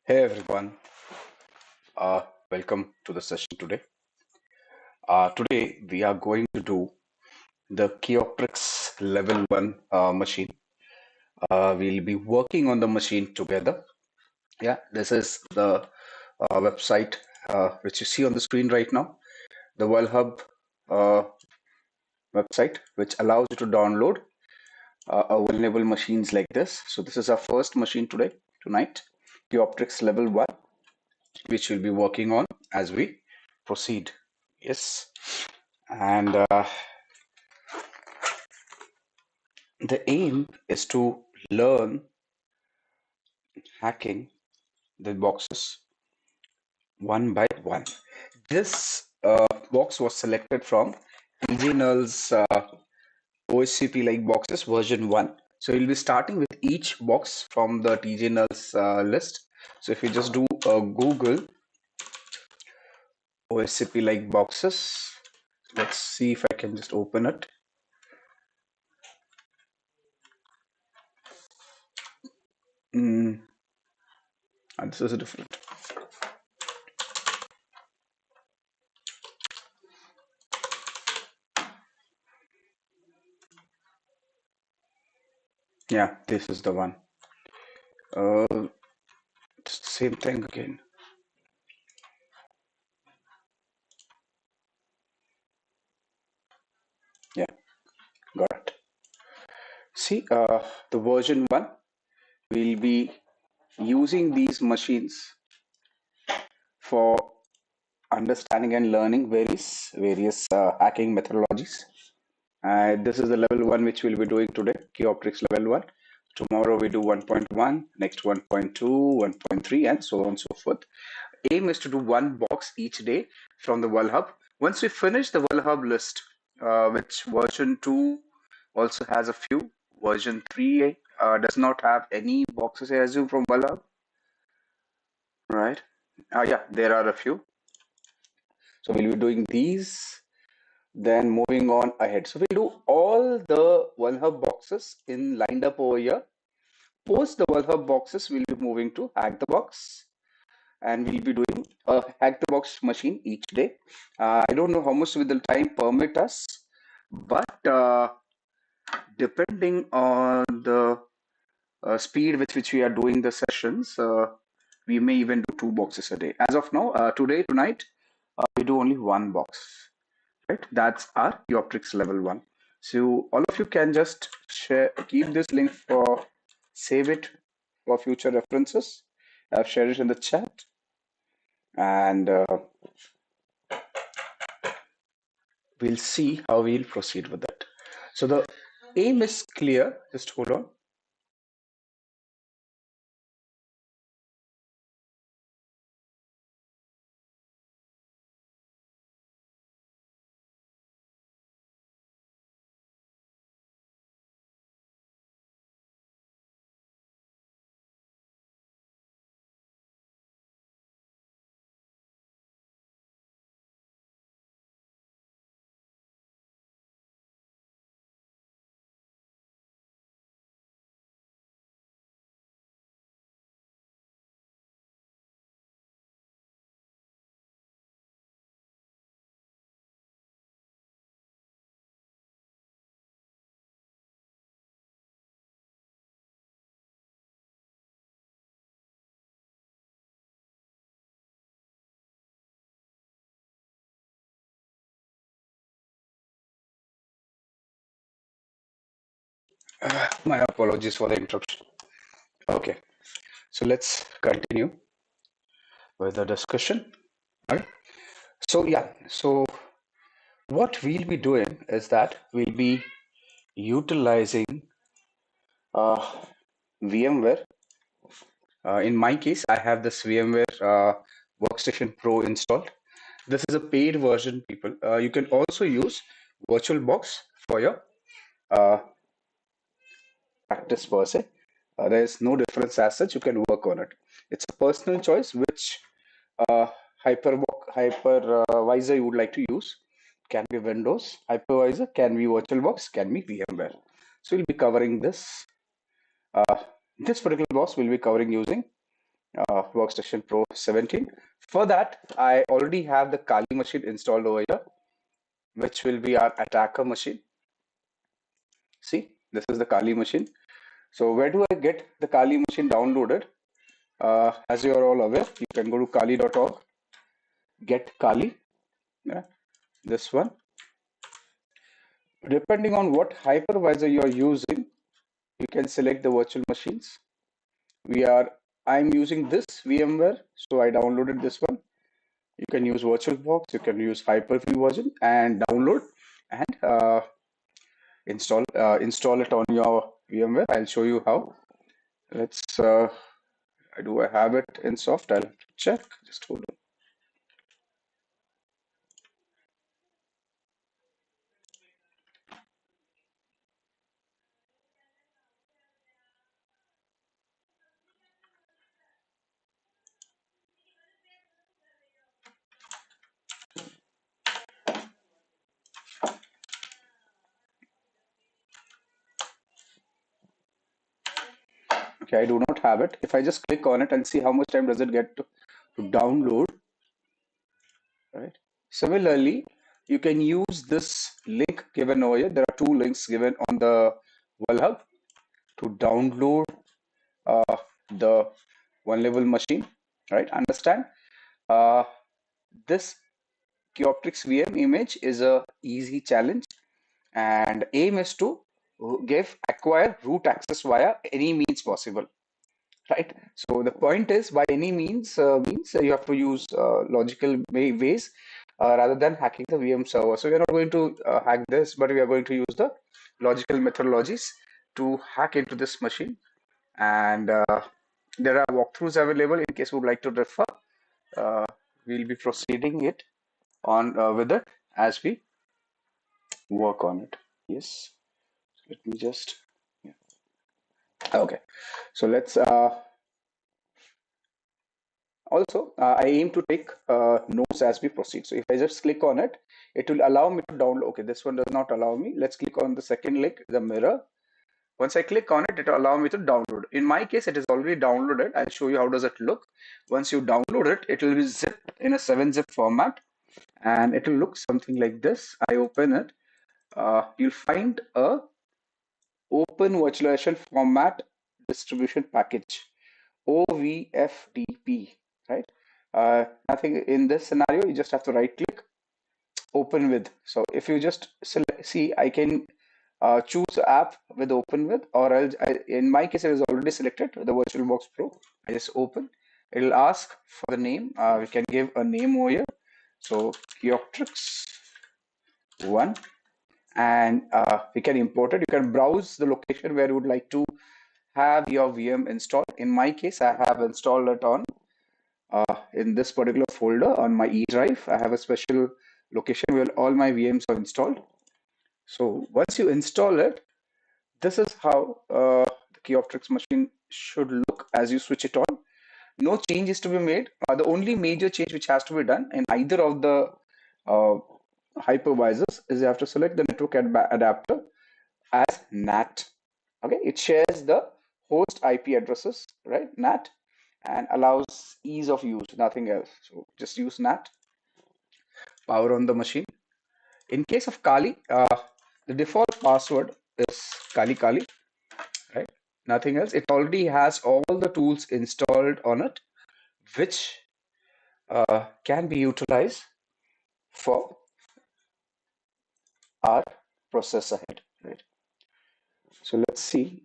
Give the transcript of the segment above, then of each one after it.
Hey everyone, welcome to the session today. Today we are going to do the Kioptrix Level 1 machine. We'll be working on the machine together. Yeah, this is the website which you see on the screen right now, the WorldHub uh, website, which allows you to download vulnerable machines like this. So this is our first machine tonight, Kioptrix Level 1, which we'll be working on as we proceed. Yes. And the aim is to learn hacking the boxes one by one. This box was selected from TJNull's OSCP-like boxes version 1. So you'll be starting with each box from the TJNull's list. So if you just do a Google OSCP-like boxes, let's see if I can just open it. And this is different. Yeah, this is the one. It's the same thing again. Yeah, got it. See, the version 1 will be using these machines for understanding and learning various hacking methodologies. This is the level 1 which we'll be doing today, Kioptrix level 1. Tomorrow we do 1.1, next 1.2, 1.3, and so on and so forth. Aim is to do one box each day from the WorldHub. Once we finish the WorldHub list, which version 2 also has a few, version 3 does not have any boxes, I assume, from WorldHub, right? Yeah, there are a few. So we'll be doing these, then moving on ahead. So we'll do all the WorldHub boxes in lined up over here. Post the WorldHub boxes, we'll be moving to hack the box, and we'll be doing a hack the box machine each day. I don't know how much will the time permit us, but depending on the speed with which we are doing the sessions, we may even do 2 boxes a day. As of now, tonight, we do only 1 box, right? That's our Kioptrix level 1. So all of you can just keep this link save it for future references. I've shared it in the chat, and we'll see how we'll proceed with that. So the aim is clear. Just hold on. My apologies for the interruption. Okay, so let's continue with the discussion. All right. So yeah, so what we'll be doing is that we'll be utilizing VMware. In my case, I have this VMware Workstation Pro installed. This is a paid version, people. You can also use VirtualBox for your uh, practice per se. There is no difference as such. You can work on it. It's a personal choice which uh, hypervisor you would like to use. Can be Windows hypervisor, can be VirtualBox, can be VMware. So we'll be covering this. This particular box will be covering using Workstation Pro 17. For that, I already have the Kali machine installed over here, which will be our attacker machine. See, this is the Kali machine. So where do I get the Kali machine downloaded? As you are all aware, you can go to kali.org, get Kali, yeah, this one. Depending on what hypervisor you are using, you can select the virtual machines. I'm using this VMware, so I downloaded this one. You can use VirtualBox, you can use Hyper-V version and download and install it on your VMware. I'll show you how. Let's do I have it in soft? I'll check. Just hold on. Okay, I do not have it. If I just click on it and see how much time does it get to download, right? Similarly, you can use this link given over here. There are two links given on the Hub to download the one level machine, right? Understand? This Kioptrix VM image is a easy challenge, and aim is to acquire root access via any means possible, right? So the point is, by any means means you have to use logical ways rather than hacking the VM server. So we are not going to hack this, but we are going to use the logical methodologies to hack into this machine. And there are walkthroughs available in case you would like to refer. We'll be proceeding it on with it as we work on it. Yes, let me just, yeah. Okay, so let's also I aim to take notes as we proceed. So if I just click on it, it will allow me to download. Okay, this one does not allow me. Let's click on the second link, the mirror. Once I click on it, it will allow me to download. In my case, it is already downloaded. I'll show you how does it look. Once you download it, it will be zipped in a 7-zip format, and it will look something like this. I open it. You'll find a open virtualization format distribution package, OVFDP, right? Nothing in this scenario. You just have to right click, open with. So if you just see, I can choose app with open with, or in my case, it is already selected, the VirtualBox Pro. I just open. It will ask for the name. We can give a name over here. So Kioptrix 1, and we can import it. You can browse the location where you would like to have your VM installed. In my case, I have installed it on in this particular folder on my E drive. I have a special location where all my VMs are installed. So once you install it, this is how the Kioptrix machine should look as you switch it on. No change is to be made. The only major change which has to be done in either of the hypervisors is you have to select the network adapter as NAT. Okay, it shares the host IP addresses, right? NAT, and allows ease of use, nothing else. So just use NAT. Power on the machine. In case of Kali, the default password is Kali Kali, right? Nothing else. It already has all the tools installed on it, which can be utilized for our process ahead, right? So let's see.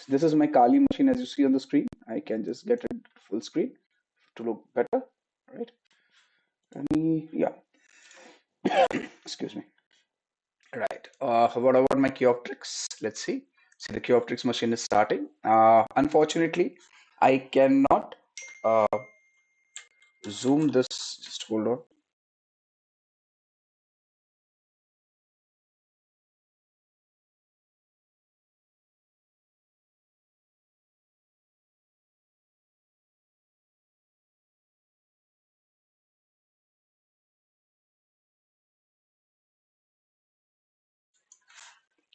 This is my Kali machine as you see on the screen. I can just get it full screen to look better, right? Yeah, excuse me. Right. What about my Kioptrix? Let's see. See, the Kioptrix machine is starting. Unfortunately, I cannot uh, zoom this. Just hold on.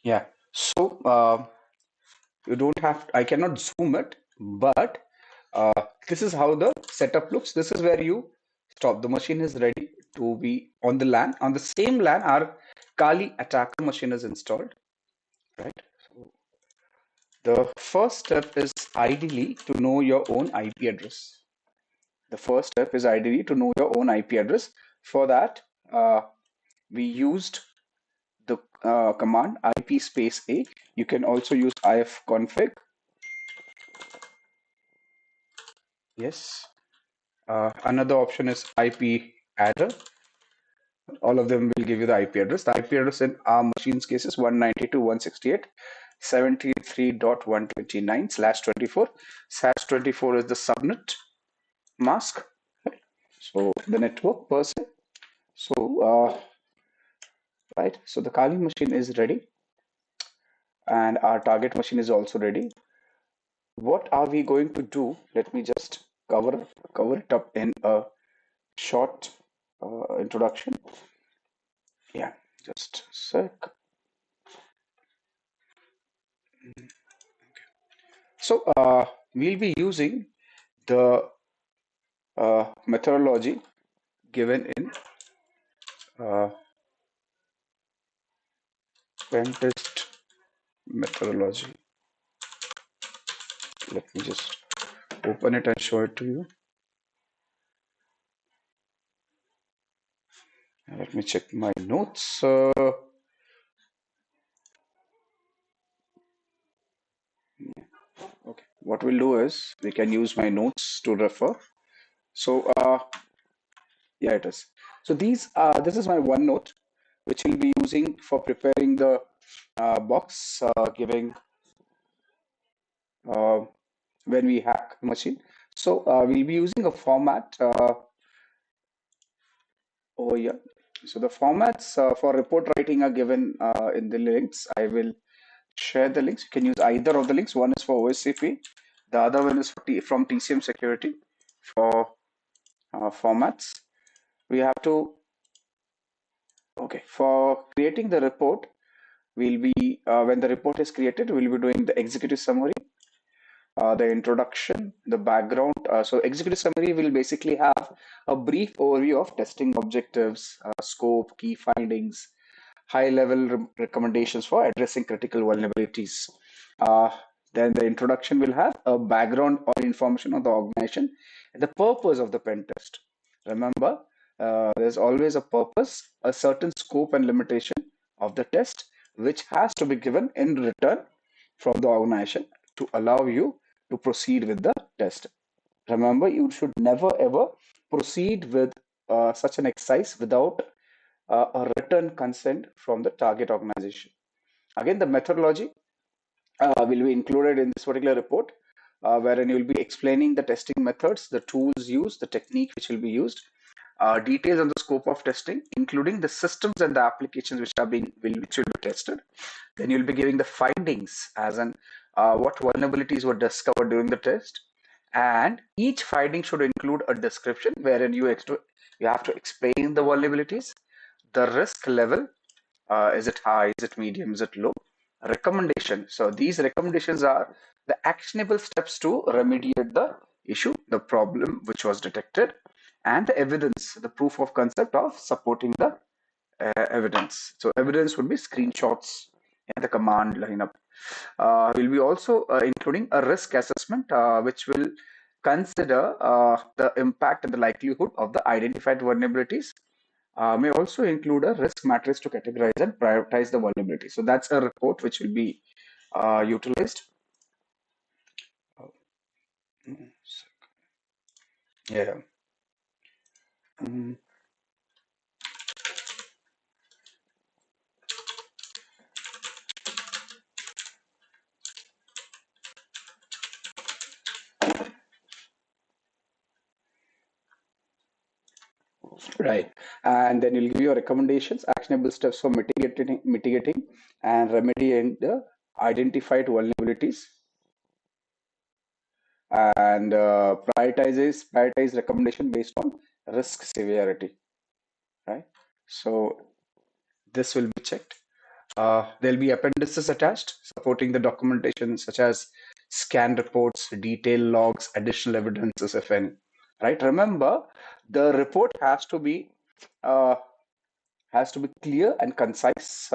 Yeah. So you don't have. I cannot zoom it, but this is how the setup looks. This is where you stop. The machine is ready to be on the LAN. On the same LAN, our Kali attacker machine is installed, right? So the first step is ideally to know your own IP address. The first step is ideally to know your own IP address. For that, we used the command IP space A. You can also use ifconfig. Yes. Another option is IP adder. All of them will give you the IP address. The IP address in our machine's case is 192.168.73.129/24. /24 is the subnet mask. So the network per se. So, right. So the Kali machine is ready, and our target machine is also ready. What are we going to do? Let me just cover it up in a short introduction. Yeah, just a sec. So we'll be using the methodology given in uh, pen test methodology. Let me just open it and show it to you. Let me check my notes. Okay, what we'll do is we can use my notes to refer. So yeah, it is. So this is my OneNote, which we'll be using for preparing the box, giving when we hack the machine. So we'll be using a format over here. So the formats for report writing are given in the links. I will share the links. You can use either of the links. One is for OSCP, the other one is from TCM Security for formats. We have to, okay, for creating the report, we'll be, when the report is created, we'll be doing the executive summary, the introduction, the background. So executive summary will basically have a brief overview of testing objectives, scope, key findings, high-level recommendations for addressing critical vulnerabilities. Uh, then the introduction will have a background or information on the organization and the purpose of the pen test. Remember, there's always a purpose, a certain scope and limitation of the test, which has to be given in return from the organization to allow you to proceed with the test. Remember, you should never ever proceed with such an exercise without a written consent from the target organization. Again, the methodology will be included in this particular report, wherein you will be explaining the testing methods, the tools used, the technique which will be used, details on the scope of testing, including the systems and the applications which will be tested. Then you'll be giving the findings as in what vulnerabilities were discovered during the test, and each finding should include a description wherein you have to explain the vulnerabilities, the risk level, is it high, is it medium, is it low, recommendation. So these recommendations are the actionable steps to remediate the issue, the problem which was detected, and the evidence, the proof of concept of supporting the evidence. So evidence would be screenshots and the command lineup. We'll be also including a risk assessment, which will consider the impact and the likelihood of the identified vulnerabilities. May also include a risk matrix to categorize and prioritize the vulnerability. So that's a report which will be utilized. Yeah. Mm, right. And then you'll give your recommendations, actionable steps for mitigating and remedying the identified vulnerabilities, and prioritize recommendation based on risk severity, right? So this will be checked. There'll be appendices attached supporting the documentation, such as scan reports, detail logs, additional evidences, if any. Right? Remember, the report uh, has to be clear and concise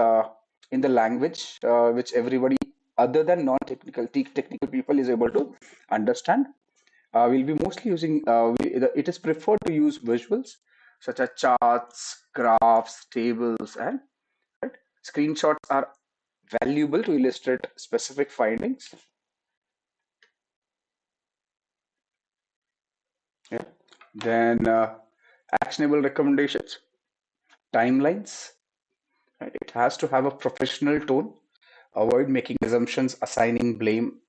in the language which everybody other than non-technical technical people is able to understand. We'll be mostly using, it is preferred to use visuals such as charts, graphs, tables, and right? Screenshots are valuable to illustrate specific findings. Yeah. Then actionable recommendations, timelines. Right? It has to have a professional tone. Avoid making assumptions, assigning blame.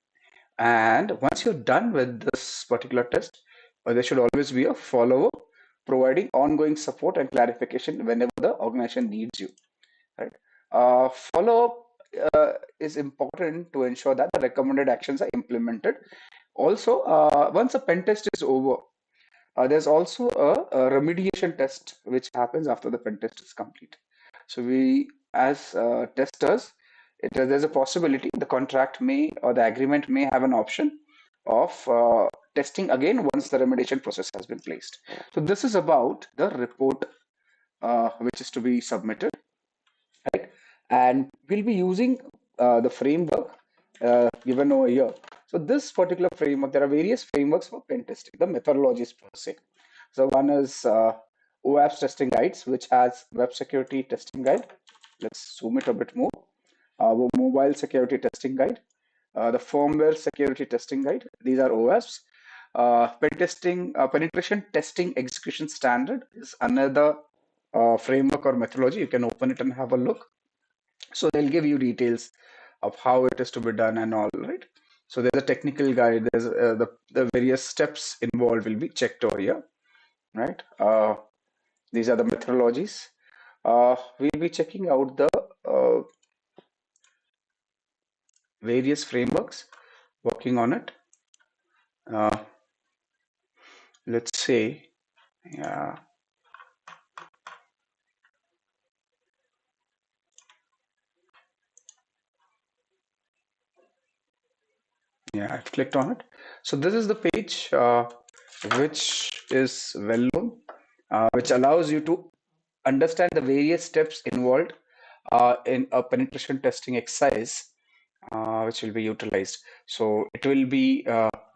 And once you're done with this particular test, there should always be a follow-up, providing ongoing support and clarification whenever the organization needs you. Right? Follow-up is important to ensure that the recommended actions are implemented. Also, once a pen test is over, there's also a remediation test which happens after the pen test is complete. So we, as testers, there's a possibility the contract may or the agreement may have an option of testing again once the remediation process has been placed. So this is about the report which is to be submitted, right? And we'll be using the framework given over here. So this particular framework, there are various frameworks for pen testing, the methodologies per se. So one is OAPS testing guides, which has web security testing guide. Let's zoom it a bit more. Mobile security testing guide, the firmware security testing guide. These are OAPS. Penetration testing execution standard is another framework or methodology. You can open it and have a look. So they'll give you details of how it is to be done and all, right? So there's a technical guide. There's the various steps involved will be checked over here, right? These are the methodologies. We'll be checking out the various frameworks, working on it. Uh, let's say, yeah, yeah, I've clicked on it. So this is the page which is well known, which allows you to understand the various steps involved in a penetration testing exercise, which will be utilized. So it will be,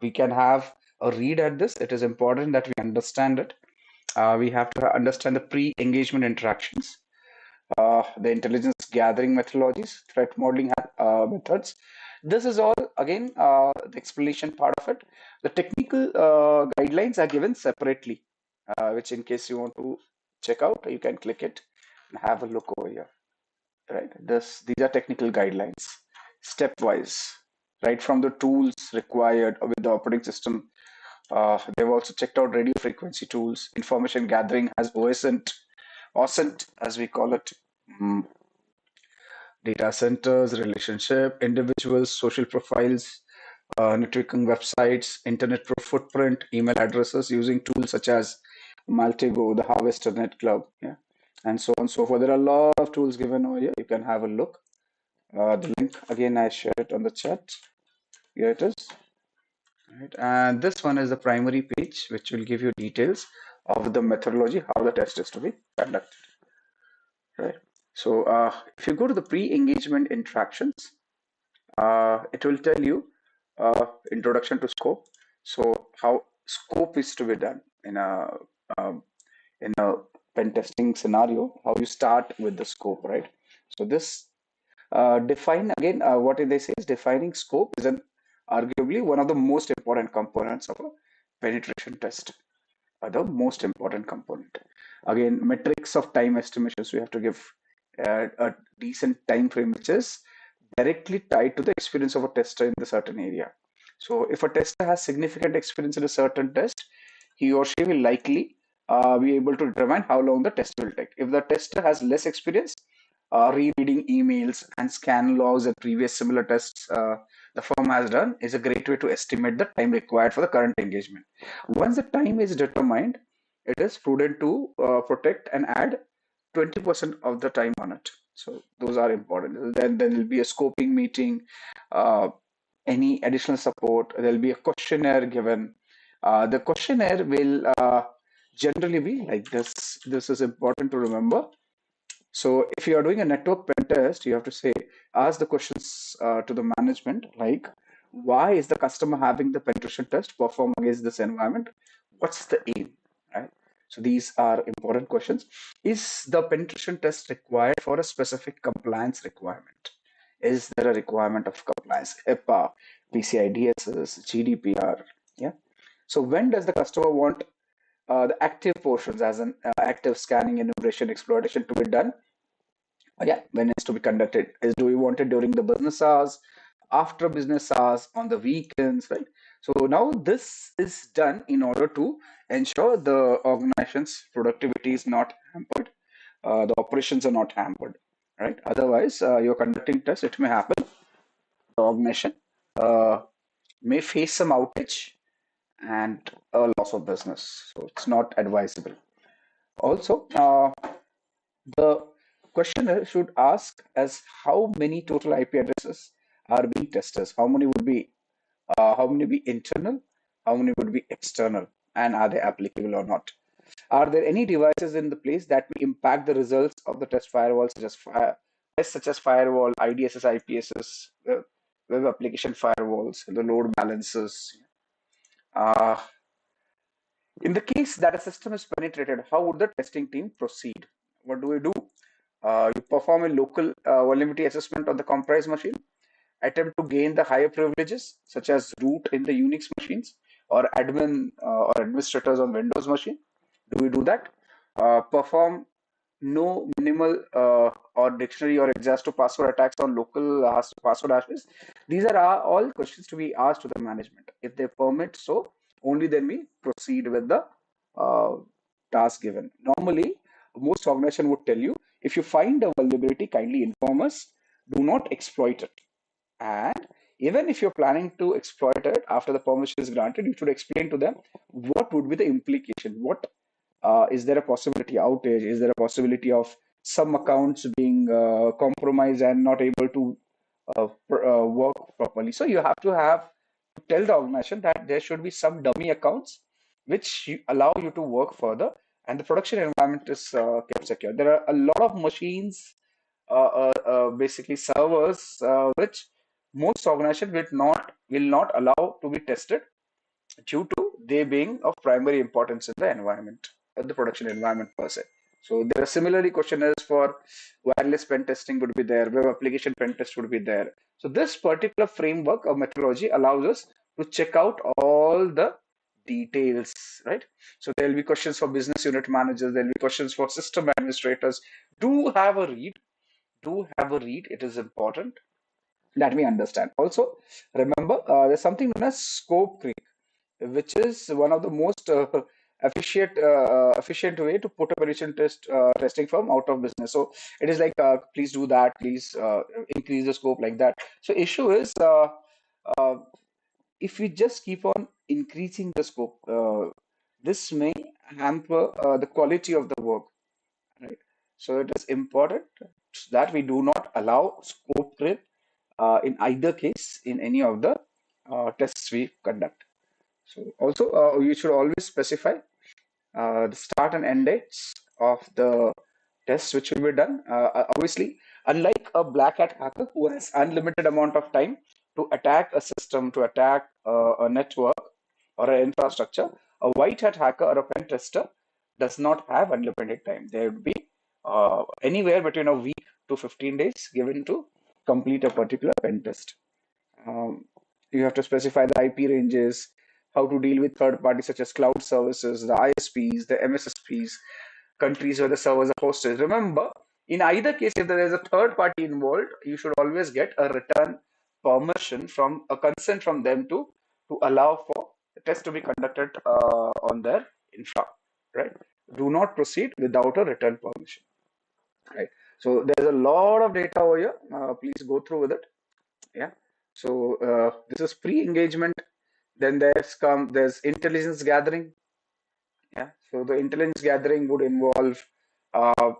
we can have a read at this. It is important that we understand it. We have to understand the pre-engagement interactions, the intelligence gathering methodologies, threat modeling methods. This is all, again, the explanation part of it. The technical guidelines are given separately, which in case you want to check out, you can click it and have a look over here. Right? These are technical guidelines, stepwise, right from the tools required with the operating system. They've also checked out radio frequency tools. Information gathering has OSINT, as we call it. Mm, Data centers, relationship, individuals, social profiles, networking websites, internet footprint, email addresses using tools such as Maltego, the Harvester Net Club, yeah, and so on and so forth. There are a lot of tools given over here. You can have a look. The link again, I share it on the chat. Here it is. Right. And this one is the primary page, which will give you details of the methodology, how the test is to be conducted. Right. So if you go to the pre-engagement interactions, it will tell you introduction to scope. So how scope is to be done um, in a pen testing scenario, how you start with the scope, right? So this define again, what they say is defining scope is an arguably one of the most important components of a penetration test. The most important component. Again, metrics of time estimations. We have to give a decent time frame, which is directly tied to the experience of a tester in the certain area. So if a tester has significant experience in a certain test, he or she will likely be able to determine how long the test will take. If the tester has less experience, rereading emails and scan logs and previous similar tests the firm has done is a great way to estimate the time required for the current engagement. Once the time is determined, it is prudent to protect and add 20% of the time on it. So those are important. Then there will be a scoping meeting. Uh, any additional support. There'll be a questionnaire given. The questionnaire will generally be like this. This is important to remember. So if you are doing a network pen test, you have to say, ask the questions to the management, like, why is the customer having the penetration test perform against this environment? What's the aim, right? So these are important questions. Is the penetration test required for a specific compliance requirement? Is there a requirement of compliance? HIPAA, PCI DSS, GDPR, yeah? So when does the customer want the active portions as an active scanning, enumeration, exploitation to be done? Yeah, when it's to be conducted. Is do we want it during the business hours, after business hours, on the weekends, right? So now this is done in order to ensure the organization's productivity is not hampered, the operations are not hampered, right? Otherwise, you're conducting tests, it may happen, the organization uh, may face some outage and a loss of business. So it's not advisable. Also, the questionnaire should ask as how many total IP addresses are being tested. How many be internal, how many would be external, and are they applicable or not? Are there any devices in the place that will impact the results of the test firewall, such as firewall, IDSS, IPSS, web application firewalls, the load balancers? Uh, in the case that a system is penetrated, how would the testing team proceed? What do we do? You perform a local vulnerability assessment on the comprised machine, attempt to gain the higher privileges, such as root in the Unix machines or admin or administrators on Windows machine. Do we do that? Perform no minimal or dictionary or exhaustive password attacks on local password hashes. These are all questions to be asked to the management. If they permit so, only then we proceed with the uh, task given. Normally, most organization would tell you, if you find a vulnerability, kindly inform us. Do not exploit it. And even if you're planning to exploit it after the permission is granted, you should explain to them what would be the implication. What is there a possibility outage? Is there a possibility of some accounts being compromised and not able to work properly? So you have to tell the organization that there should be some dummy accounts which allow you to work further, and the production environment is kept secure. There are a lot of machines, basically servers, which most organizations will not allow to be tested due to they being of primary importance in the environment, the production environment per se. So there are similarly questionnaires for wireless pen testing would be there, web application pen test would be there. So this particular framework of methodology allows us to check out all the details, right? So there will be questions for business unit managers, there will be questions for system administrators. Do have a read, do have a read. It is important that we understand. Also, remember there's something known as scope creep, which is one of the most efficient way to put a penetration testing firm out of business. So it is like, please do that, please increase the scope like that. So issue is, uh, if we just keep on increasing the scope, this may hamper the quality of the work, right? So it is important that we do not allow scope creep in either case in any of the tests we conduct. So also, you should always specify the start and end dates of the tests which will be done. Obviously, unlike a black hat hacker who has unlimited amount of time to attack a system, to attack a network or an infrastructure, a white hat hacker or a pen tester does not have unlimited time. There would be anywhere between a week to 15 days given to complete a particular pen test. Um, you have to specify the IP ranges, how to deal with third parties such as cloud services, the ISPs, the MSSPs, countries where the servers are hosted. Remember, in either case, if there is a third party involved, you should always get a return permission from a consent from them to allow for the test to be conducted on their infra, right? Do not proceed without a return permission, right? So there's a lot of data over here. Please go through with it. Yeah. So this is pre-engagement. Then there's intelligence gathering. Yeah. So the intelligence gathering would involve uh,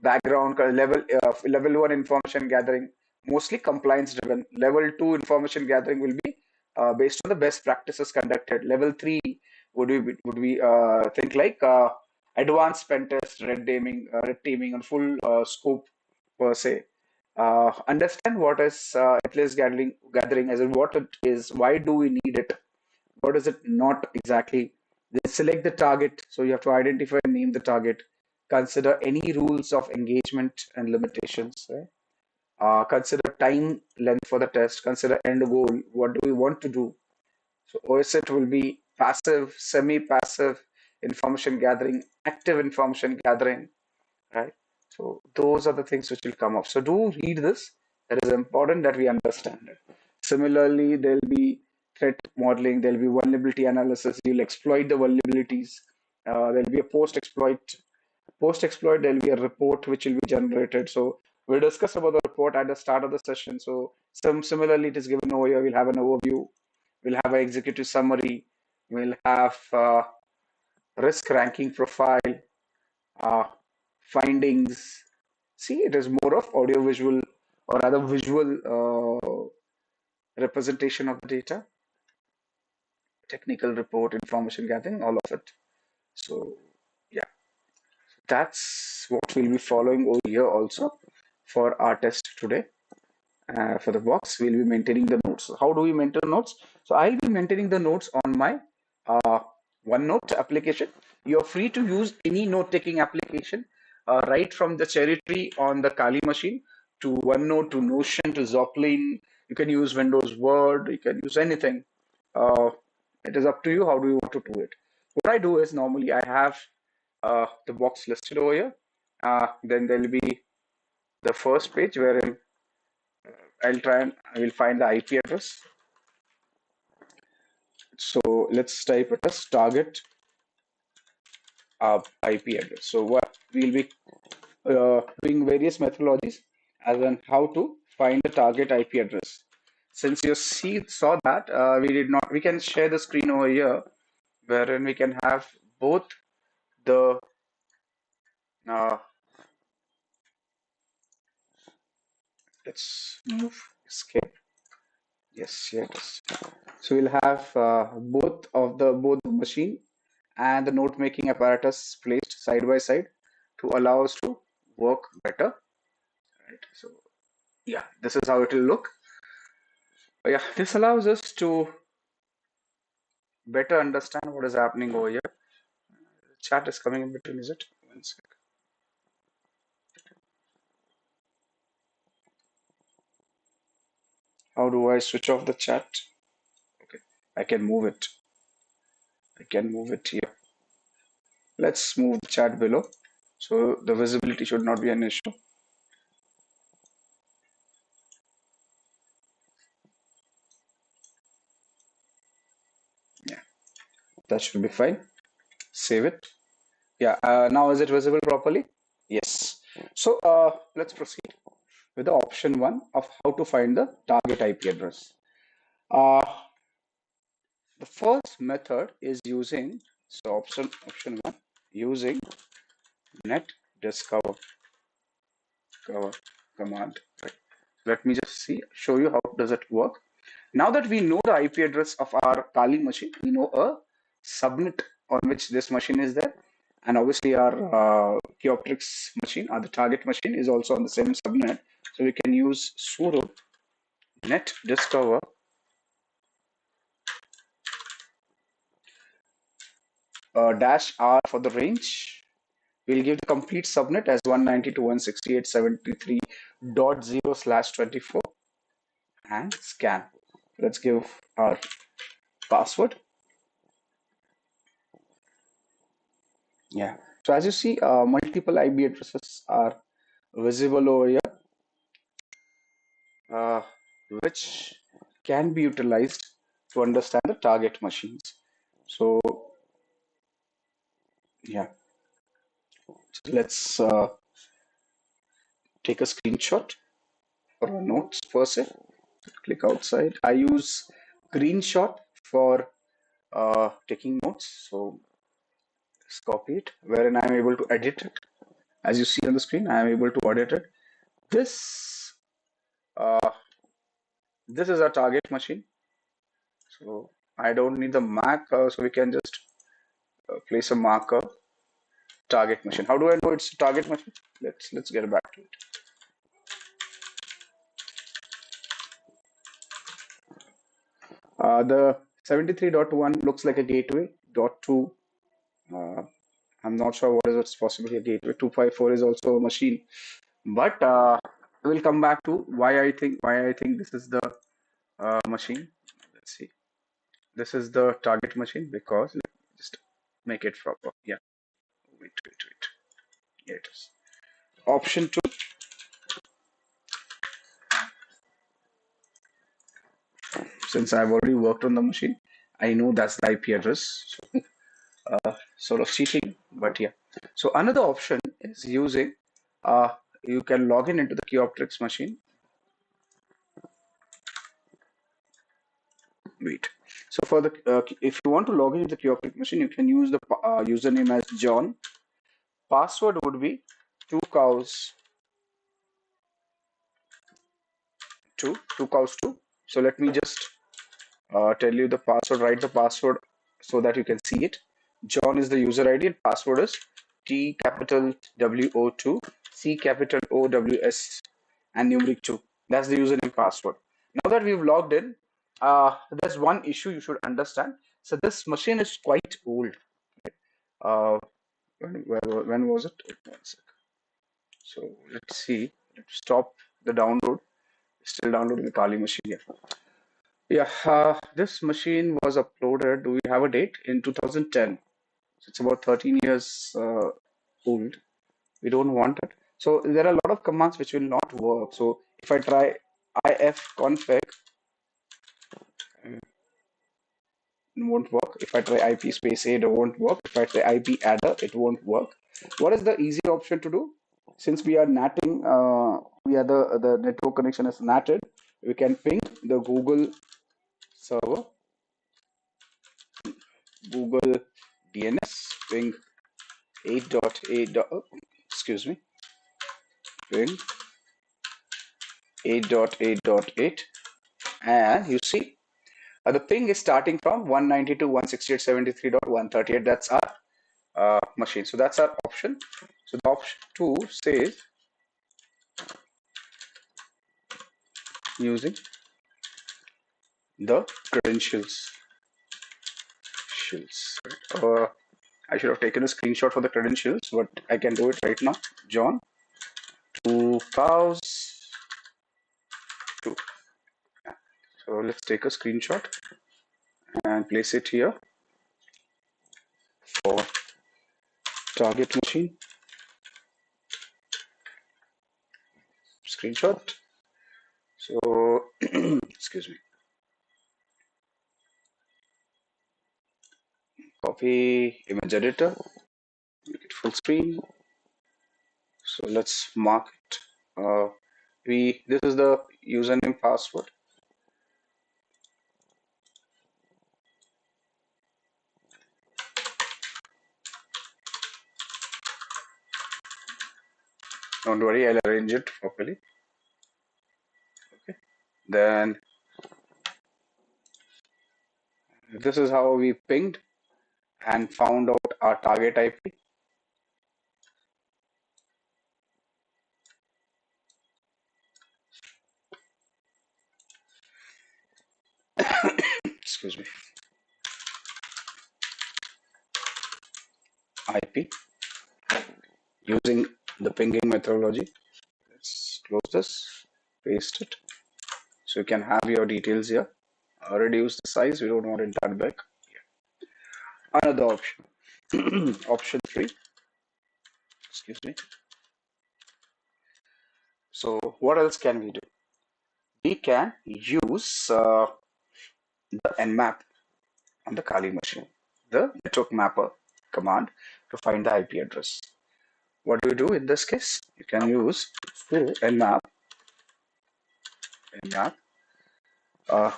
background level one information gathering. mostly compliance driven. Level 2 information gathering will be based on the best practices conducted. Level 3 would we think like advanced pen test, red teaming on full scope per se. Understand what is at least gathering as in what it is, why do we need it, what is it not exactly. Then select the target. So you have to identify and name the target. Consider any rules of engagement and limitations. Right? Consider time length for the test. Consider end goal. What do we want to do? So OSIT will be passive, semi-passive information gathering, active information gathering, right? So those are the things which will come up. So do read this. It is important that we understand it. Similarly, there'll be threat modeling, there'll be vulnerability analysis. You'll exploit the vulnerabilities. There'll be a post-exploit, there'll be a report which will be generated. So we'll discuss about the report at the start of the session. So similarly, it is given over here. We'll have an overview. We'll have an executive summary. We'll have risk ranking profile, uh, findings. See, it is more of audio-visual or rather visual representation of the data, technical report, information gathering, all of it. So yeah, that's what we'll be following over here also for our test today. For the box, we'll be maintaining the notes. How do we maintain notes? So I'll be maintaining the notes on my uh, OneNote application. You're free to use any note-taking application, right from the cherry tree on the Kali machine to OneNote to Notion to Zoplin. You can use Windows Word. You can use anything. Uh, it is up to you. How do you want to do it? What I do is normally I have the box listed over here. Then there will be the first page wherein I will find the IP address. So let's type it as target IP address. So what we'll be doing various methodologies as in how to find the target IP address. Since you saw that, we can share the screen over here wherein we can have both the uh, let's move escape. Yes, yes. So we'll have both the machine and the note making apparatus placed side by side to allow us to work better. Right. So yeah, this is how it will look. Yeah, this allows us to better understand what is happening over here. The chat is coming in between, is it? One sec. How do I switch off the chat? Okay, I can move it. I can move it here. Let's move the chat below. So the visibility should not be an issue. Yeah, that should be fine. Save it. Yeah, now is it visible properly? Yes. So let's proceed with the option 1 of how to find the target IP address. Uh, the first method is using, so option 1, using net discover command. Right. Let me just show you how does it work. Now that we know the IP address of our Kali machine, we know a subnet on which this machine is there. And obviously our Kioptrix machine, or the target machine, is also on the same subnet. So we can use sudo net discover dash R for the range. We'll give the complete subnet as 192.168.73.0/24 and scan. Let's give our password. Yeah. So as you see, multiple IP addresses are visible over here, which can be utilized to understand the target machines. So yeah, so let's take a screenshot for our notes per se. Click outside. I use screenshot for taking notes. So let's copy it, wherein I'm able to edit it. As you see on the screen, I am able to edit it. This This is our target machine. So I don't need the MAC, so we can just place a marker. Target machine. How do I know it's a target machine? Let's get back to it. The 73.1 looks like a gateway. .2, I'm not sure what is it's possibly a gateway. 254 is also a machine, but we'll come back to why I think this is the machine. Let's see. This is the target machine because let me just make it proper. Yeah. Wait. Here it is. Option 2. Since I've already worked on the machine, I know that's the IP address. Sort of cheating, but yeah. So another option is using, you can log in into the Kioptrix machine. Wait. So for the, if you want to log in into the Kioptrix machine, you can use the username as John. Password would be 2cows 2. So let me just tell you the password. Write the password so that you can see it. John is the user ID and password is T capital WO2 C capital OWS and numeric 2. That's the username password. Now that we've logged in, there's one issue you should understand. So this machine is quite old. Uh, when was it? One sec. So let's see. Let's stop the download. Still downloading the Kali machine here. Yeah, this machine was uploaded. Do we have a date? In 2010. So it's about 13 years old. We don't want it. So there are a lot of commands which will not work. So if I try ifconfig, it won't work. If I try IP space A, it won't work. If I try IP adder, it won't work. What is the easy option to do? Since we are natting, we are the network connection is natted. We can ping the Google server, Google DNS, ping 8.8. Excuse me, ping 8.8.8, and you see the ping is starting from 192.168.73.138. That's our machine. So that's our option. So the option 2 says using the credentials. I should have taken a screenshot for the credentials, but I can do it right now. John 2cows 2. So let's take a screenshot and place it here for target machine. Screenshot. So excuse me. Copy image editor, make it full screen. So let's mark it. This is the username password. Don't worry, I'll arrange it properly. Okay. Then this is how we pinged and found out our target IP. Excuse me. IP using the pinging methodology. Let's close this, paste it. So you can have your details here. Reduce the size, we don't want it that big. Another option. Option 3. Excuse me. So what else can we do? We can use the Nmap on the Kali machine, the network mapper command to find the IP address. What do you do in this case? You can use Nmap.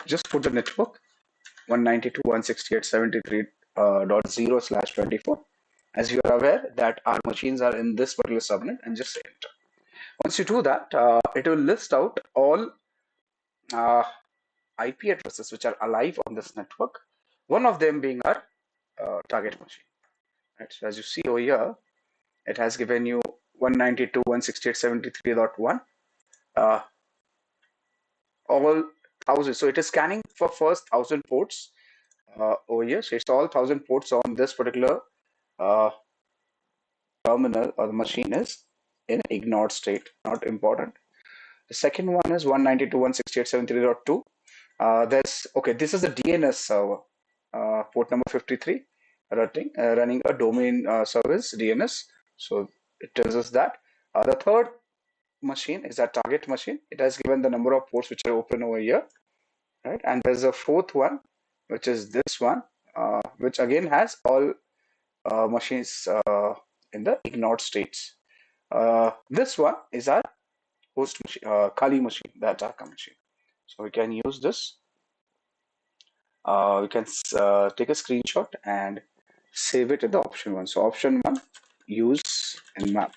Just put the network 192.168.73.0/24. As you are aware that our machines are in this particular subnet, and just say enter. Once you do that, it will list out all IP addresses which are alive on this network, one of them being our target machine. Right? So as you see over here, it has given you 192.168.73.1, all thousand. So it is scanning for first 1,000 ports over here. So it's all 1,000 ports on this particular uh, terminal, or the machine is in ignored state, not important. The second one is 192.168.73.2. There's okay. This is a DNS server, port number 53, running a domain service DNS. So it tells us that. The third machine is that target machine. It has given the number of ports which are open over here, right? And there's a fourth one, which is this one, which again has all machines in the ignored states. This one is our host machine, Kali machine, the attacker machine. So we can use this. We can take a screenshot and save it in the option one. So option one, use Nmap,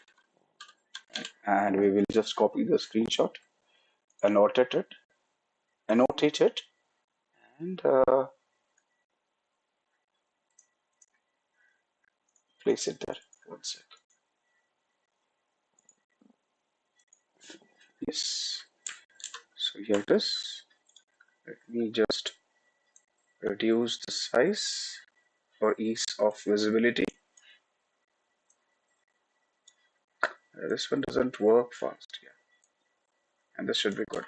and we will just copy the screenshot, annotate it, and place it there. One sec. Yes. So here it is. Let me just reduce the size for ease of visibility. This one doesn't work fast here, and this should be good,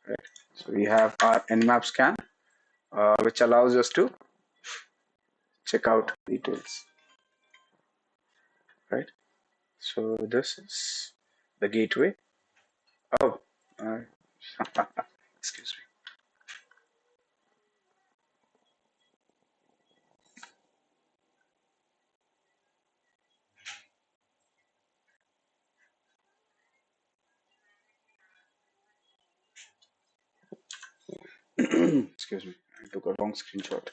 right? So we have our Nmap scan, which allows us to check out details, right? So this is the gateway. Oh, excuse me. Excuse me. I took a wrong screenshot.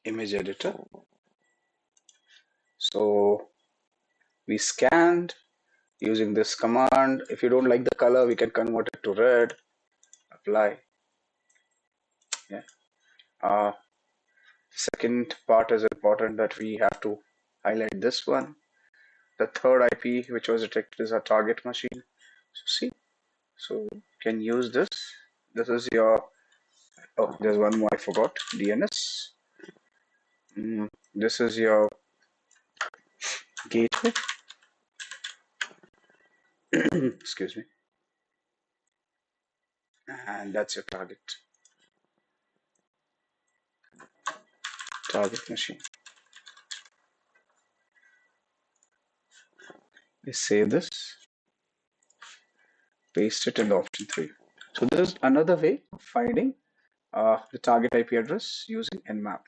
Image editor. So we scanned using this command. If you don't like the color, we can convert it to red. Apply. Yeah. Second part is important, that we have to highlight this one. The third IP which was detected is our target machine. So see, so you can use this. This is your, oh, there's one more I forgot, DNS. This is your gateway. Excuse me. And that's your target machine. We save this, paste it in the option 3. So this is another way of finding the target IP address using Nmap.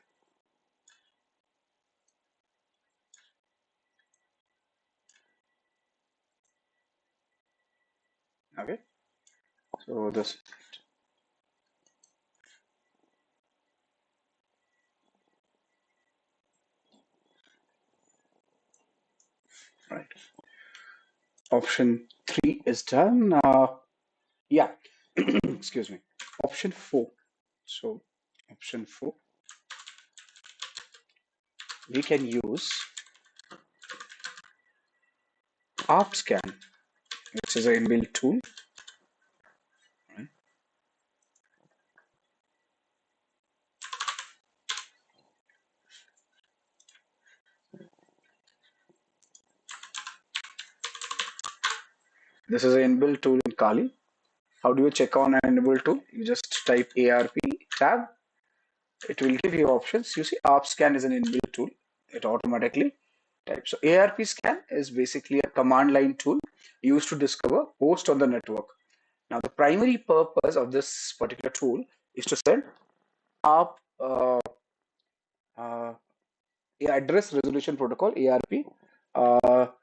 Okay, so this, right, option 3 is done. Yeah, excuse me, option 4. So option 4, we can use ARP scan, which is an inbuilt tool. Right? This is an inbuilt tool in Kali. How do you check on an inbuilt tool? You just type ARP tab. It will give you options. You see, ARP scan is an inbuilt tool. It automatically types. So ARP scan is basically a command line tool used to discover hosts on the network. Now, the primary purpose of this particular tool is to send ARP address resolution protocol, ARP,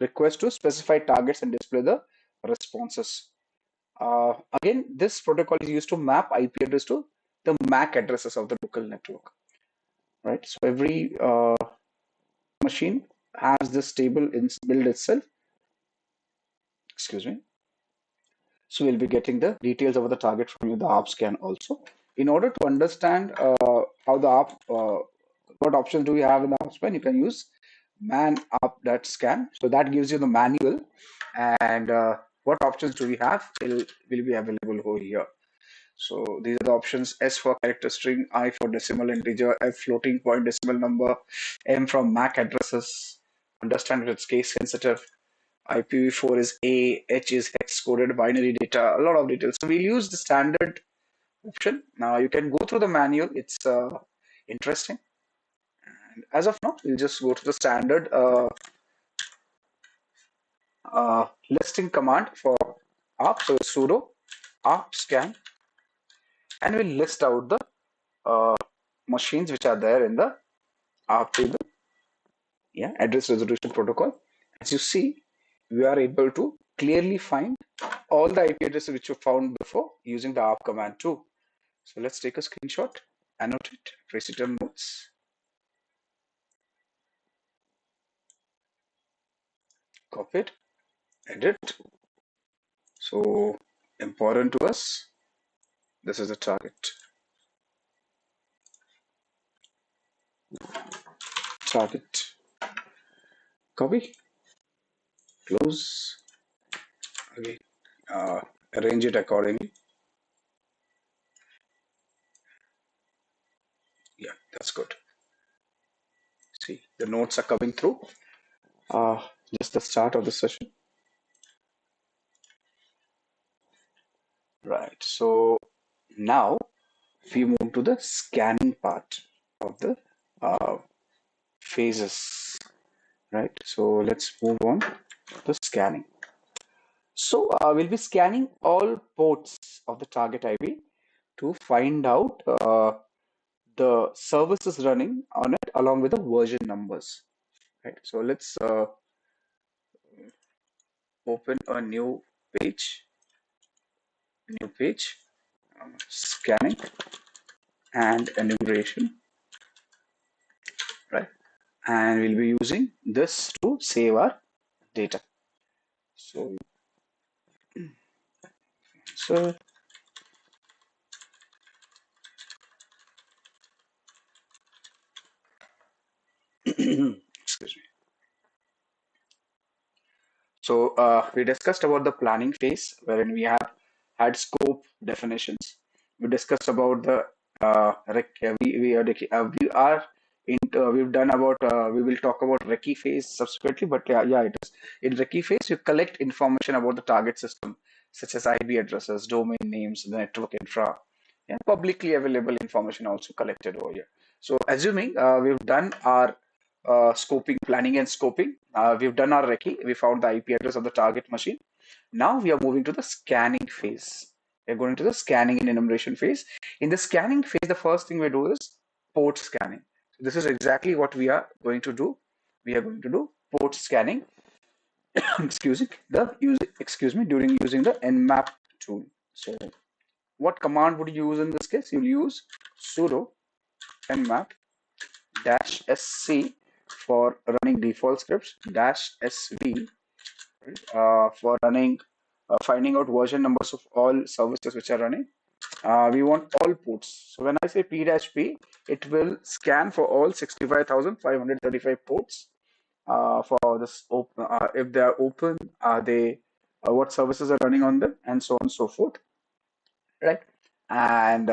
request to specify targets and display the responses. Again, this protocol is used to map IP address to the MAC addresses of the local network, right? So every machine has this table in build itself. Excuse me. So we'll be getting the details of the target from the ARP scan also. In order to understand how the ARP, what options do we have in the ARP scan, you can use man ARP.scan. So that gives you the manual, and what options do we have will be available over here. So these are the options: S for character string, I for decimal integer, F floating point decimal number, M from MAC addresses. Understand that it's case sensitive. IPv4 is A, H is hex coded binary data, a lot of details. So we'll use the standard option. Now you can go through the manual. It's interesting. And as of now, we'll just go to the standard listing command for ARP. So sudo ARP scan, and we'll list out the uh, machines which are there in the ARP table. Yeah, address resolution protocol. As you see, we are able to clearly find all the IP addresses which you found before using the ARP command too. So let's take a screenshot, annotate, trace return notes, copy it, edit. So important to us, this is the target. Target, copy, close, again, arrange it accordingly. Yeah, that's good. See, the notes are coming through. Just the start of the session. Right, so now we move to the scanning part of the phases, right? So let's move on to scanning. So we'll be scanning all ports of the target IP to find out the services running on it along with the version numbers, right? So let's open a new page, scanning and enumeration, right? And we'll be using this to save our data. So excuse me. So we discussed about the planning phase, wherein we have had scope definitions. We discussed about the we've done about we will talk about recce phase subsequently, but yeah, it is in recce phase you collect information about the target system, such as IP addresses, domain names, the network infra, and publicly available information also collected over here. So assuming we've done our scoping, planning and scoping. We've done our recce. We found the IP address of the target machine. Now we are moving to the scanning phase. We're going to the scanning and enumeration phase. In the scanning phase, the first thing we do is port scanning. So this is exactly what we are going to do. We are going to do port scanning. Excuse me, during using the Nmap tool. So what command would you use in this case? You'll use sudo nmap -sc for running default scripts, -sv for running finding out version numbers of all services which are running. We want all ports. So when I say p-p, it will scan for all 65,535 ports. For this open, if they are open, are they what services are running on them, and so on and so forth, right? And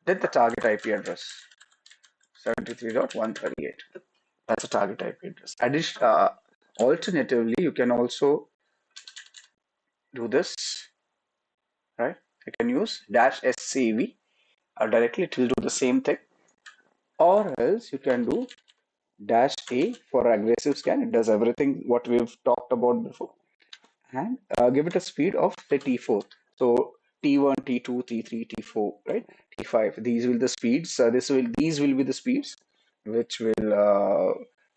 then the target IP address 73.138. That's a target IP address. Alternatively, you can also do this, right? You can use -scv directly, it will do the same thing. Or else you can do -a for aggressive scan. It does everything what we've talked about before. And give it a speed of say T4. So T1, T2, T3, T4, right? T5. These will the speeds. These will be the speeds which will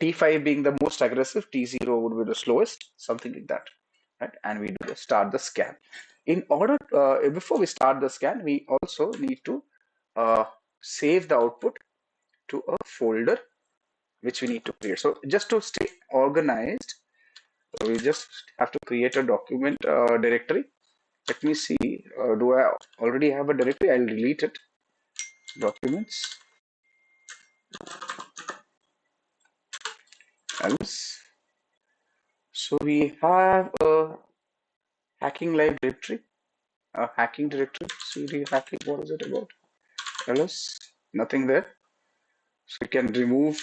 T5 being the most aggressive, T0 would be the slowest, something like that, right? And we do start the scan. In order before we start the scan, we also need to save the output to a folder which we need to create. So just to stay organized, we just have to create a document directory. Let me see, do I already have a directory? I'll delete it. Documents, else. So we have a hacking live directory, a hacking directory, cd hacking, what is it about? Else, nothing there. So we can remove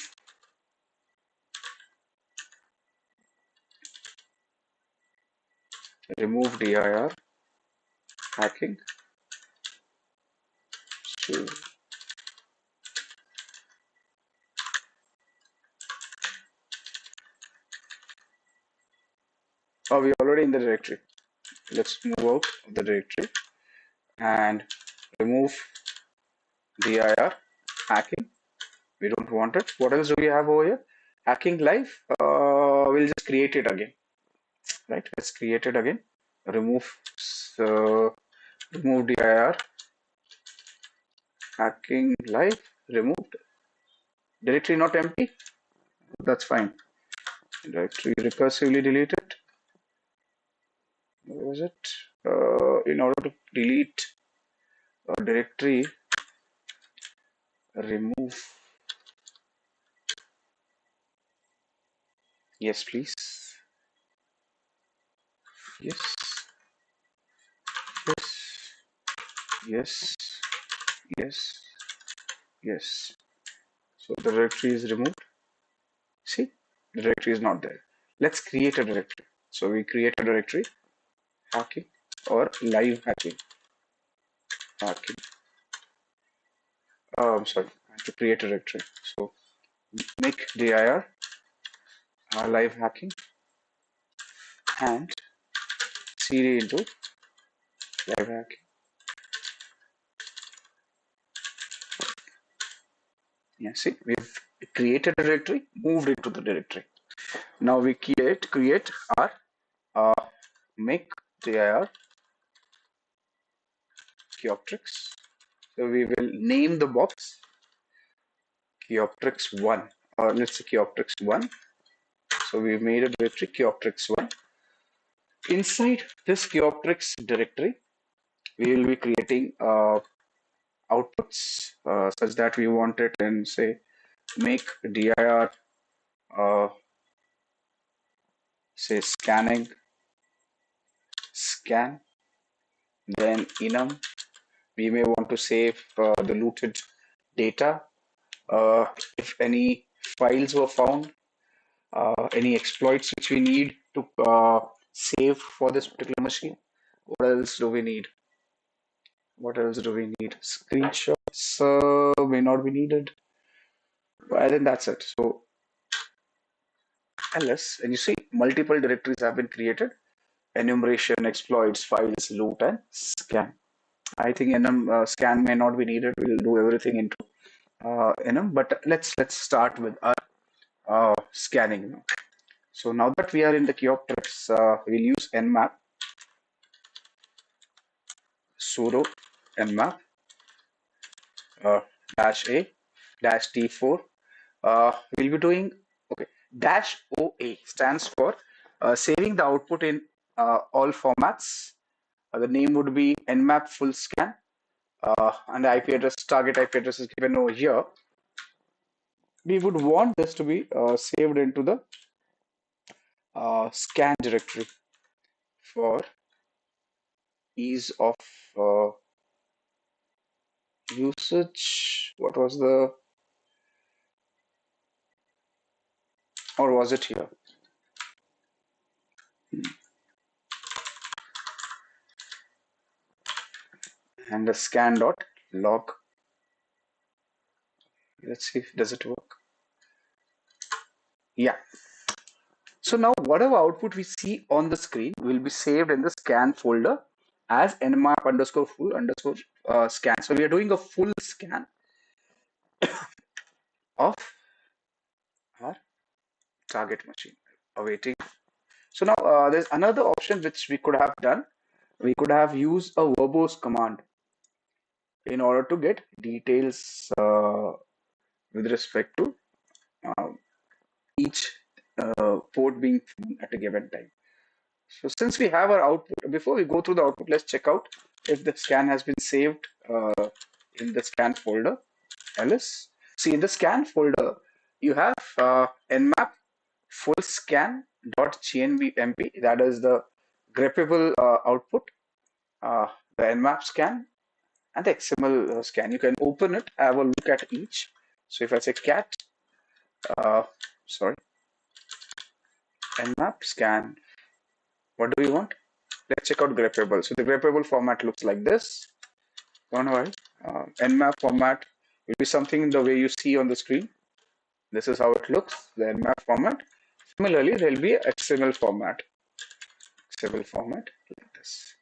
dir hacking. So we're already in the directory. Let's move out of the directory and remove dir hacking. We don't want it. What else do we have over here? Hacking live. We'll just create it again. Right? Let's create it again. Remove. So remove dir hacking live. Removed. Directory not empty. That's fine. Directory recursively deleted. What was it? In order to delete a directory, remove. Yes, please. Yes. Yes. Yes. Yes. Yes. So the directory is removed. See, the directory is not there. Let's create a directory. So we create a directory, hacking or live hacking. Hacking. I'm sorry, I have to create a directory. So make dir live hacking and cd into live hacking. Yeah, see, we've created a directory, moved it to the directory. Now we create our make dir Kioptrix. So we will name the box Kioptrix 1, or let's say Kioptrix 1. So we made a directory Kioptrix 1. Inside this Kioptrix directory, we will be creating outputs such that we want it in, say, make dir say scanning scan, then enum. We may want to save the looted data. If any files were found, any exploits which we need to save for this particular machine. What else do we need? What else do we need? Screenshots may not be needed. I think that's it. So ls, and you see multiple directories have been created: enumeration, exploits, files, loot, and scan. I think scan may not be needed. We'll do everything into enum, but let's start with our scanning now. So now that we are in the Kioptrix, we'll use Nmap, sudo Nmap dash a dash t4. We'll be doing, okay, dash OA stands for saving the output in all formats. The name would be Nmap full scan, and the IP address, target IP address is given over here. We would want this to be saved into the scan directory for ease of usage. What was the, or was it here? And the scan dot log. Let's see if does it work. Yeah. So now whatever output we see on the screen will be saved in the scan folder as nmap underscore full underscore scan. So we are doing a full scan of our target machine, awaiting. So now there's another option which we could have done. We could have used a verbose command in order to get details with respect to each port being at a given time. So since we have our output, before we go through the output, let's check out if the scan has been saved in the scan folder. Ls. See, in the scan folder, you have nmap full scan dot gnmp, that is the greppable output, the nmap scan, and the XML scan. You can open it, have a look at each. So if I say cat, uh, sorry, nmap scan, what do we want? Let's check out greppable. So the greppable format looks like this. Don't worry. Nmap format will be something the way you see on the screen. This is how it looks, the Nmap format. Similarly, there will be XML format. XML format like this.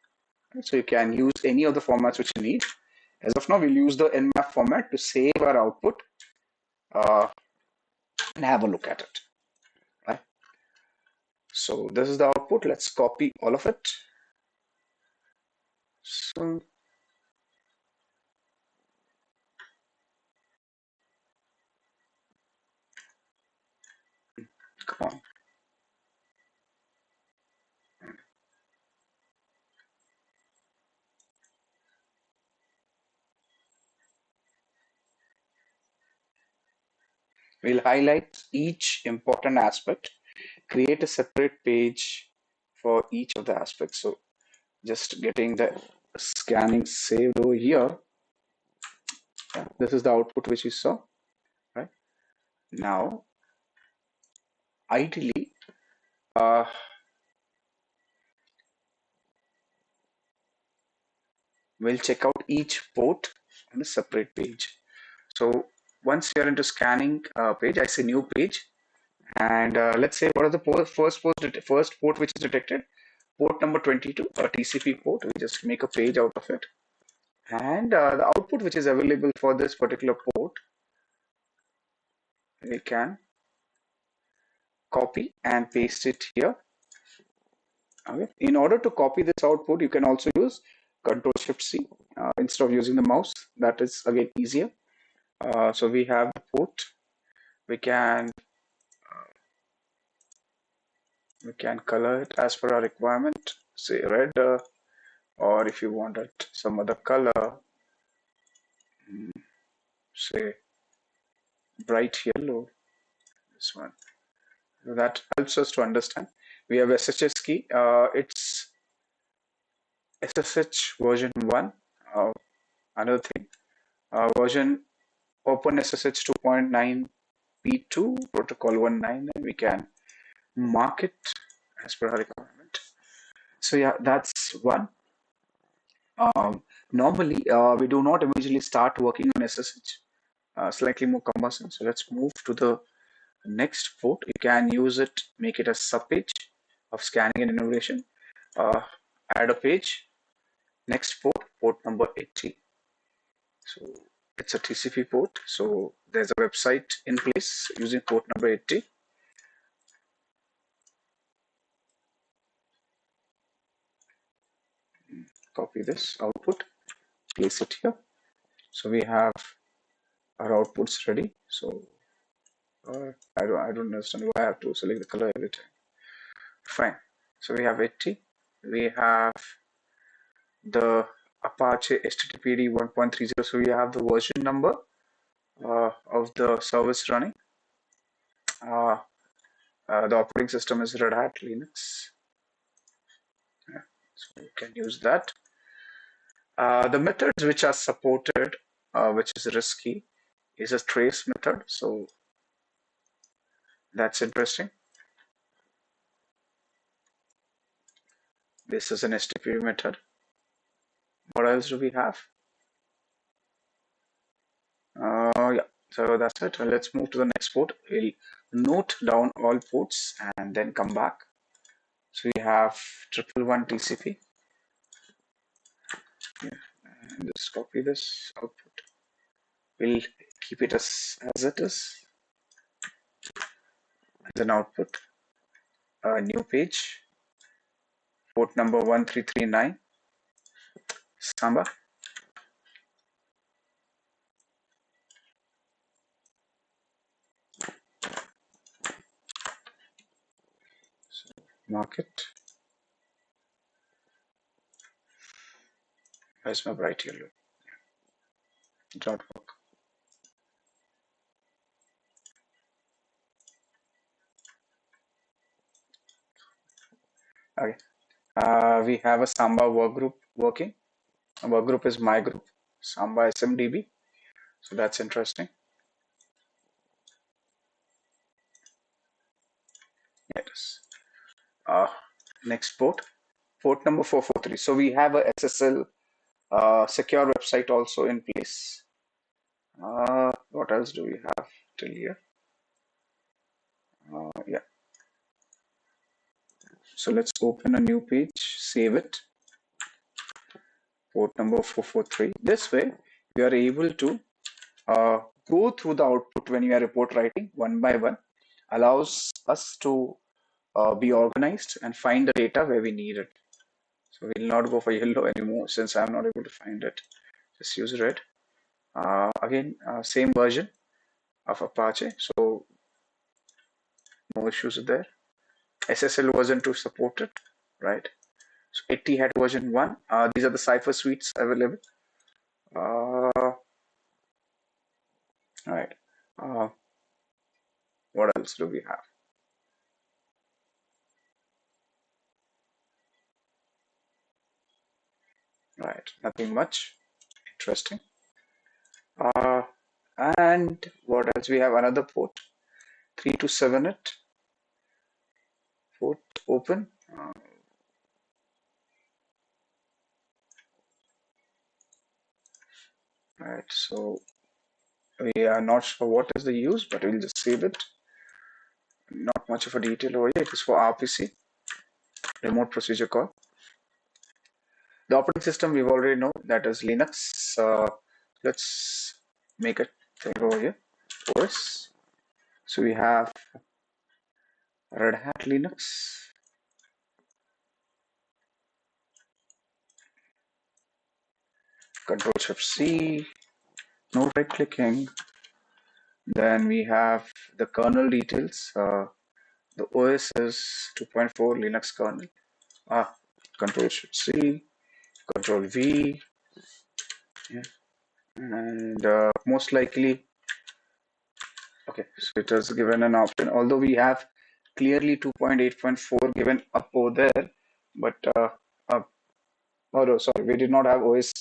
So you can use any of the formats which you need. As of now, we'll use the Nmap format to save our output and have a look at it. Right? So this is the output. Let's copy all of it. So come on. We'll highlight each important aspect, create a separate page for each of the aspects. So just getting the scanning saved over here. Yeah, this is the output which you saw, right? Now, ideally, we'll check out each port on a separate page. So once you're into scanning page, I say new page, and let's say what are the first port which is detected? Port number 22, a TCP port. We just make a page out of it, and the output which is available for this particular port, we can copy and paste it here. Okay. In order to copy this output, you can also use Ctrl+Shift+C instead of using the mouse. That is again easier. So we have the port. We can color it as per our requirement. Say red, or if you wanted some other color, say bright yellow. This one. That helps us to understand. We have SSH key. It's SSH version 1. Another thing, version Open SSH 2.9 P2 protocol 19, and we can mark it as per our requirement. So yeah, that's one. Normally, we do not immediately start working on SSH. Slightly more cumbersome. So let's move to the next port. You can use it, make it a subpage of scanning and enumeration. Add a page. Next port, port number 80. So it's a TCP port. So there's a website in place using port number 80. Copy this output, place it here. So we have our outputs ready. So I don't understand why I have to select the color every time. Fine. So we have 80. We have the Apache HTTPD 1.30. So we have the version number of the service running. The operating system is Red Hat Linux. Yeah, so you can use that. The methods which are supported, which is risky, is a trace method. So that's interesting. This is an HTTP method. What else do we have? Yeah, so that's it. Let's move to the next port. We'll note down all ports and then come back. So we have 111 TCP. Yeah, and just copy this output. We'll keep it as it is. And then output a new page. Port number 1339. Samba. market. Where's my bright yellow? Dot work. Okay. We have a Samba work group working. A work group is my group, Samba SMDB. So that's interesting. Yes. Next port number 443. So we have a SSL secure website also in place. What else do we have till here? Yeah. So let's open a new page, save it. Port number 443. This way, we are able to go through the output when we are report writing one by one, allows us to be organized and find the data where we need it. So we'll not go for yellow anymore since I'm not able to find it. Just use red. Again, same version of Apache, so no issues there. SSL version 2 supported, right? So 80 had version 1. These are the cipher suites available. Right. What else do we have? Right, nothing much interesting. And what else? We have another port, 3278 port open. Right, so we are not sure what is the use, but we'll just save it. Not much of a detail over here. It is for RPC, remote procedure call. The operating system we've already know, that is Linux. Let's make a thing over here. OS. So we have Red Hat Linux. Control Shift C. No right clicking. Then we have the kernel details. The OS is 2.4 Linux kernel. Control Shift C. Control V. Yeah. And most likely, okay, so it is given an option, although we have clearly 2.8.4 given up over there, but oh no, sorry, we did not have OS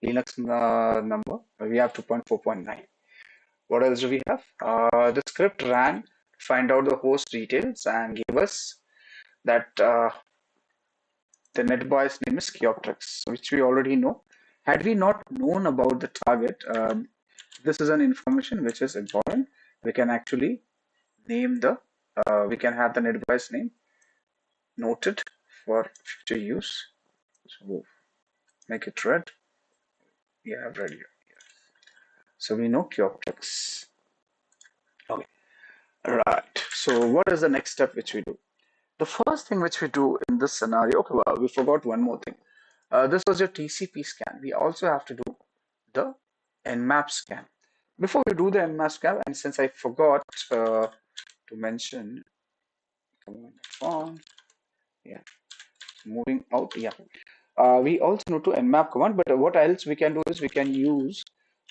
Linux number, we have 2.4.9. What else do we have? The script ran to find out the host details and gave us that the netbuy's name is Kioptrix, which we already know. Had we not known about the target, this is an information which is important. We can actually name the, we can have the netbuy's name noted for future use. So make it red. Yeah, red here. So we know Kioptrix. Okay. Right. So what is the next step which we do? The first thing which we do in this scenario, okay, well, we forgot one more thing. This was your TCP scan. We also have to do the Nmap scan. Before we do the Nmap scan, and since I forgot to mention, come on, phone, yeah, moving out, yeah. We also know to Nmap command, but what else we can do is we can use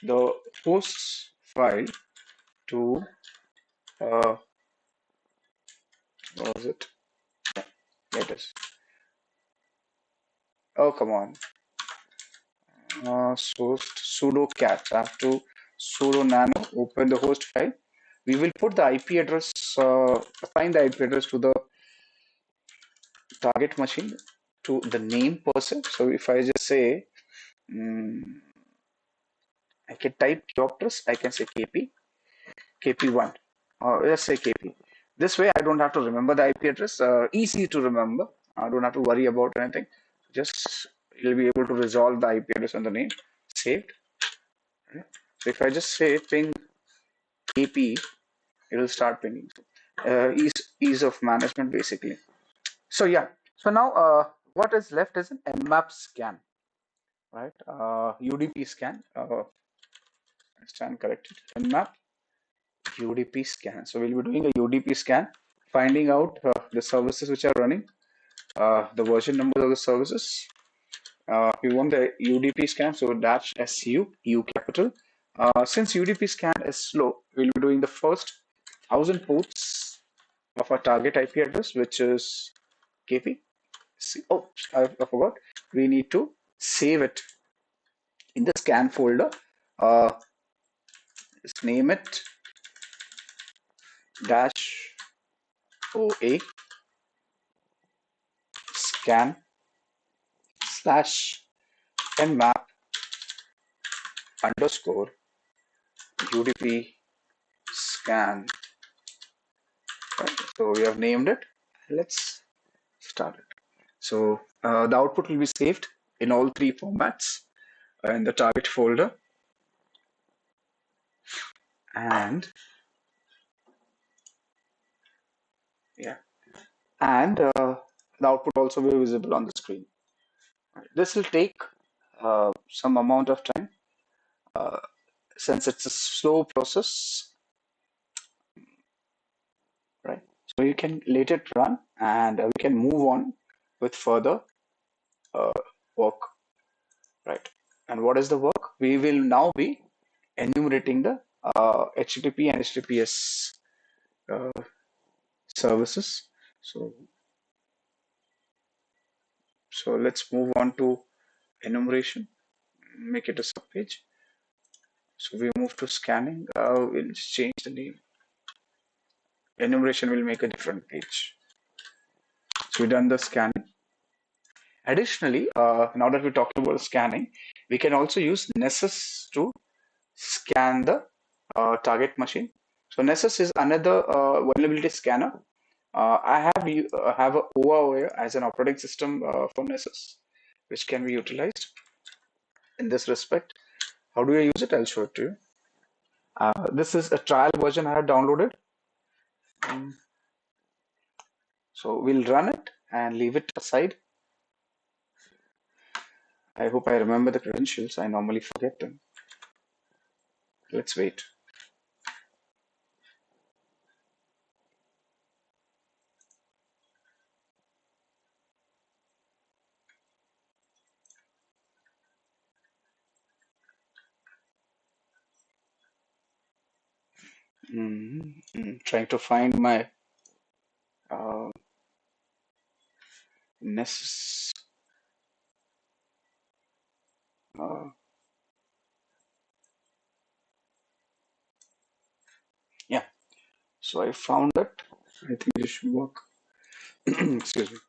the hosts file to, what was it? Yeah, there it is. Oh, come on. Source sudo cat. I have to sudo nano open the host file. We will put the IP address, assign the IP address to the target machine to the name person. So if I just say, I can type Kioptrix, I can say KP, KP1, or let's say KP. This way I don't have to remember the IP address, easy to remember. I don't have to worry about anything. Just you'll be able to resolve the IP address and the name, saved. So if I just say ping KP, it will start pinging. Ease of management basically. So yeah, so now what is left is an Nmap scan, right? UDP scan, stand corrected, Nmap UDP scan. So we'll be doing a UDP scan, finding out the services which are running, the version numbers of the services. We want the UDP scan, so dash SU, U capital. Since UDP scan is slow, we'll be doing the first 1000 ports of our target IP address, which is KP. Oh, I forgot. We need to save it in the scan folder. Just name it dash OA scan slash Nmap underscore UDP scan. Right. So we have named it. Let's start it. So the output will be saved in all three formats in the target folder, and yeah, and the output also will be visible on the screen. This will take some amount of time since it's a slow process, right? So you can let it run, and we can move on with further uh, work, right? And what is the work? We will now be enumerating the HTTP and HTTPS uh, services. So let's move on to enumeration. Make it a subpage. So we move to scanning. We'll just change the name. Enumeration will make a different page. So we've done the scanning. Additionally, now that we're talking about scanning, we can also use Nessus to scan the target machine. So Nessus is another vulnerability scanner. I have a OAuth as an operating system for Nessus, which can be utilized in this respect. How do I use it? I'll show it to you. This is a trial version I have downloaded. So we'll run it and leave it aside. I hope I remember the credentials. I normally forget them. Let's wait. Trying to find my Nessus. Yeah, so I found it. I think this should work. Excuse me.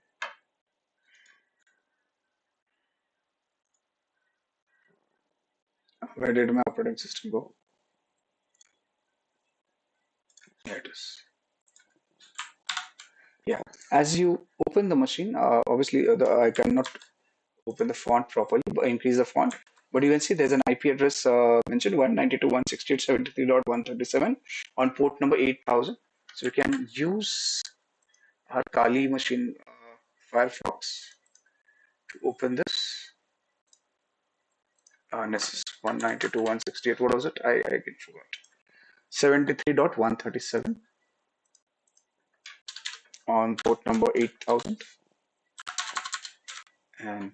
Where did my operating system go? There it is. Yeah, as you open the machine, obviously I cannot open the font properly, but increase the font. But you can see there's an IP address mentioned 192.168.73.137 on port number 8000. So we can use our Kali machine Firefox to open this. This is 192.168. What was it? I forgot. 73.137 on port number 8000. And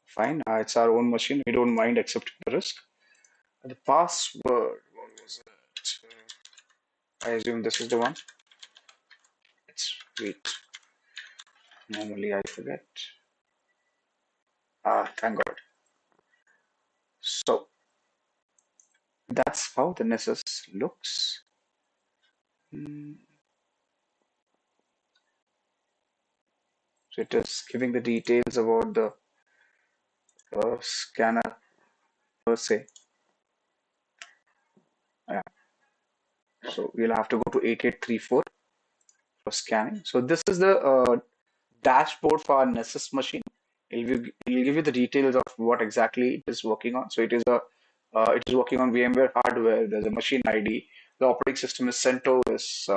fine, it's our own machine. We don't mind accepting the risk. The password, what was it? I assume this is the one. Let's wait. Normally I forget. Thank God. So that's how the Nessus looks. So it is giving the details about the scanner per se. Yeah. So we'll have to go to 8834 for scanning. So this is the dashboard for our Nessus machine. It'll give you the details of what exactly it is working on. So it is working on VMware hardware. There's a machine ID. The operating system is CentOS.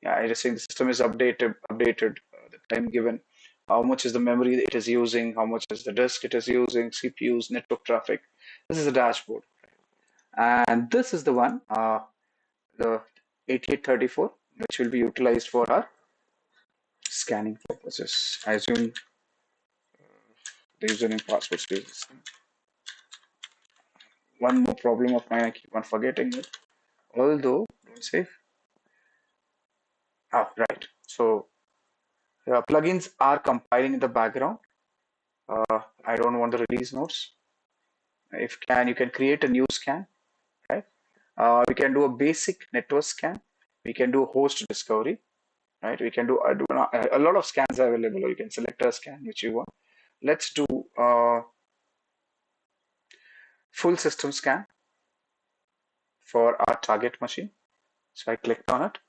Yeah, I just think the system is updated the time given. How much is the memory it is using? How much is the disk it is using? CPUs, network traffic. This is the dashboard, and this is the one, the 8834 which will be utilized for our scanning purposes. I assume the username password space. One more problem of mine, I keep on forgetting it. Although, don't save. Ah, right. So plugins are compiling in the background. I don't want the release notes. If can, you can create a new scan, right? We can do a basic network scan. We can do host discovery, right? We can do a lot of scans are available, or you can select a scan which you want. Let's do full system scan for our target machine. So I clicked on it.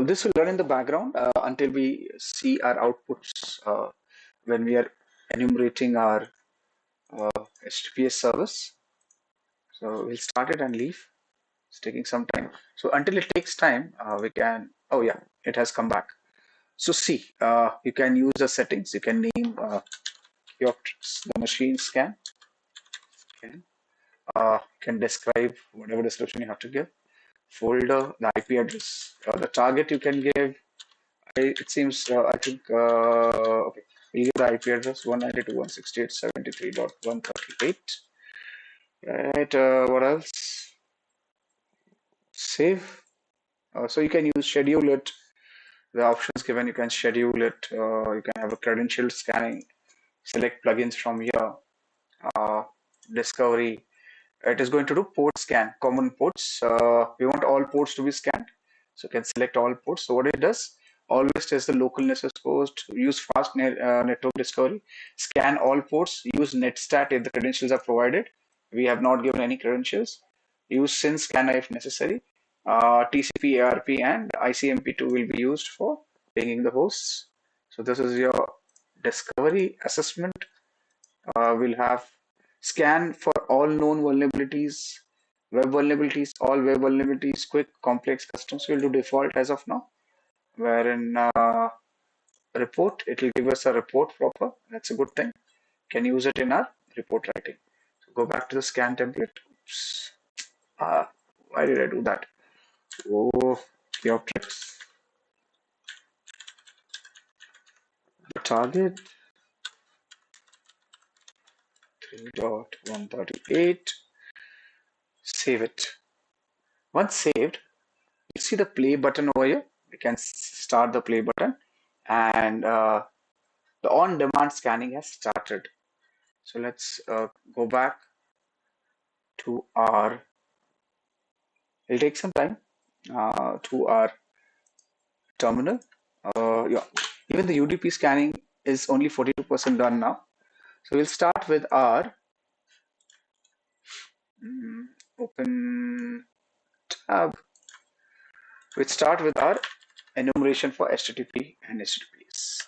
This will run in the background until we see our outputs when we are enumerating our HTTPS service. So we'll start it and leave. It's taking some time. So until it takes time, we can, oh yeah, it has come back. So see, you can use the settings. You can name Kioptrix, the machine scan. You can describe whatever description you have to give. Folder, the IP address, the target you can give. It seems, I think, okay, we'll give the IP address 192.168.73.138. Right, what else? Save. So you can use schedule it. The options given, you can schedule it. You can have a credential scanning. Select plugins from here. Discovery. It is going to do port scan, common ports. We want all ports to be scanned. So you can select all ports. So what it does, always test the localness exposed, use fast network discovery, scan all ports, use netstat if the credentials are provided. We have not given any credentials. Use syn scanner if necessary. TCP, ARP, and ICMP2 will be used for pinging the hosts. So this is your discovery assessment. We'll have scan for all known vulnerabilities, all web vulnerabilities, quick, complex, customs will do default as of now. Wherein report, it will give us a report proper. That's a good thing. Can use it in our report writing. So go back to the scan template. Oops. Why did I do that? Oh, Kioptrix. The target 3.138. Save it. Once saved, you see the play button over here. We can start the play button, and the on-demand scanning has started. So let's go back to our, it'll take some time to our terminal. Yeah, even the UDP scanning is only 42% done now. So we'll start with our open tab. We'll start with our enumeration for HTTP and HTTPS.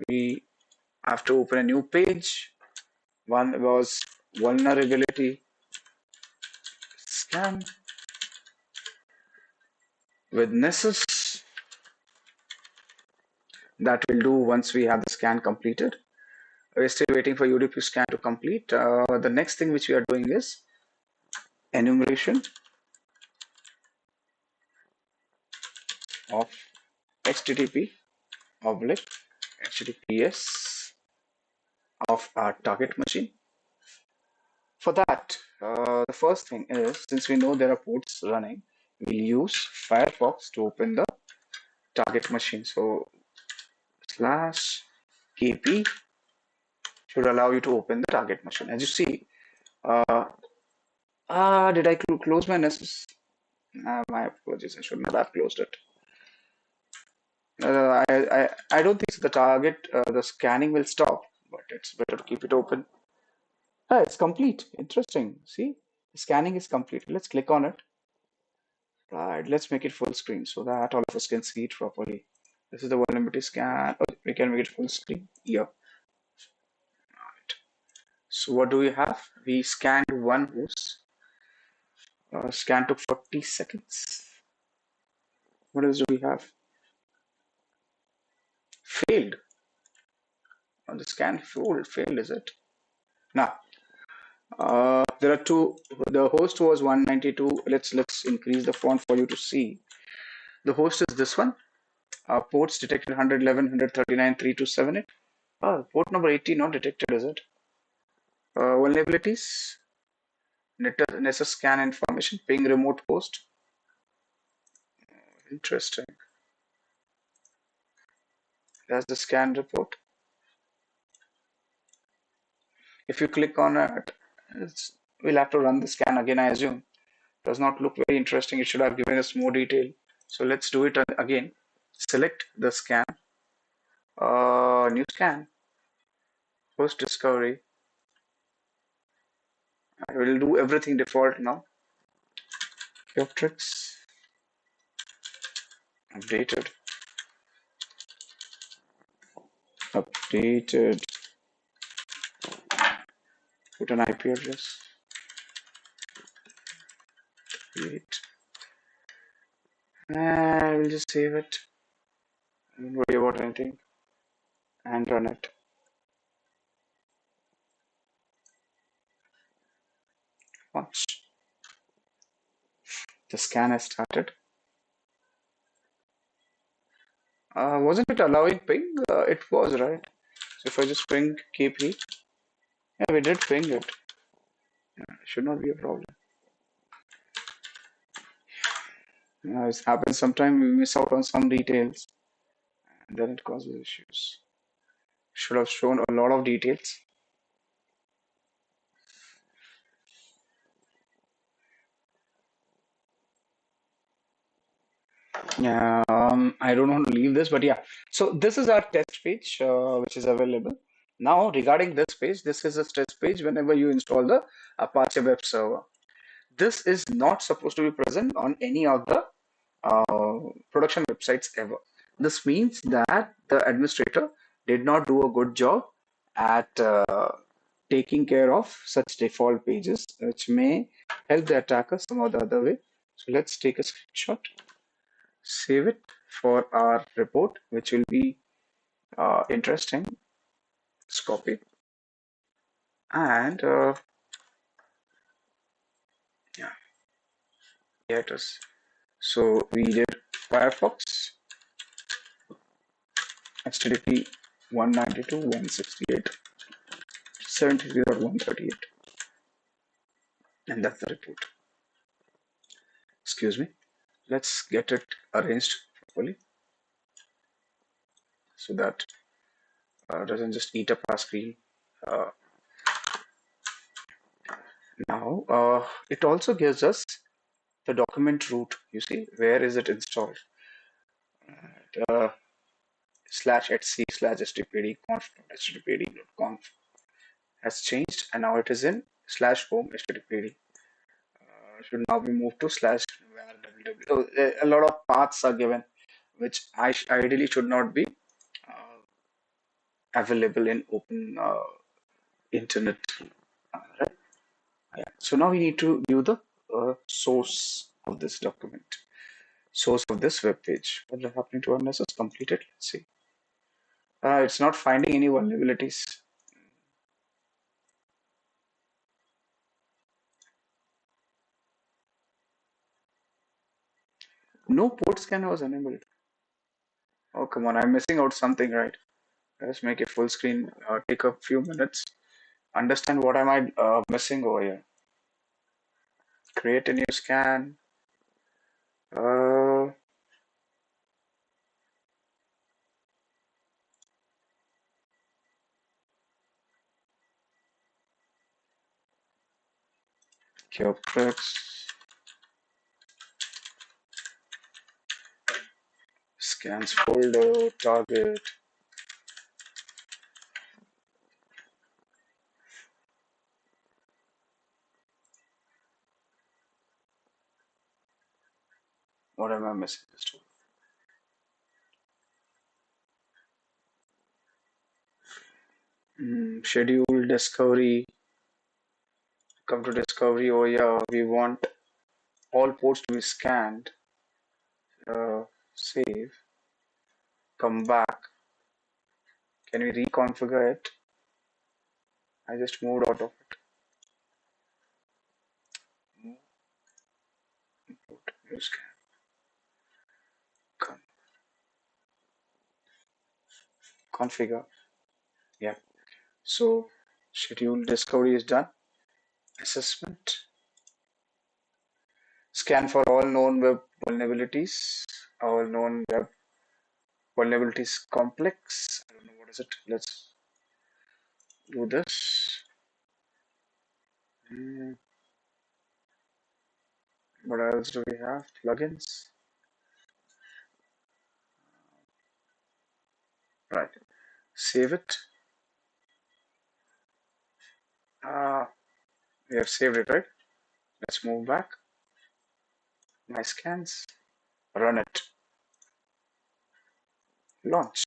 We have to open a new page. One was vulnerability scan with Nessus. That will do once we have the scan completed. We're still waiting for UDP scan to complete. The next thing which we are doing is enumeration of HTTP oblique HTTPS of our target machine. For that, the first thing is, since we know there are ports running, we'll use Firefox to open the target machine. So /kp should allow you to open the target machine. As you see, did I close my Nessus? My apologies, I should not have closed it. I don't think so. The target, the scanning will stop, but it's better to keep it open. It's complete. Interesting. See, the scanning is complete. Let's click on it. Right, let's make it full screen so that all of us can see it properly. This is the vulnerability scan. Oh, we can make it full screen. Yeah. Right. So what do we have? We scanned one host. Scan took 40 seconds. What else do we have? Failed. The scan failed, is it? Now, There are two. The host was 192. Let's increase the font for you to see. The host is this one. Ports detected 111, 139, 3278. Port number 80 not detected, is it? Vulnerabilities. Nessus scan information. Ping remote host. Interesting. That's the scan report. If you click on it, we'll have to run the scan again, I assume. Does not look very interesting. It should have given us more detail. So let's do it again. Select the scan. New scan. Host discovery. I will do everything default now. Kioptrix. Updated. Updated. Put an IP address. Wait. And we'll just save it. Don't worry about anything. And run it. Once the scan has started. Wasn't it allowing ping? It was, right? So if I just ping KP, yeah, we did ping it. Yeah, it should not be a problem. It happens sometimes, we miss out on some details and then it causes issues. Should have shown a lot of details. Yeah, I don't want to leave this, but yeah. So this is our test page, which is available. Now, regarding this page, this is a test page whenever you install the Apache web server. This is not supposed to be present on any of the production websites ever. This means that the administrator did not do a good job at taking care of such default pages, which may help the attacker some or the other way. So let's take a screenshot, save it for our report, which will be interesting. Let's copy and yeah, here it is. So we did Firefox HTTP 192.168.73.138, and that's the report. Excuse me. Let's get it arranged properly so that doesn't just eat up our screen. Uh, Now it also gives us the document root. You see, where is it installed? /etc/httpd conf has changed, and now it is in /home httpd. Should now be moved to /www. So, a lot of paths are given, which ideally should not be available in open internet. Right? Yeah. So now we need to view the source of this document, source of this web page. What is happening to our message? Completed. Let's see. It's not finding any vulnerabilities. No port scanner was enabled. Oh, come on. I'm missing out something, right? Let's make it full screen. Take a few minutes. Understand what am I missing over here. Create a new scan. Uh, Kioptrix. Scans folder. Target. What am I missing? Schedule discovery. Come to discovery. Oh yeah, we want all ports to be scanned. Save. Come back. Can we reconfigure it? I just moved out of it. scan, configure. Yeah. So schedule discovery is done. Assessment. Scan for all known web vulnerabilities. All known web vulnerabilities complex. I don't know what is it. Let's do this. What else do we have? Plugins. Right. Save it. We have saved it, right? Let's move back. My scans. Run it. Launch.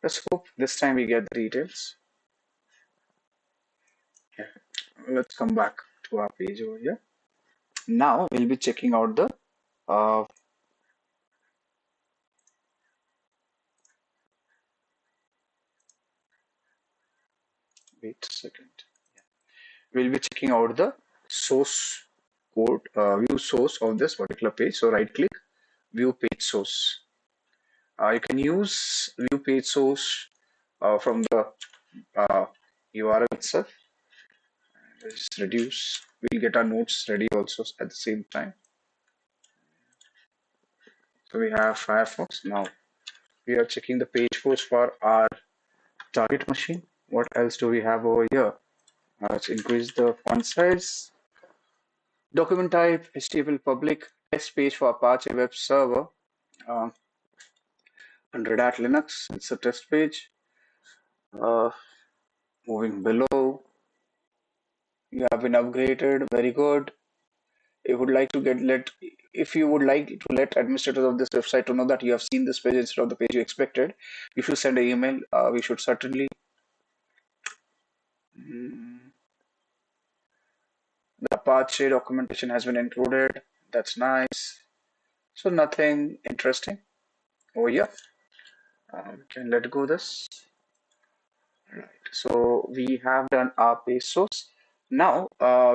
Let's hope this time we get the details. Yeah. Let's come back to our page over here. Now we'll be checking out the wait a second. We'll be checking out the source code, view source of this particular page. So right click, view page source. You can use view page source from the URL itself. Let's just reduce. We'll get our notes ready also at the same time. So we have Firefox. Now we are checking the page force for our target machine. What else do we have over here? Let's increase the font size. Document type, HTML public, test page for Apache web server. On Red Hat Linux, it's a test page. Moving below, you have been upgraded. Very good. If you would like to let administrators of this website to know that you have seen this page instead of the page you expected, if you send an email, we should certainly. The Apache documentation has been included. That's nice. So nothing interesting. Oh yeah, we can let go this. Right. So we have done our page source. Now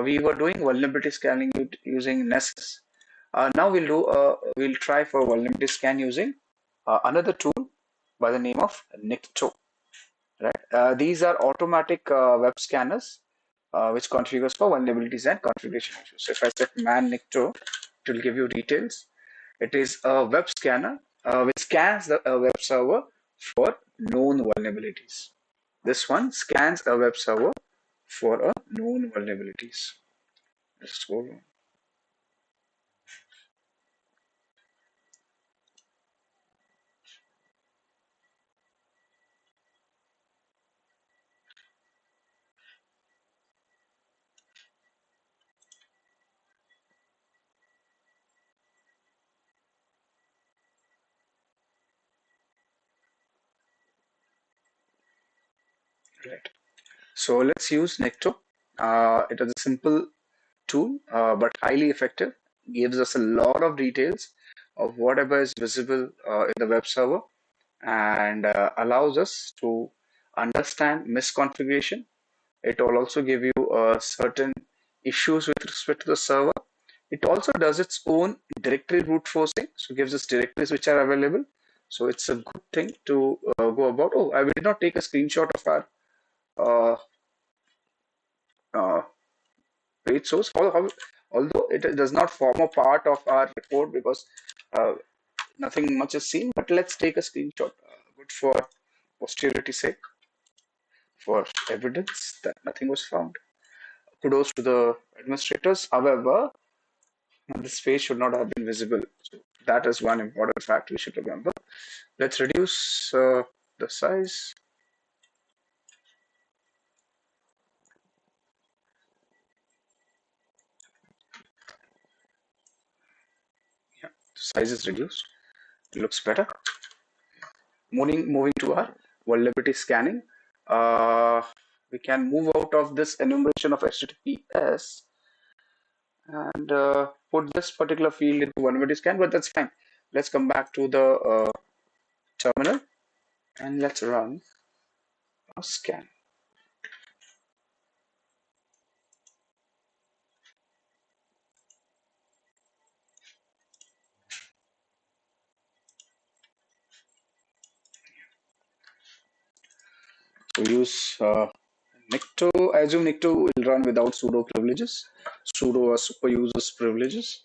we were doing vulnerability scanning using Nessus. Now we'll try for vulnerability scan using another tool by the name of Nikto. Right. These are automatic web scanners which configures for vulnerabilities and configuration issues. So if I set man Nikto, it will give you details. It is a web scanner which scans the web server for known vulnerabilities. This one scans a web server for a known vulnerabilities. Let's go on. Right. So let's use Necto. It is a simple tool, but highly effective. Gives us a lot of details of whatever is visible in the web server and allows us to understand misconfiguration. It will also give you certain issues with respect to the server. It also does its own directory root forcing, so gives us directories which are available. So it's a good thing to go about. Oh, I did not take a screenshot of our uh, uh, page source, although it does not form a part of our report because uh, nothing much is seen. But let's take a screenshot. Good for posterity sake, for evidence that nothing was found. Kudos to the administrators. However, this page should not have been visible. So that is one important fact we should remember. Let's reduce the size. Yeah, the size is reduced. It looks better. Moving to our vulnerability scanning. We can move out of this enumeration of HTTPS and put this particular field into vulnerability scan, but that's fine. Let's come back to the terminal and let's run a scan. We use Nikto. I assume Nikto will run without sudo privileges, sudo or super users privileges.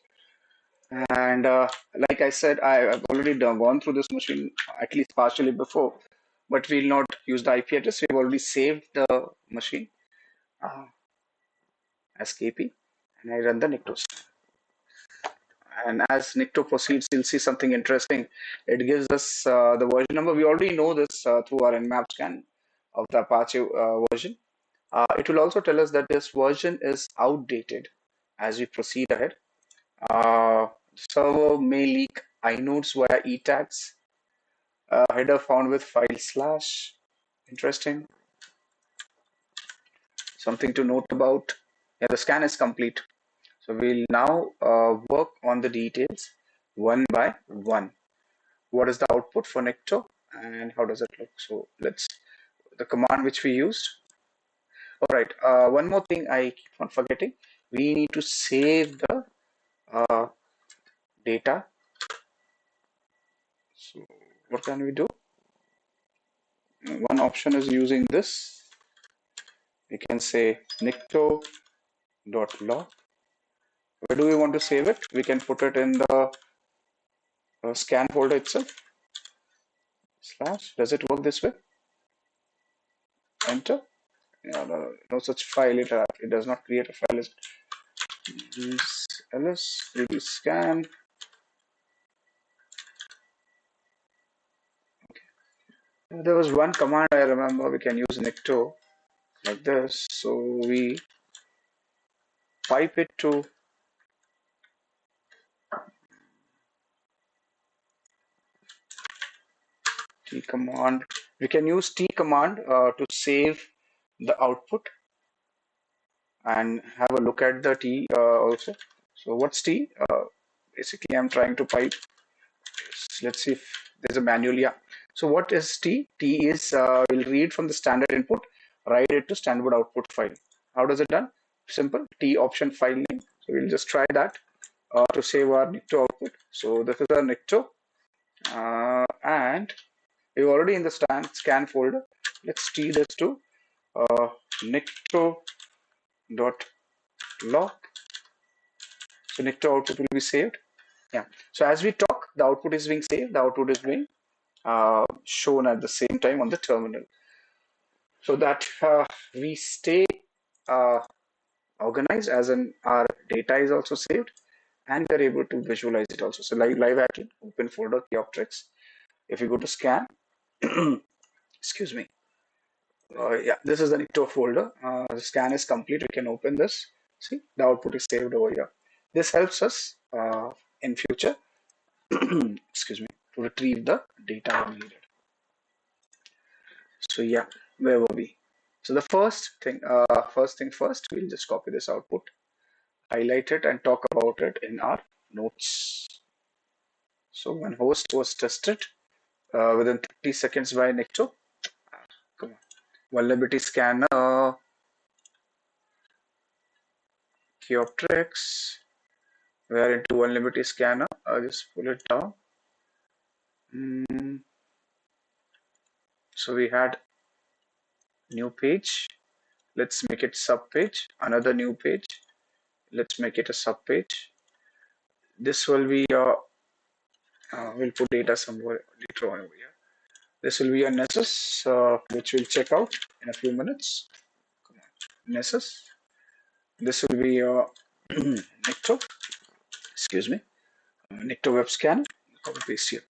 And like I said, I've already gone through this machine at least partially before, but we'll not use the IP address. We've already saved the machine as KP, and I run the Nikto. And as Nikto proceeds, you'll see something interesting. It gives us the version number. We already know this through our Nmap scan of the Apache version. It will also tell us that this version is outdated as we proceed ahead. Server may leak inodes via etags. Header found with file slash. Interesting. Something to note about. Yeah, the scan is complete. So we'll now work on the details one by one. What is the output for Necto and how does it look? So let's the command which we used. All right. One more thing I keep on forgetting. We need to save the data. So what can we do? One option is using this. We can say nicto.log. Where do we want to save it? We can put it in the scan folder itself. Slash. Does it work this way? Enter. Yeah, no such file. It does not create a file. ls scan. There was one command I remember we can use nicto like this. So we pipe it to t command. We can use t command to save the output and have a look at the t also. So what's t? Basically, I'm trying to pipe. Let's see if there's a manual. Yeah. So what is t? T is we'll read from the standard input, write it to standard output file. How does it done? Simple. T option file name. So we'll just try that to save our Nicto output. So this is our Nicto, and we're already in the scan folder. Let's t this to nicto.log. So Nicto output will be saved. Yeah. So as we talk, the output is being saved. The output is being shown at the same time on the terminal, so that we stay uh, organized, as in our data is also saved and we're able to visualize it also. So live hacking, open folder, Kioptrix. If you go to scan, excuse me, yeah, this is the Nicto folder. The scan is complete. We can open this. See, the output is saved over here. This helps us in future, excuse me, to retrieve the data when needed. So yeah, where were we? So the first thing first, we'll just copy this output, highlight it, and talk about it in our notes. So when host was tested within 30 seconds by Nicto, come on, vulnerability scanner, Kioptrix, where into vulnerability scanner, I'll just pull it down. So we had new page. Let's make it sub page. Another new page. Let's make it a sub page. This will be we'll put data somewhere later on over here. This will be a Nessus, which we'll check out in a few minutes. Come on, Nessus. This will be a Nicto. Excuse me, Nicto web scan. Copy paste here.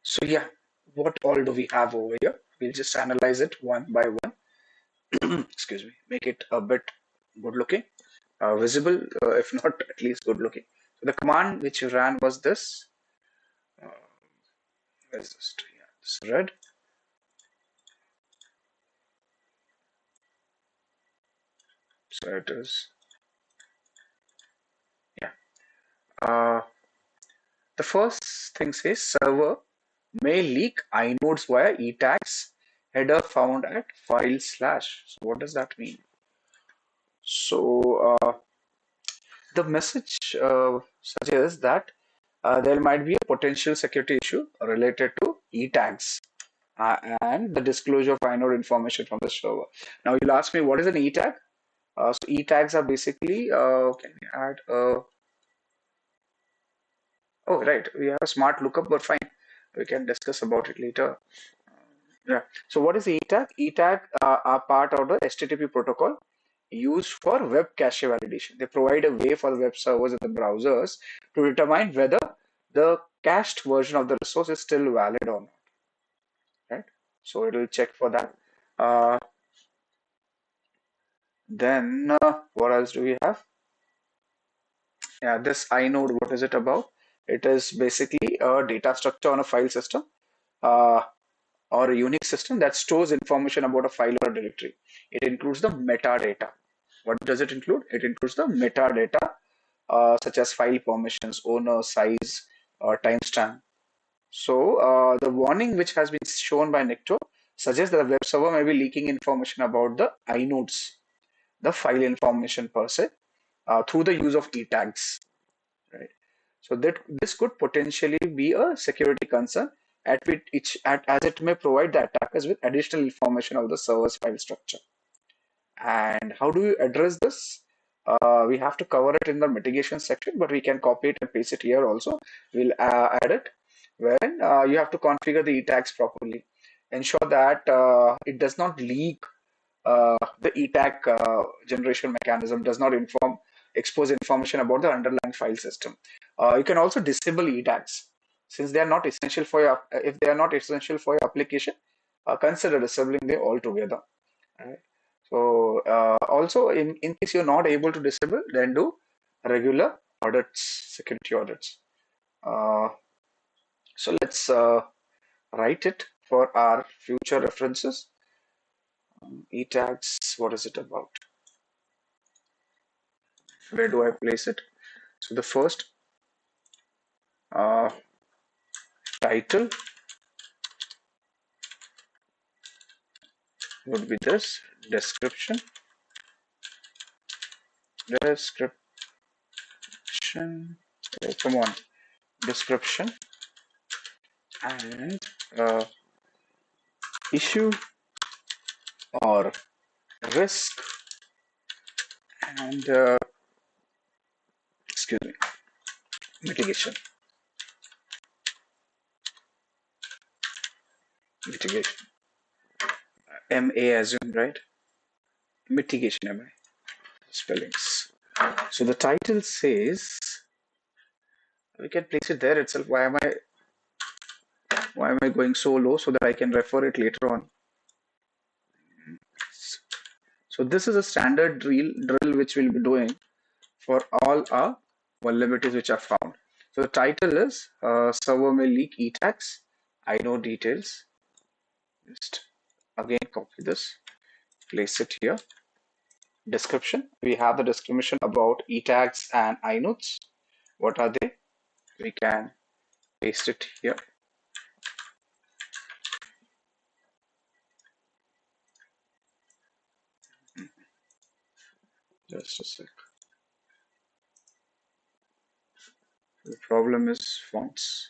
So yeah, what all do we have over here? We'll just analyze it one by one. Excuse me. Make it a bit good looking, visible, if not at least good looking. So the command which you ran was this. Where's this? Yeah, this red. So it is. Yeah. The first thing says server may leak inodes via etags header found at file slash. So what does that mean? So the message suggests that there might be a potential security issue related to e tags. and the disclosure of inode information from the server. Now you'll ask me what is an E tag? So E tags are basically can we add oh right, we have a smart lookup, but fine, we can discuss about it later. Yeah. So what is E tag? E tag are part of the HTTP protocol used for web cache validation. They provide a way for the web servers and the browsers to determine whether the cached version of the resource is still valid or not. Right. So it will check for that. Uh, then what else do we have? Yeah, this inode, what is it about? It is basically a data structure on a file system uh, or a Unix system that stores information about a file or a directory. It includes the metadata. What does it include? It includes the metadata such as file permissions, owner, size, timestamp. So the warning which has been shown by Necto suggests that the web server may be leaking information about the inodes, the file information per se, through the use of e tags. Right. So that this could potentially be a security concern as it may provide the attackers with additional information of the server's file structure. And how do you address this? We have to cover it in the mitigation section, but we can copy it and paste it here also. We'll add it when you have to configure the E tags properly. Ensure that it does not leak the ETAG generation mechanism does not expose information about the underlying file system. You can also disable ETAGs since they are not essential for your if they are not essential for your application. Consider disabling them altogether. Right? So also in case you're not able to disable, then do regular audits, security audits. Uh, so let's write it for our future references. ETAGs, what is it about? Where do I place it? So the first uh, title would be this description, description, come on, description and issue or risk and excuse me, mitigation, mitigation, MA assume, right? Mitigation, MI, spellings. So the title says, we can place it there itself. Why am I going so low so that I can refer it later on? So this is a standard drill which we'll be doing for all our vulnerabilities which are found. So the title is server may leak e-tags. I know details. Just again copy this, place it here. Description. We have the description about e-tags and inodes. What are they? We can paste it here. Just a sec. The problem is fonts.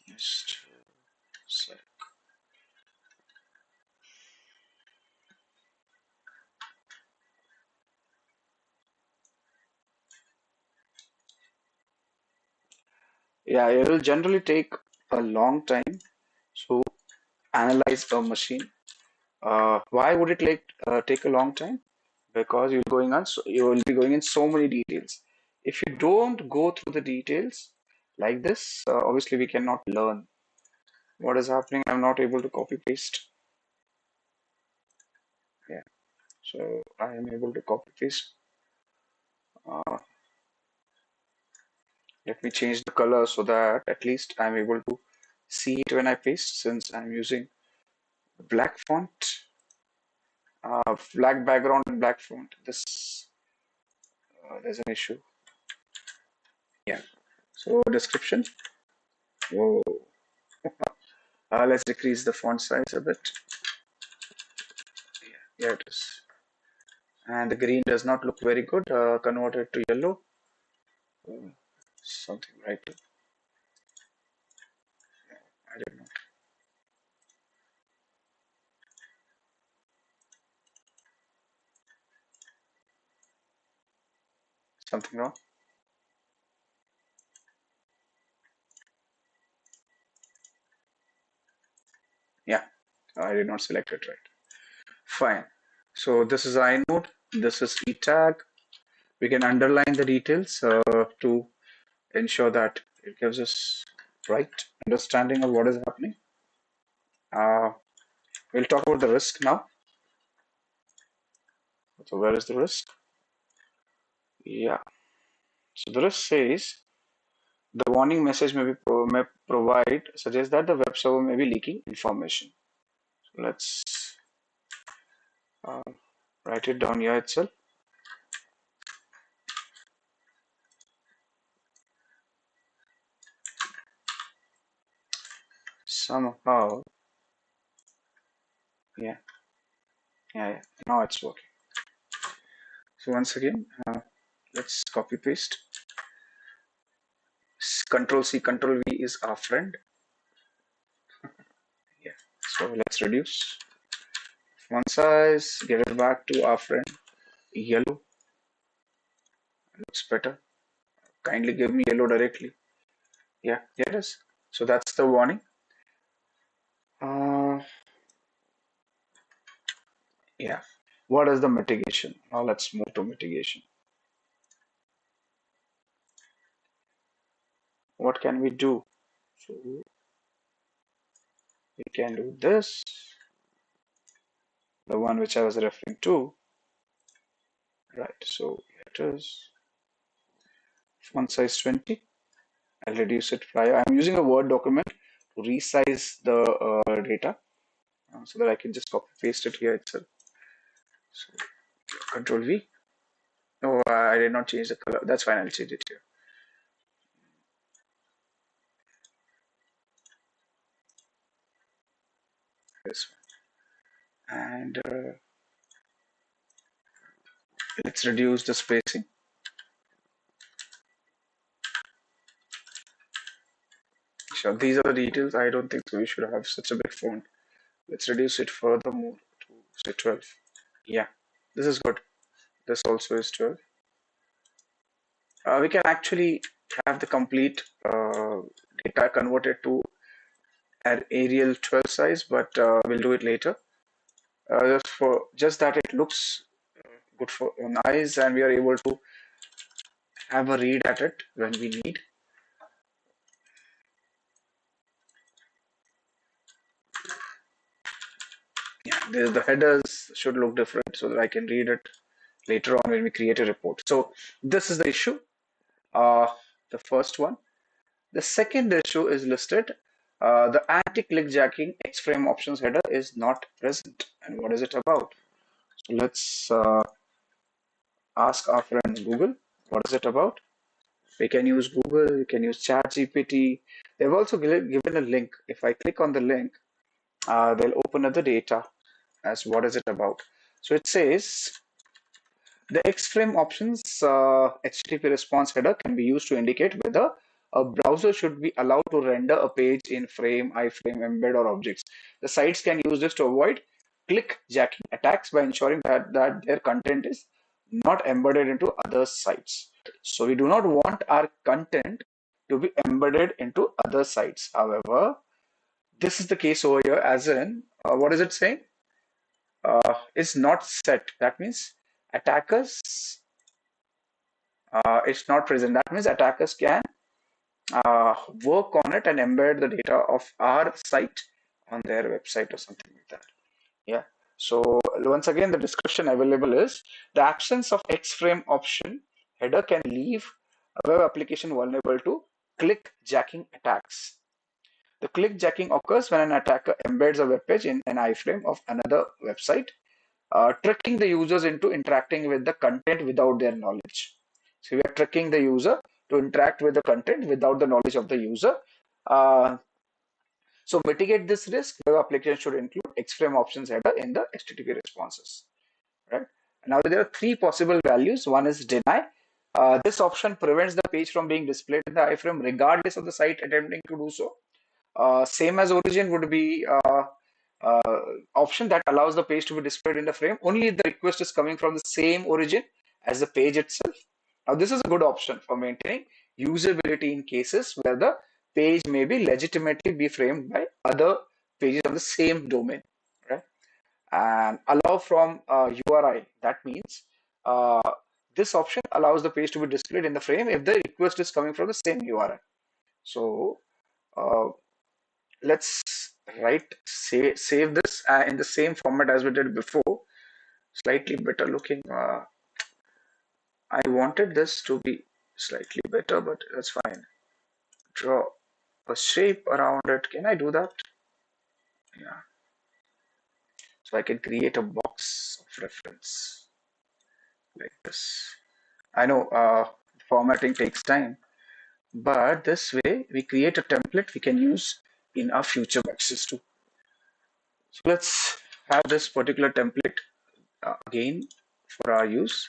Just a sec. Yeah, it will generally take a long time to analyze a machine. Why would it take a long time? Because you will be going in so many details. If you don't go through the details like this, obviously we cannot learn what is happening. I'm not able to copy paste. Yeah, so I am able to copy paste. Uh, Let me change the color so that at least I'm able to see it when I paste, since I'm using black font, black background and black font. This there's an issue. Yeah. So description. Whoa. Let's decrease the font size a bit. Yeah, it is. And the green does not look very good. Convert it to yellow. Something right. I don't know. Something wrong. Yeah, I did not select it right. Fine. So this is inode. This is e tag. We can underline the details to ensure that it gives us right understanding of what is happening. Uh, we'll talk about the risk now. So where is the risk? Yeah. So the risk says the warning message may provide suggests that the web server may be leaking information. So let's uh, write it down here itself. Somehow, yeah, yeah. Now it's working. So once again, let's copy paste. Control C, Control V is our friend. Yeah. So let's reduce font size, get it back to our friend yellow. Looks better. Kindly give me yellow directly. Yeah, here it is. So that's the warning. Uh, yeah. What is the mitigation? Now let's move to mitigation. What can we do? So we can do this, the one which I was referring to. Right. So it is font size 20. I'll reduce it prior. I'm using a Word document to resize the data so that I can just copy paste it here itself. So Control V. No, I did not change the color. That's fine. I'll change it here. This one. And let's reduce the spacing. Sure, these are the details. I don't think so we should have such a big font. Let's reduce it furthermore to say 12. Yeah, this is good. This also is 12. We can actually have the complete data converted to an Arial 12 size, but we'll do it later. Just that it looks good for eyes, and we are able to have a read at it when we need. Yeah, the headers should look different so that I can read it later on when we create a report. So this is the issue, the first one. The second issue is listed. The anti-click jacking X-frame options header is not present. And what is it about? So let's ask our friend Google. What is it about? We can use Google, we can use ChatGPT. They've also given a link. If I click on the link, they'll open up the data as what is it about. So it says the X-frame options HTTP response header can be used to indicate whether a browser should be allowed to render a page in frame, iframe, embed, or objects. The sites can use this to avoid click jacking attacks by ensuring that their content is not embedded into other sites. So we do not want our content to be embedded into other sites. However, this is the case over here, as in, what is it saying? Is not set. That means attackers, it's not present. That means attackers can work on it and embed the data of our site on their website or something like that. Yeah. So once again, the description available is the absence of X-frame option header can leave a web application vulnerable to click jacking attacks. The click jacking occurs when an attacker embeds a web page in an iframe of another website, tricking the users into interacting with the content without their knowledge. So we are tricking the user to interact with the content without the knowledge of the user. Uh, so mitigate this risk, web application should include X-frame options header in the HTTP responses. Right? Now there are three possible values. One is deny. This option prevents the page from being displayed in the iframe regardless of the site attempting to do so. Same as origin would be uh, option that allows the page to be displayed in the frame only if the request is coming from the same origin as the page itself. Now this is a good option for maintaining usability in cases where the page may be legitimately be framed by other pages of the same domain, right? And allow from URI, that means uh, this option allows the page to be displayed in the frame if the request is coming from the same URI. So uh, let's save this in the same format as we did before, slightly better looking. I wanted this to be slightly better, but that's fine. Draw a shape around it. Can I do that? Yeah. So I can create a box of reference like this. I know formatting takes time, but this way we create a template we can use in our future boxes too. So let's have this particular template again for our use.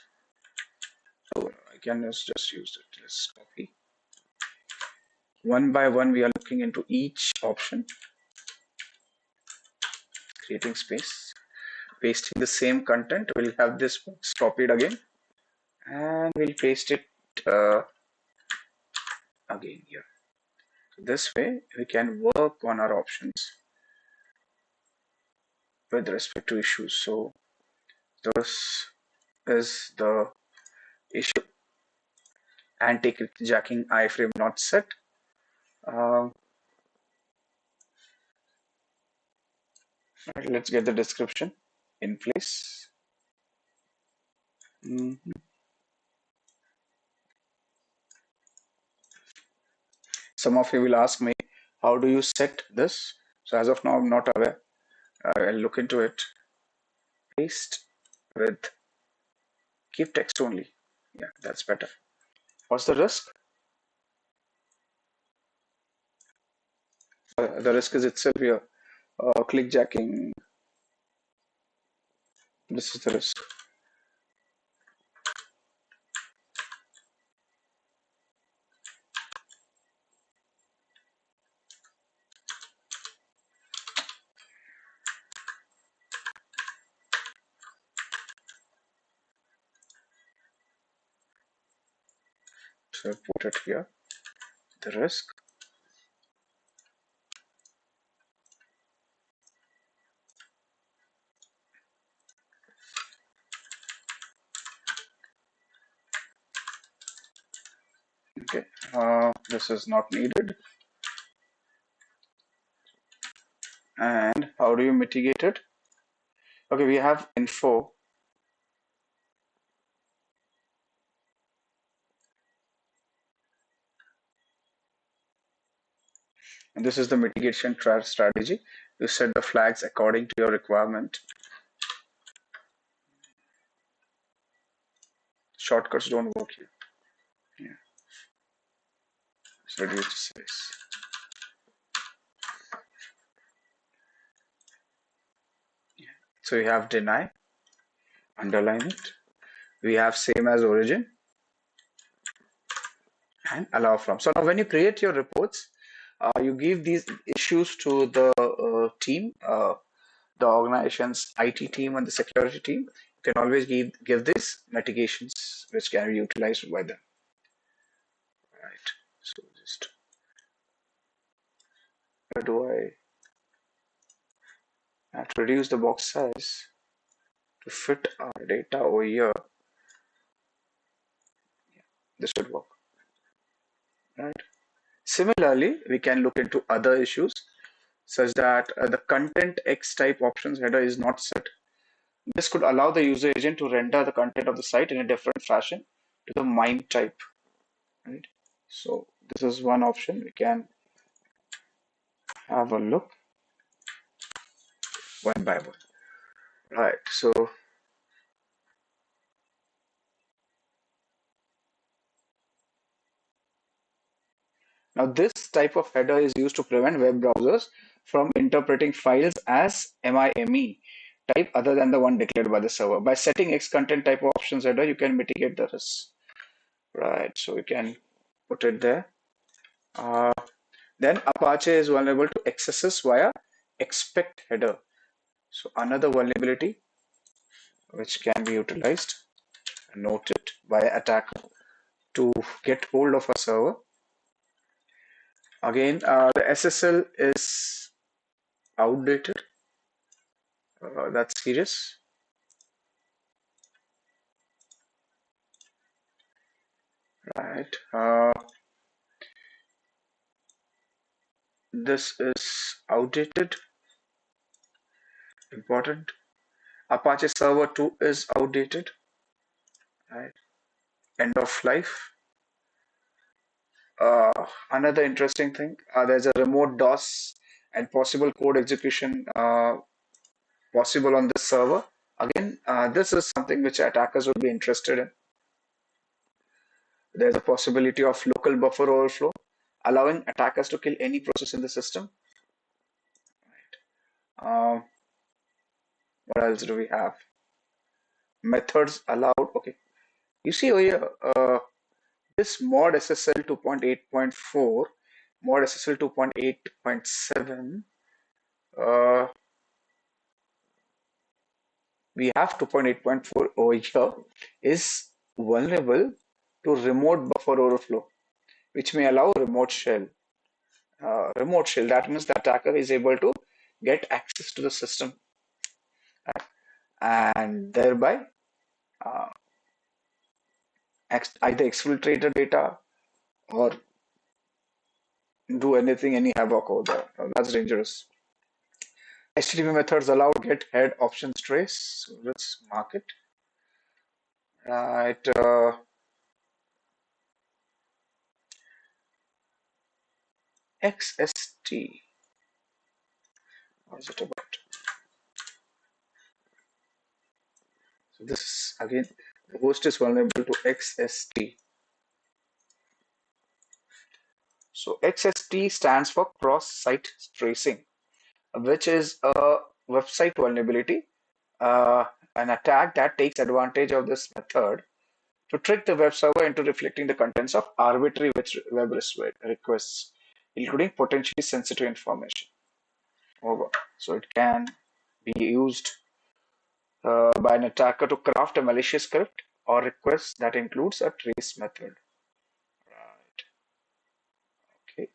So I can just use it. Let's copy. One by one, we are looking into each option, creating space, pasting the same content. We'll have this box copied again, and we'll paste it again here. This way, we can work on our options with respect to issues. So this is the issue. Anti-jacking iframe not set. Right, let's get the description in place. Some of you will ask me, how do you set this? So as of now, I'm not aware. I'll look into it. Paste with keep text only. Yeah, that's better. What's the risk? The risk is itself here. Click jacking. This is the risk. So I put it here. The risk. Okay. This is not needed. And how do you mitigate it? Okay, we have info. And this is the mitigation strategy. You set the flags according to your requirement. Shortcuts don't work here. Yeah. So reduce the size. Yeah. So you have deny, underline it. We have same as origin and allow from. So now when you create your reports, you give these issues to the team, the organization's IT team and the security team. You can always give these mitigations which can be utilized by them. Right. So just where do I have to reduce the box size to fit our data over here? Yeah, this should work. Right. Similarly, we can look into other issues such that the content X type options header is not set. This could allow the user agent to render the content of the site in a different fashion to the MIME type. Right. So this is one option. We can have a look one by one. Right. So Now, this type of header is used to prevent web browsers from interpreting files as MIME type other than the one declared by the server. By setting X content type of options header, you can mitigate the risk. Right, so we can put it there. Then Apache is vulnerable to excesses via expect header. So another vulnerability which can be utilized, noted by attacker to get hold of a server. Again, the SSL is outdated. That's serious. Right. This is outdated. Important. Apache Server 2 is outdated. Right. End of life. Another interesting thing, there's a remote DOS and possible code execution possible on this server. Again, this is something which attackers would be interested in. There's a possibility of local buffer overflow, allowing attackers to kill any process in the system. What else do we have? Methods allowed. Okay, you see over here, this mod SSL 2.8.4, mod SSL 2.8.7, we have 2.8.4 over here is vulnerable to remote buffer overflow, which may allow remote shell. Remote shell, that means the attacker is able to get access to the system and thereby uh, either exfiltrate the data or do anything, any havoc over there. That's dangerous. HTTP methods allow get head options trace. So let's mark it. Right. XST. What is it about? So this is again, the host is vulnerable to XST. So XST stands for cross-site tracing, which is a website vulnerability, an attack that takes advantage of this method to trick the web server into reflecting the contents of arbitrary web requests, including potentially sensitive information. Over. So it can be used by an attacker to craft a malicious script or request that includes a trace method. Right. Okay.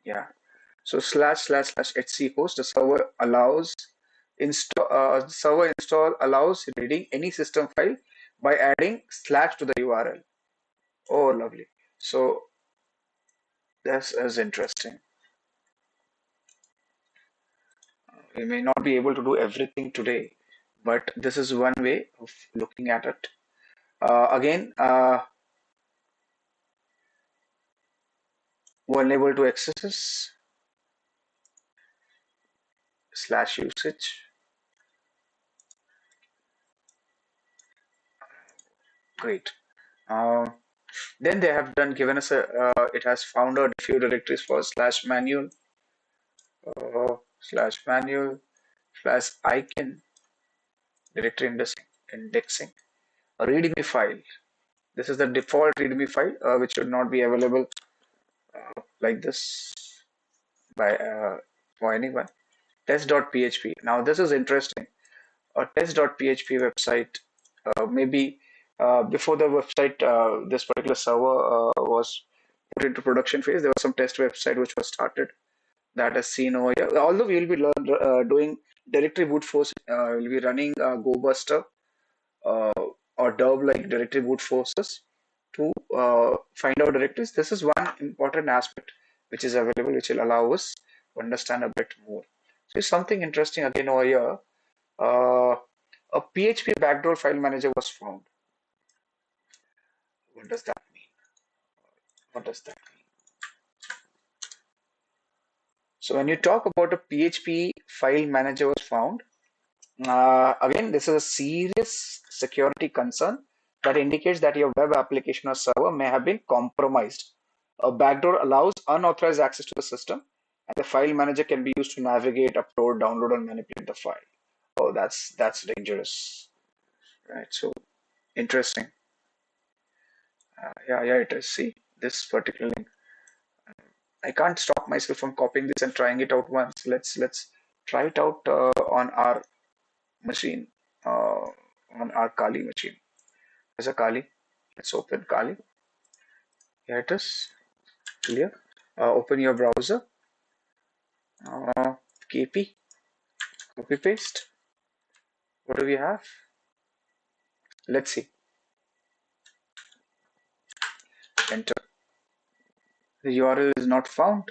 Yeah. So //etc host, the server install allows reading any system file by adding slash to the URL. Oh, lovely. So this is interesting. We may not be able to do everything today, but this is one way of looking at it. Again, vulnerable to excesses /usage. Great. Then they have given us it has found a few directories for /manual, /manual, /icon, directory indexing, a readme file. This is the default readme file, which should not be available like this by for anyone. Test.php. Now this is interesting. A test.php website, maybe before the website, this particular server was put into production phase, there was some test website which was started that is seen over here. Although we will be doing directory brute force, we'll be running GoBuster uh, or Derb like directory brute forces to find out directories. This is one important aspect which is available, which will allow us to understand a bit more. So it's something interesting again over here. A PHP backdoor file manager was found. What does that mean? What does that mean? So when you talk about a PHP file manager was found, again, this is a serious security concern that indicates that your web application or server may have been compromised. A backdoor allows unauthorized access to the system, and the file manager can be used to navigate, upload, download, and manipulate the file. Oh, that's dangerous, right? So interesting. Yeah, it is. See this particular link. I can't stop myself from copying this and trying it out once. Let's try it out on our machine, on our Kali machine. There's a Kali. Let's open Kali. Here it is. Clear. Open your browser. KP. Copy paste. What do we have? Let's see. Enter. The URL is not found.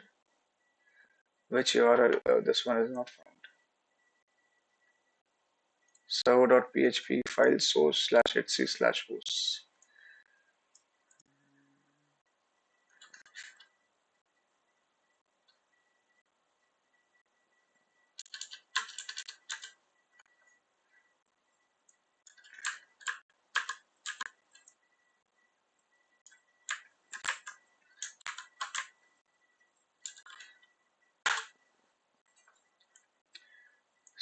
Which URL? This one is not found. Server.php file source slash etc slash hosts.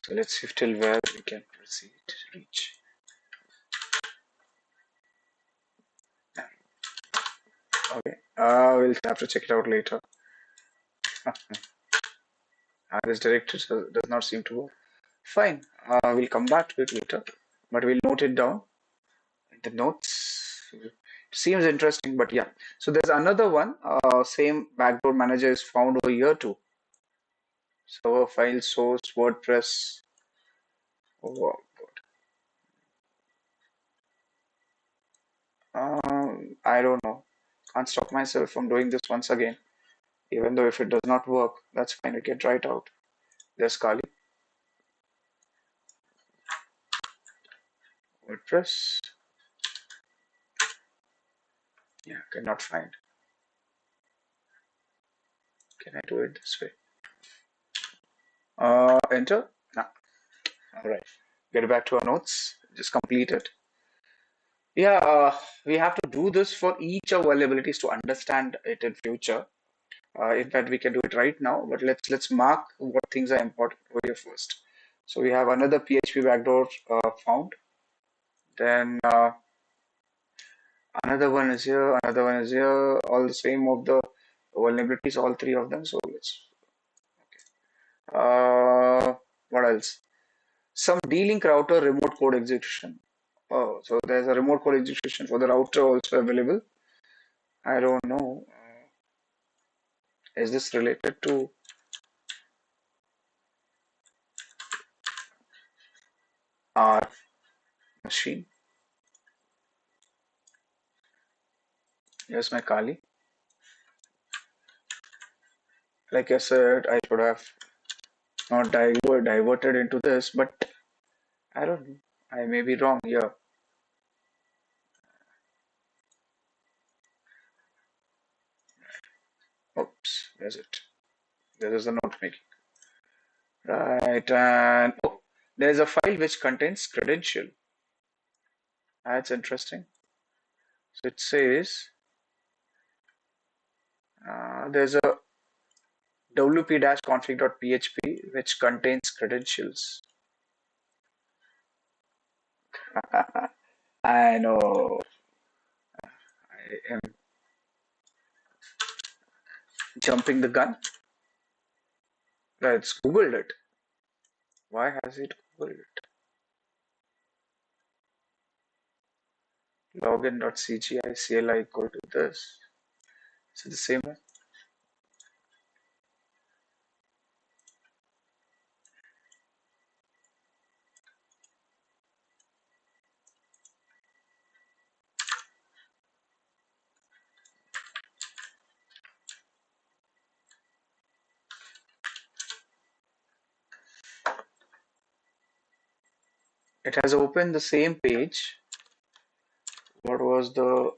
So let's see till where we can proceed, reach. Okay, we'll have to check it out later. This directory does not seem to work. Fine, we'll come back to it later, but we'll note it down in the notes. It seems interesting, but yeah. So there's another one, same backdoor manager is found over here too. Server file source, WordPress. Oh, I don't know. Can't stop myself from doing this once again. Even though if it does not work, that's fine. We can try it out. There's Kali. WordPress. Yeah, cannot find. Can I do it this way? Enter. No. All right. Get back to our notes. Just complete it. Yeah, we have to do this for each of vulnerabilities to understand it in future. In fact, we can do it right now, but let's mark what things are important over here first. So we have another PHP backdoor found. Then another one is here. Another one is here. All the same of the vulnerabilities, all three of them. So let's. What else? Some D-Link router remote code execution. Oh, so there's a remote code execution for the router also available. I don't know. Is this related to our machine? Here's my Kali. Like I said, I should have not diverted into this, but I don't know. I may be wrong here. Oops, where's it? There is a note making. Right, and oh, there's a file which contains credential. That's interesting. So it says there's a wp-config.php which contains credentials. I know. I am jumping the gun. Let's Google it. Why has it Googled it? Login.cgi CLI equal to this. Is it the same one? It has opened the same page. What was the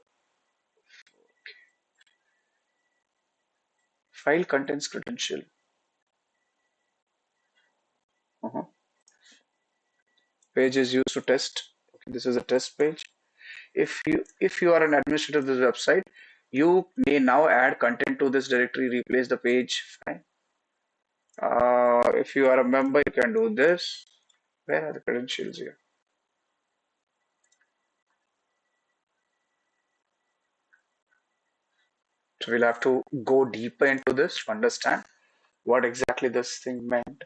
file contains credential? Page is used to test. Okay, this is a test page. If you are an administrator of this website, you may now add content to this directory, replace the page. Fine. If you are a member, you can do this. Where are the credentials here? So we'll have to go deeper into this to understand what exactly this thing meant.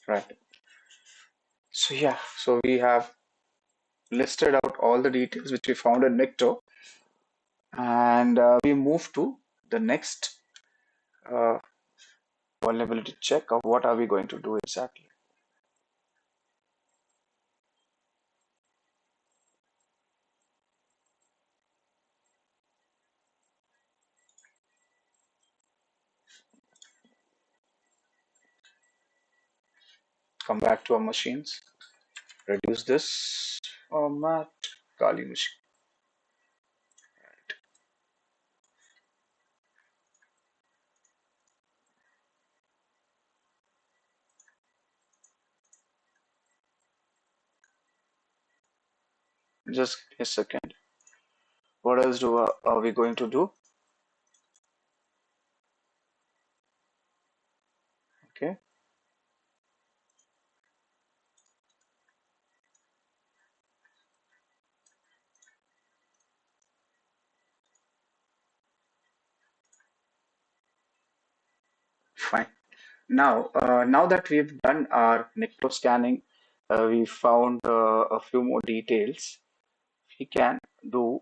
Right. So yeah, so we have listed out all the details which we found in Nikto, and we move to the next uh, vulnerability check of what are we going to do exactly. Come back to our machines, reduce this format, Kali machine. Just a second. What else are we going to do? Okay. Fine. Now that we've done our Nikto scanning, we found a few more details. We can do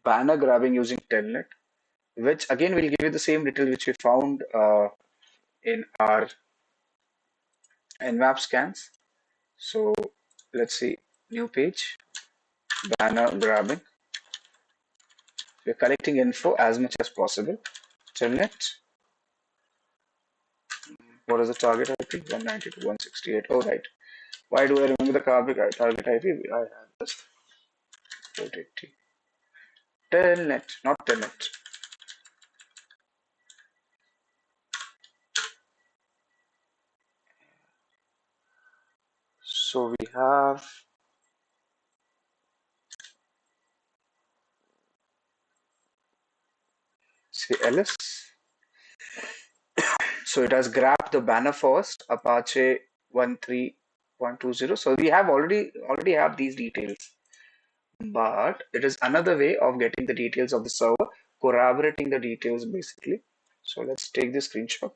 banner grabbing using telnet, which again will give you the same detail which we found in our Nmap scans. So let's see, new page, banner grabbing. We're collecting info as much as possible. Telnet. What is the target IP? 192.168. Oh, right. Why do I remember the target IP? I have this 480. Telnet, not telnet. So we have say ls. So it has grabbed the banner first, Apache 13.20. So we have already have these details, but it is another way of getting the details of the server, corroborating the details basically. So let's take the screenshot.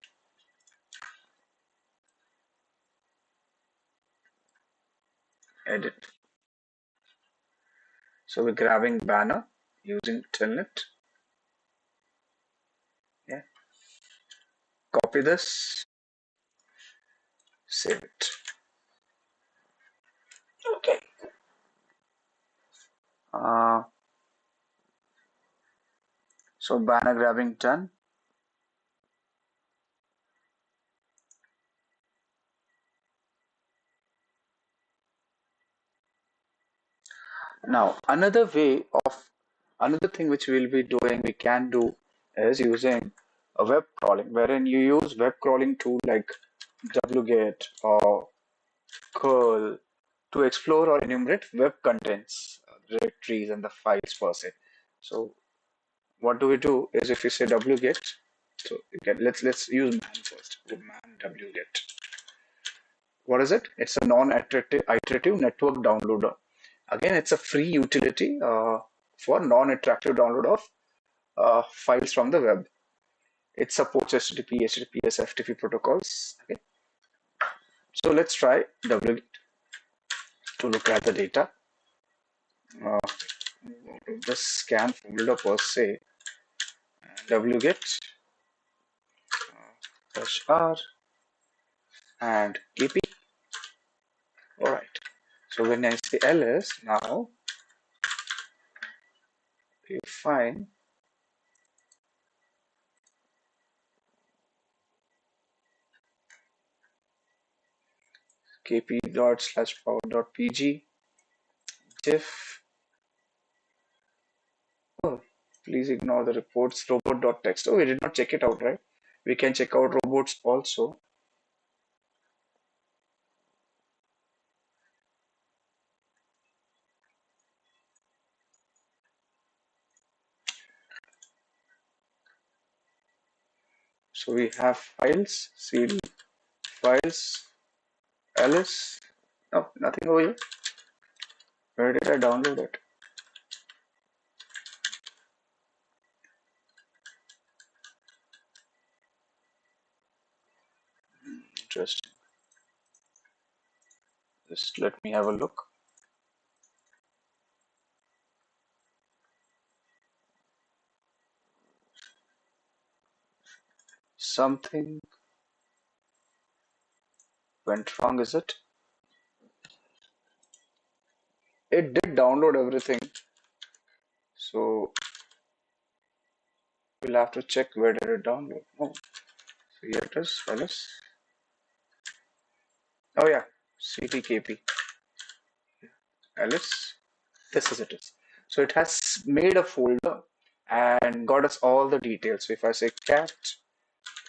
Edit. So we're grabbing banner using telnet. Yeah. Copy this. Save it. Okay. So banner grabbing done. Now another thing which we'll be doing, we can do is using a web crawling, wherein you use web crawling tool like wget or curl to explore or enumerate web contents, directories, and the files per se. So what do we do is if we say wget, so again, let's use man first. Man wget. What is it? It's a non-iterative network downloader. Again, it's a free utility for non-interactive download of files from the web. It supports HTTP, HTTPS, FTP protocols. Okay. So let's try wget to look at the data. The scan folder per se, wget -r and kp. All right. So when I say ls, now you find kp./power.pg diff. Oh, please ignore the reports robot.txt. Oh, we did not check it out, right? We can check out robots also. So we have files, cd, files, ls. No, nothing over here. Where did I download it? Interesting. Just let me have a look. Something went wrong, is it? It did download everything. So we'll have to check where did it download. Oh, so here it is, ls. Oh yeah, ctkp, ls. This is it. So it has made a folder and got us all the details. So if I say cat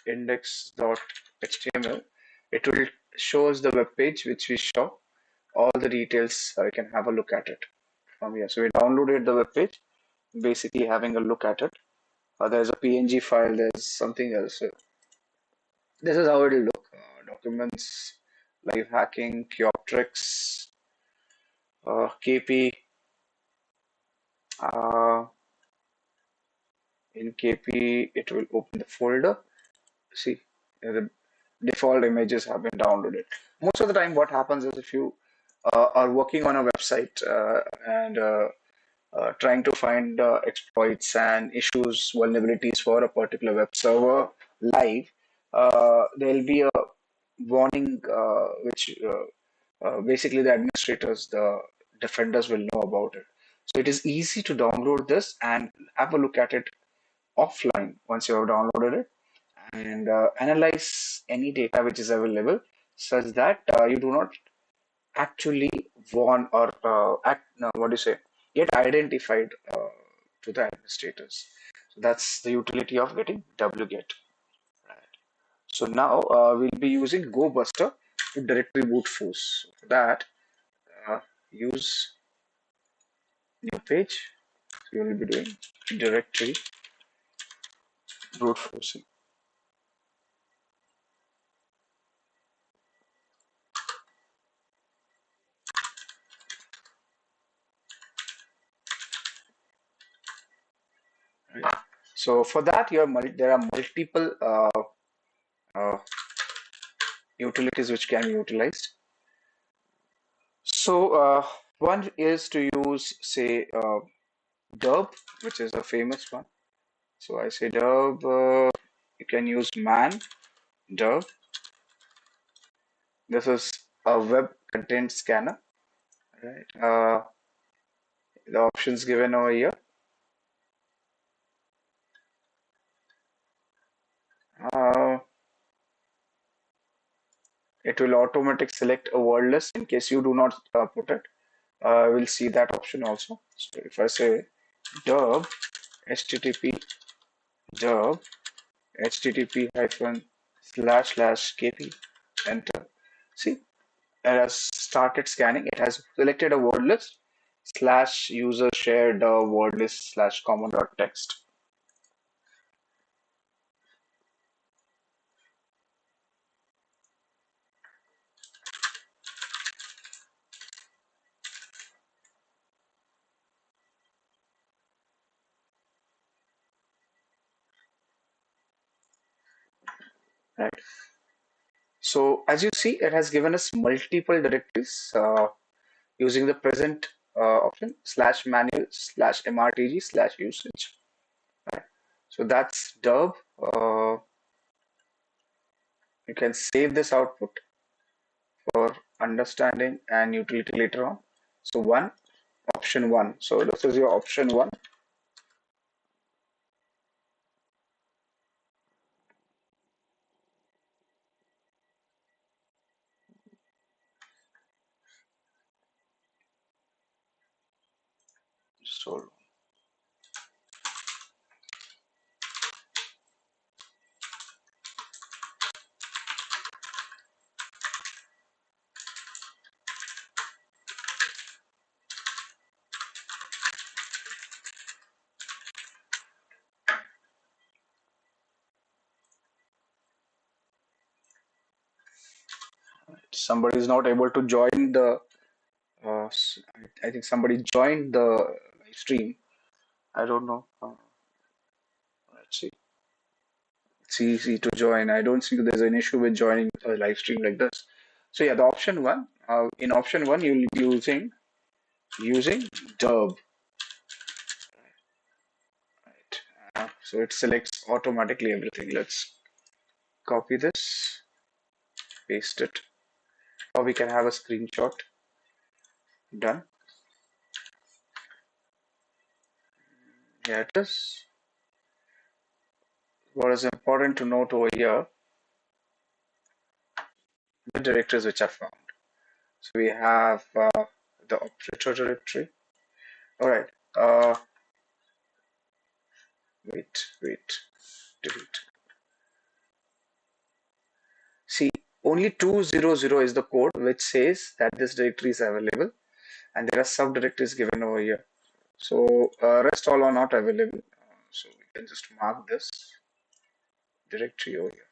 index.html, it will show us the web page which we show all the details. So I can have a look at it from here. So we downloaded the web page, basically having a look at it. There's a PNG file. There's something else. So this is how it will look. Documents, live hacking, Kioptrix, KP. In KP, it will open the folder. See, the default images have been downloaded. Most of the time, what happens is if you are working on a website and trying to find exploits and issues, vulnerabilities for a particular web server live, there'll be a warning which basically the administrators, the defenders will know about it. So it is easy to download this and have a look at it offline once you have downloaded it and analyze any data which is available such that you do not actually warn or no, what do you say, get identified to the administrators. So that's the utility of getting wget. Right. So now we'll be using GoBuster to directory boot force. For that, use new page. You will be doing directory brute forcing. Right. So for that, there are multiple uh, utilities which can be utilized. So one is to use, say, derb, which is a famous one. So I say derb. You can use man derb. This is a web content scanner. Right. The options given over here. Uh, it will automatically select a word list in case you do not put it. We'll see that option also. So if I say derb http derb http hyphen slash slash kp, enter. See, it has started scanning. It has selected a word list slash user shared word list slash common dot text. Right. So as you see, it has given us multiple directories using the present option slash manual slash mrtg slash usage. Right. So that's derb. You can save this output for understanding and utility later on. So option one. So this is your option one. So somebody is not able to join the. I think somebody joined the live stream. I don't know. Let's see. It's easy to join. I don't think there's an issue with joining a live stream like this. So yeah, the option one. In option one, you'll be using derb. Right. So it selects automatically everything. Let's copy this, paste it, or we can have a screenshot. Done. Here it is. What is important to note over here, the directories which are found. So we have the operator directory. All right. Wait, delete. See, only 200 is the code which says that this directory is available, and there are subdirectories given over here. So rest all are not available. So we can just mark this directory over here.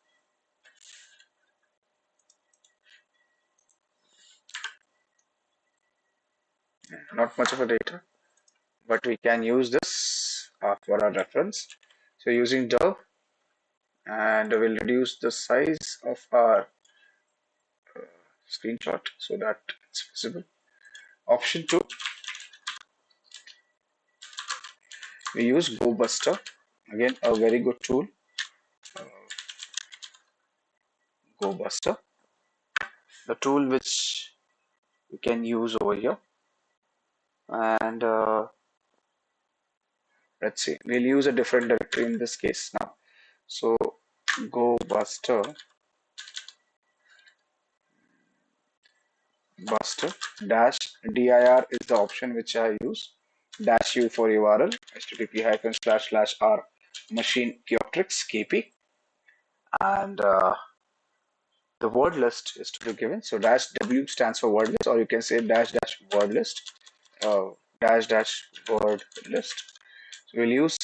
Not much of a data, but we can use this for our reference. So using derb, and we'll reduce the size of our screenshot so that it's visible. Option 2, we use GoBuster. Again, a very good tool. GoBuster, the tool which you can use over here. And let's see, we'll use a different directory in this case now. So GoBuster buster dash dir is the option which I use. Dash u for URL, http://r machine Kioptrix kp, and the word list is to be given. So dash w stands for word list, or you can say dash dash word list, dash dash word list. So we'll use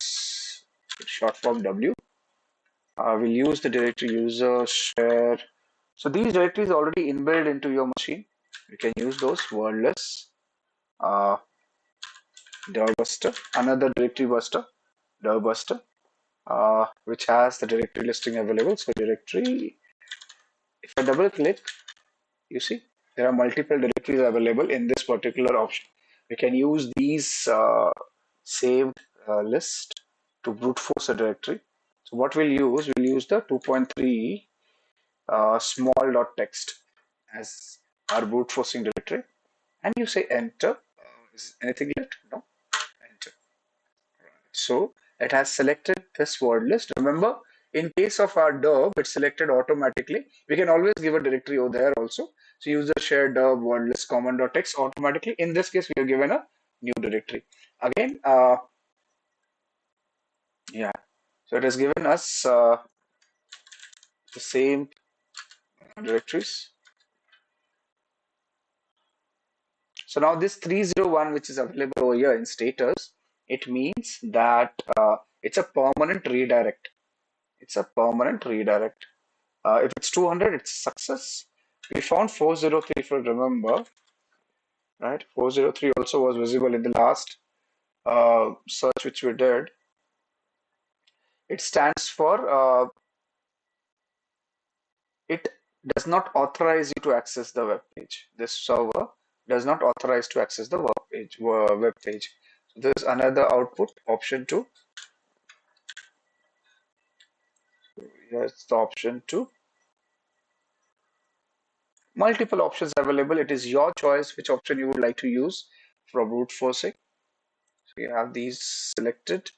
short form w. We'll use the directory user share. So these directories are already inbuilt into your machine. You can use those wordless, dirbuster, another directory buster, dirbuster, which has the directory listing available. So directory, if I double click, you see there are multiple directories available in this particular option. We can use these saved list to brute force a directory. So what we'll use the 2.3 small.txt as our brute forcing directory, and you say enter. Is anything left? No. Enter. So it has selected this word list. Remember, in case of our derb, it's selected automatically. We can always give a directory over there also. So use the share derb word list common.txt automatically. In this case, we are given a new directory. Again, yeah. So it has given us the same directories. So now this 301, which is available over here in status, it means that it's a permanent redirect. It's a permanent redirect. If it's 200, it's a success. We found 403, if you remember, right? 403 also was visible in the last search which we did. It stands for it does not authorize you to access the web page. This server does not authorize to access the web page. So there's another output, option 2. Here's the option 2. Multiple options available. It is your choice which option you would like to use for brute forcing. So you have these selected.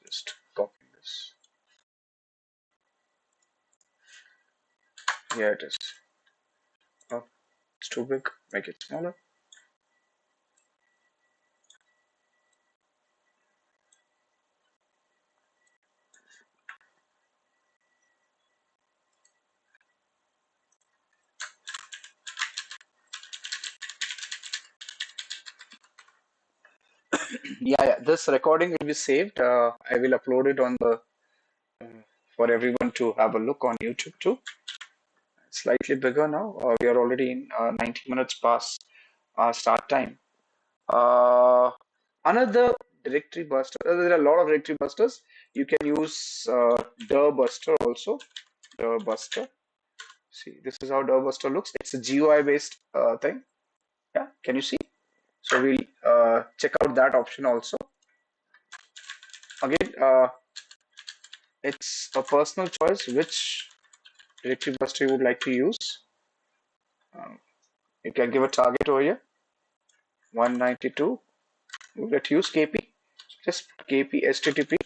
Just copy this. Here it is. Oh, it's too big. Make it smaller. Yeah, this recording will be saved. I will upload it on the for everyone to have a look on YouTube too. slightly bigger now. We are already in 90 minutes past our start time. Uh, Another directory buster. There are a lot of directory busters. You can use dir buster also. Dir buster. See, this is how dir buster looks. It's a GUI based thing. Yeah, can you see? So we'll check out that option also. Again, it's a personal choice which directory buster you would like to use. Um, you can give a target over here, 192. Let's use KP. Just KP HTTP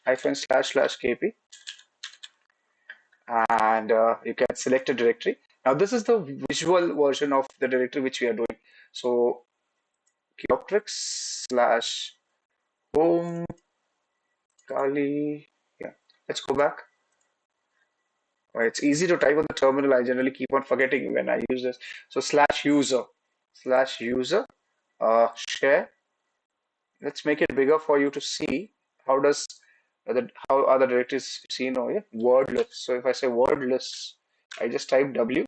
//KP, and you can select a directory. Now this is the visual version of the directory which we are doing. So Kioptrix/home Kali. Yeah, let's go back. It's easy to type on the terminal. I generally keep on forgetting when I use this. So /user share. Let's make it bigger for you to see how does how are the directories seen over here. Word list. So if I say word list, I just type W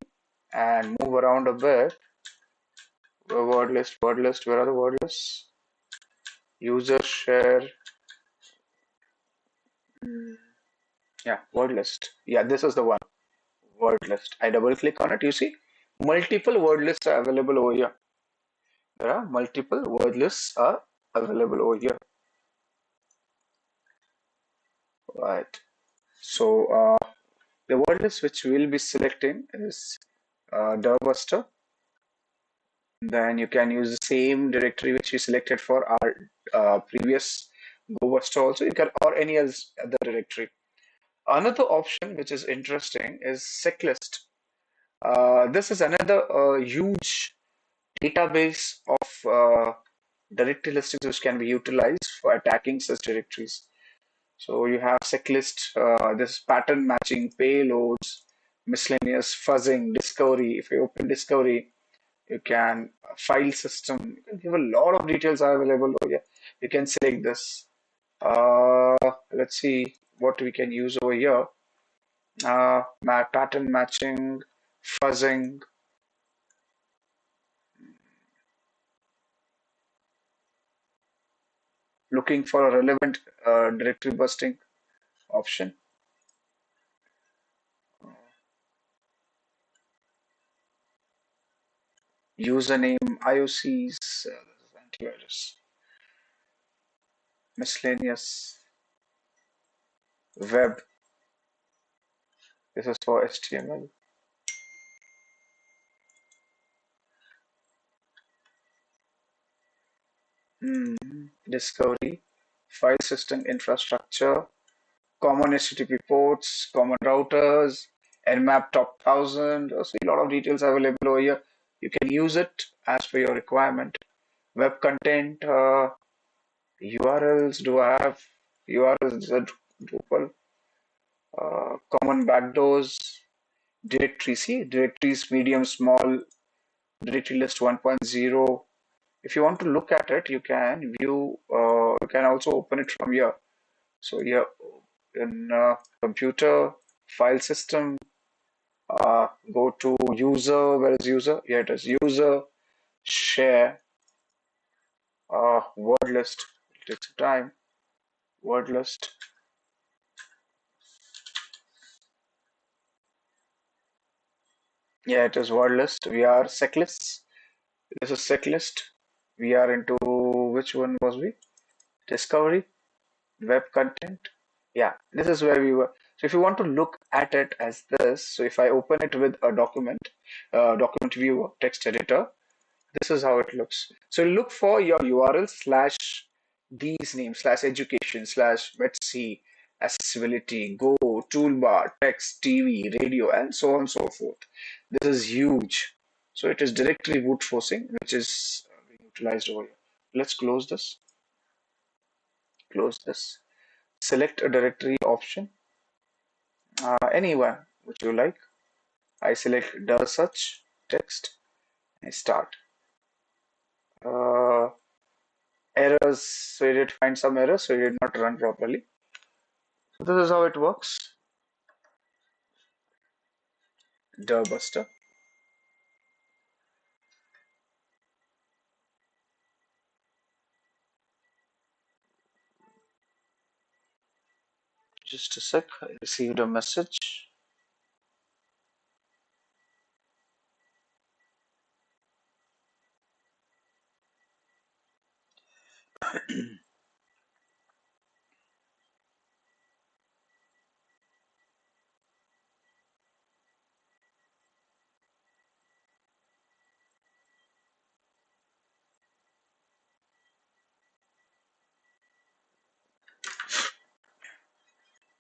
and move around a bit. Word list. Where are the word lists? User share. Yeah, word list. Yeah, this is the one. Word list. I double click on it. You see, multiple word lists are available over here. There are multiple word lists are available over here. Right. So the word list which we'll be selecting is Durbuster. Then you can use the same directory which we selected for our previous GoBuster also. You can or any other directory. Another option which is interesting is SecList. This is another huge database of directory listings which can be utilized for attacking such directories. So you have SecList, this pattern matching, payloads, miscellaneous fuzzing, discovery. If you open discovery, you can file system. You can give a lot of details are available over here. You can select this. Let's see what we can use over here. Pattern matching, fuzzing. Looking for a relevant directory busting option. Username, IOCs, antivirus, miscellaneous, web. This is for HTML. Discovery, file system infrastructure, common HTTP ports, common routers, Nmap top 1000. So a lot of details available over here. You can use it as per your requirement. Web content, URLs. Do I have URLs? Drupal. Common backdoors, directories. See, directories, medium, small, directory list 1.0. If you want to look at it, you can view. You can also open it from here. So here in computer file system, go to user. Where is user? Here it is. User share word list. It takes time. Word list. Yeah, it is word list. We are SecLists. This is SecList. We are into which one was we? Discovery, web content. Yeah, this is where we were. So if you want to look at it as this, so if I open it with a document viewer, text editor, this is how it looks. So look for your URL slash these names slash education slash Betsy, accessibility, go, toolbar, text, TV, radio, and so on and so forth. This is huge. So it is directory brute forcing, which is being utilized over here. Let's close this. Close this. Select a directory option. Anyone which you like. I select does such text. I start. Errors, so it did find some errors, so it did not run properly. So this is how it works. Dirbuster. Just a sec, I received a message.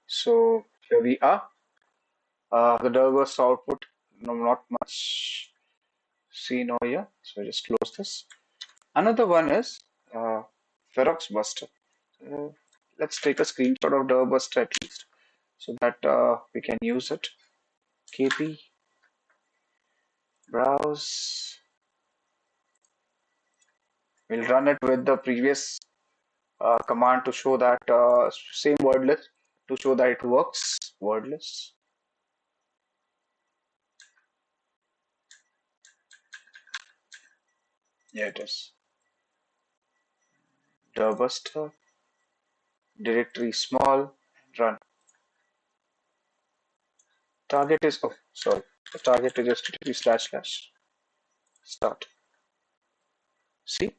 So here we are. The Dirbuster output, no, not much seen over here. So I just close this. Another one is Ferox Buster. Let's take a screenshot of Dirbuster at least so that we can use it. KP, browse. We'll run it with the previous command to show that same word list to show that it works. Word list. Yeah, it is. Dirbuster, directory small, run. Target is, oh, sorry. The target is http// start. See,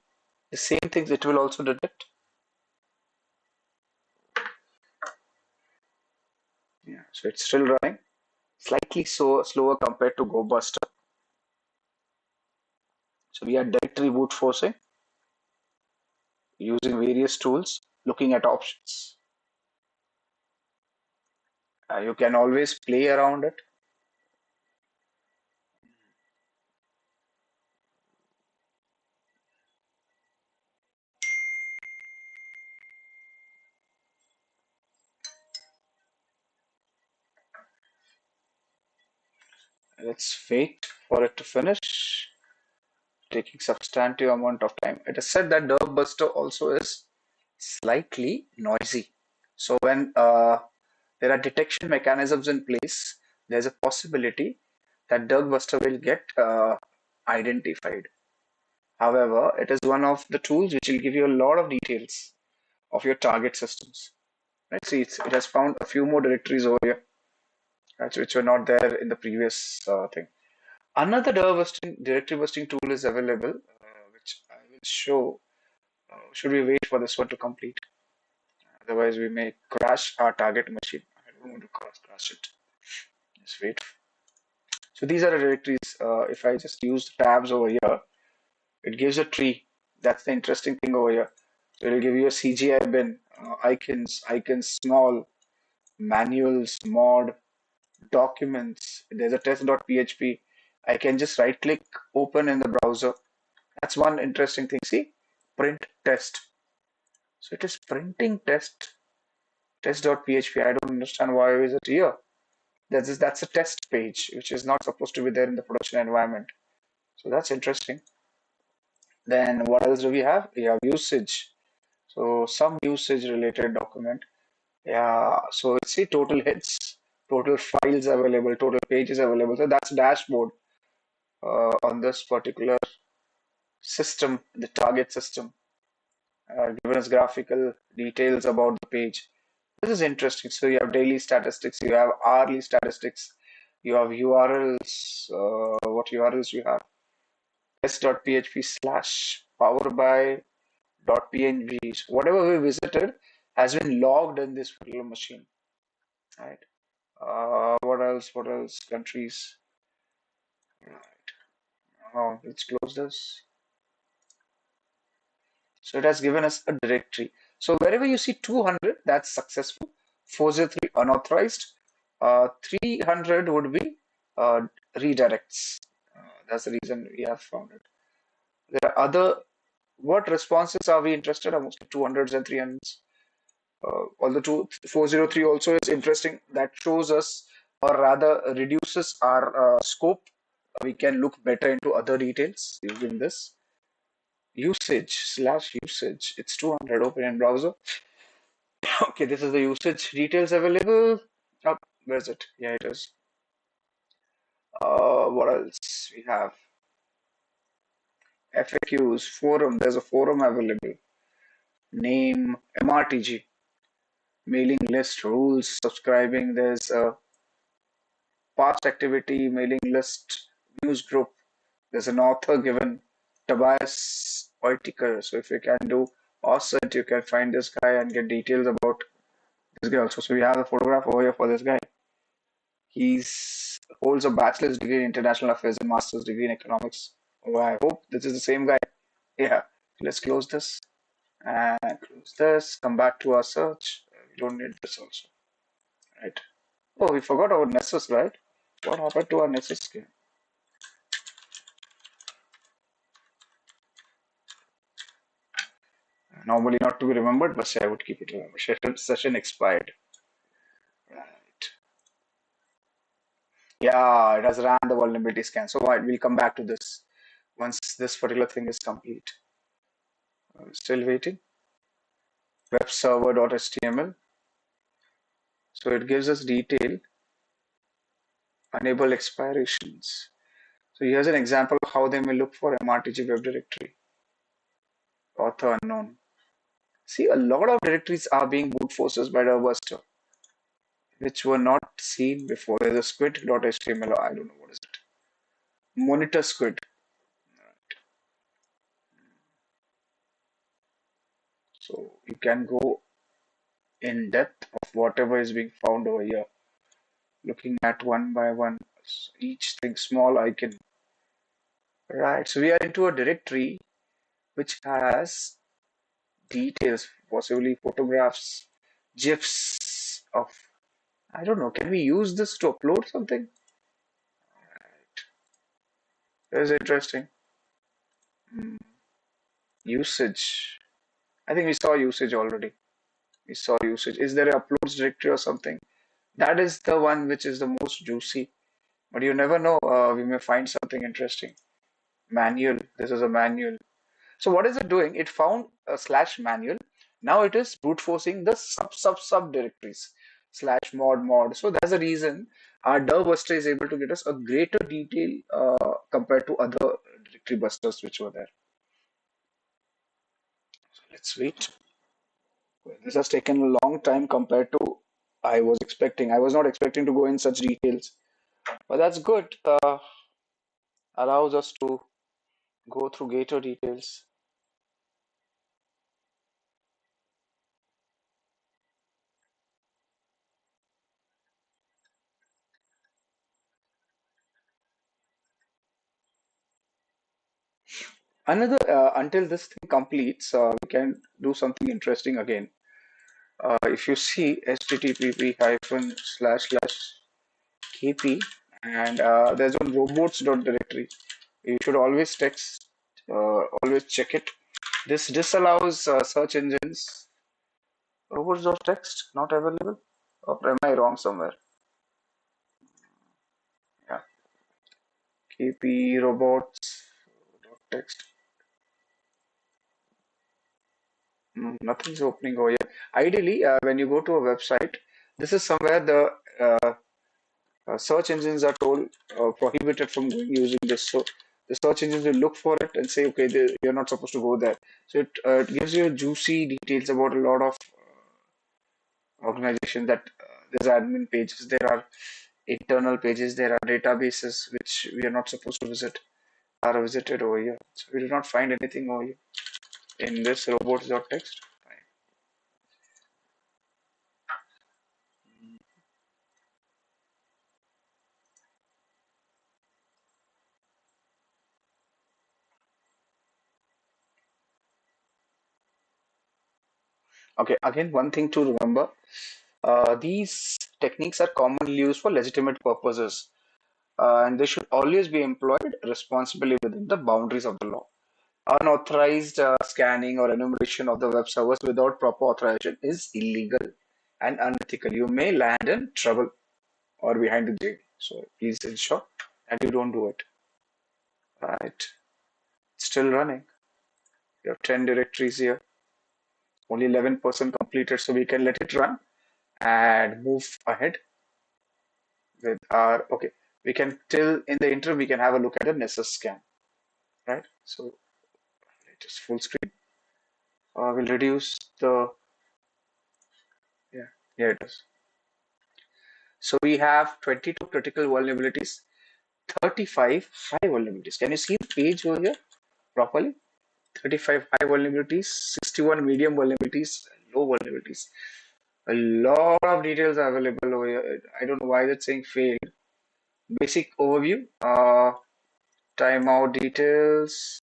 the same things it will also detect. Yeah, so it's still running, slightly slower compared to GoBuster. So we are directory brute forcing using various tools, looking at options. You can always play around it. Let's wait for it to finish, taking substantive amount of time. It is said that Dirbuster also is slightly noisy. So when there are detection mechanisms in place, there's a possibility that Dirbuster will get identified. However, it is one of the tools which will give you a lot of details of your target systems. Let's see, it has found a few more directories over here, right, which were not there in the previous thing. Another directory busting tool is available, which I will show. Should we wait for this one to complete? Otherwise, we may crash our target machine. I don't want to crash it. Just wait. So these are the directories. If I just use the tabs over here, it gives a tree. That's the interesting thing over here. So it'll give you a CGI bin, icons small, manuals, mod, documents. There's a test.php. I can just right click, open in the browser. That's one interesting thing. See, print test. So it is printing test.php. I don't understand why is it here. That's a test page, which is not supposed to be there in the production environment. So that's interesting. Then what else do we have? We have usage. So some usage related document. Yeah, so let's see total hits, total files available, total pages available. So that's dashboard on this particular system, the target system, given us graphical details about the page. This is interesting. So you have daily statistics, you have hourly statistics, you have URLs. What URLs you have? test.php slash power by .png. So whatever we visited has been logged in this particular machine, right? What else? What else? Countries. Right. Let's close this. So it has given us a directory. So wherever you see 200, that's successful. 403 unauthorized. 300 would be redirects. That's the reason we have found it. There are other. What responses are we interested in? Mostly 200s and 300s. Although 403 also is interesting. That shows us, or rather reduces our scope. We can look better into other details using this. Usage. It's 200. Open in browser. Okay, this is the usage details available. Oh, where is it? Yeah, it is. What else we have? FAQs, forum. There's a forum available. Name, MRTG, mailing list, rules, subscribing. There's a past activity, mailing list, news group. There's an author given, Tobias Whitaker. So if you can do OSCENT, you can find this guy and get details about this guy also. So we have the photograph over here for this guy. He's holds a bachelor's degree in international affairs and master's degree in economics. Oh, I hope this is the same guy. Yeah. Let's close this and close this. Come back to our search. We don't need this also, right? Oh, we forgot our Nessus, right? What happened to our Nessus game? Normally not to be remembered, but say I would keep it remembered. Session expired. Right. Yeah, it has ran the vulnerability scan. So we'll come back to this once this particular thing is complete. Still waiting. Web server.html. So it gives us detail. Enable expirations. So here's an example of how they may look for MRTG web directory. Author unknown. See, a lot of directories are being brute forces by the buster, which were not seen before. There's a squid.html. I don't know what is it. Monitor squid. So you can go in depth of whatever is being found over here, looking at one by one, each thing small icon. Right, so we are into a directory which has details, possibly photographs, GIFs of, I don't know, can we use this to upload something? Right. That's interesting. Usage. I think we saw usage already. We saw usage. Is there a uploads directory or something? That is the one which is the most juicy. But you never know, we may find something interesting. Manual. This is a manual. So what is it doing? It found a slash manual. Now it is brute forcing the sub directories slash mod. So that's the reason our dir buster is able to get us a greater detail compared to other directory busters which were there. So let's wait. This has taken a long time compared to I was expecting. I was not expecting to go in such details, but that's good. Allows us to go through greater details. Another until this thing completes, we can do something interesting again. If you see http hyphen slash slash kp and there's one robots.directory. You should always text, always check it. This disallows search engines. Robots.txt not available. Or am I wrong somewhere? Yeah, kp robots.txt. Nothing's opening over here. Ideally, when you go to a website, this is somewhere the search engines are told prohibited from using this. So the search engines will look for it and say, okay, you're not supposed to go there. So it gives you juicy details about a lot of organizations that there's admin pages, there are internal pages, there are databases which we are not supposed to visit, are visited over here. So we do not find anything over here in this robots.txt. Okay, again, one thing to remember, these techniques are commonly used for legitimate purposes, and they should always be employed responsibly within the boundaries of the law. Unauthorized scanning or enumeration of the web servers without proper authorization is illegal and unethical. You may land in trouble or behind the jail. So please ensure that you don't do it. Right. Still running. You have 10 directories here. Only 11% completed, so we can let it run and move ahead with our, okay, we can till in the interim we can have a look at the Nessus scan, right? So just full screen. We'll reduce the yeah, here it is. So we have 22 critical vulnerabilities, 35 high vulnerabilities. Can you see the page over here properly? 35 high vulnerabilities, 61 medium vulnerabilities, low vulnerabilities. A lot of details are available over here. I don't know why that's saying failed. Basic overview, timeout details.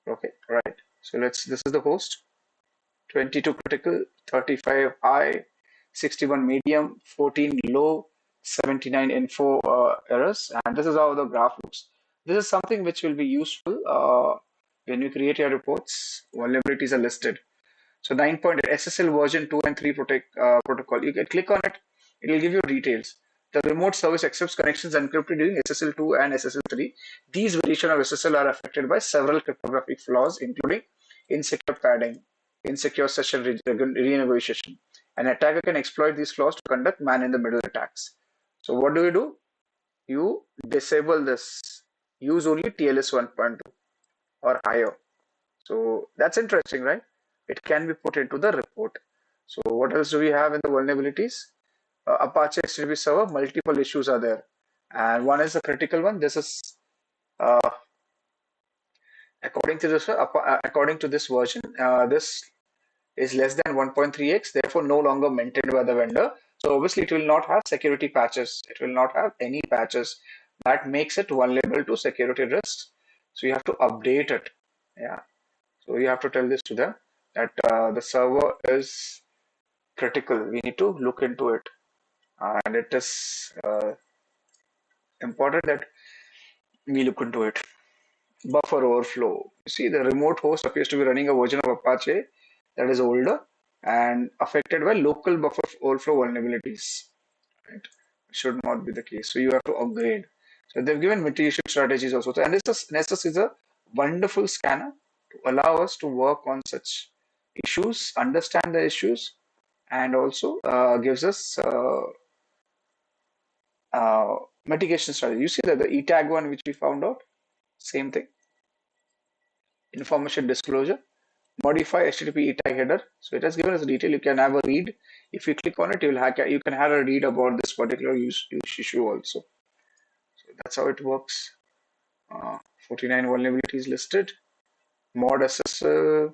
Okay, right. So this is the host. 22 critical, 35 high, 61 medium, 14 low, 79 info errors. And this is how the graph looks. This is something which will be useful when you create your reports. Vulnerabilities are listed. So 9.8 SSL version 2 and 3 protocol. You can click on it. It will give you details. The remote service accepts connections encrypted using SSL 2 and SSL 3. These variations of SSL are affected by several cryptographic flaws, including insecure padding, insecure session renegotiation. An attacker can exploit these flaws to conduct man-in-the-middle attacks. So what do? You disable this. Use only TLS 1.2 or higher. So that's interesting, right? It can be put into the report. So what else do we have in the vulnerabilities? Apache HTTP server, multiple issues are there. And one is a critical one. This is uh, according to this version, this is less than 1.3x, therefore no longer maintained by the vendor. So obviously it will not have security patches. It will not have any patches. That makes it vulnerable to security risks. So you have to update it. Yeah. So you have to tell this to them that the server is critical. We need to look into it. And it is important that we look into it. Buffer overflow. You see, the remote host appears to be running a version of Apache that is older and affected by local buffer overflow vulnerabilities. Right? Should not be the case. So you have to upgrade. So they've given mitigation strategies also. And Nessus is a wonderful scanner to allow us to work on such issues, understand the issues, and also gives us mitigation strategy. You see that the ETAG one which we found out, same thing. Information disclosure, modify HTTP ETAG header. So it has given us a detail. You can have a read. If you click on it, you can have a read about this particular use issue also. So that's how it works. 49 vulnerabilities listed. Mod SSL,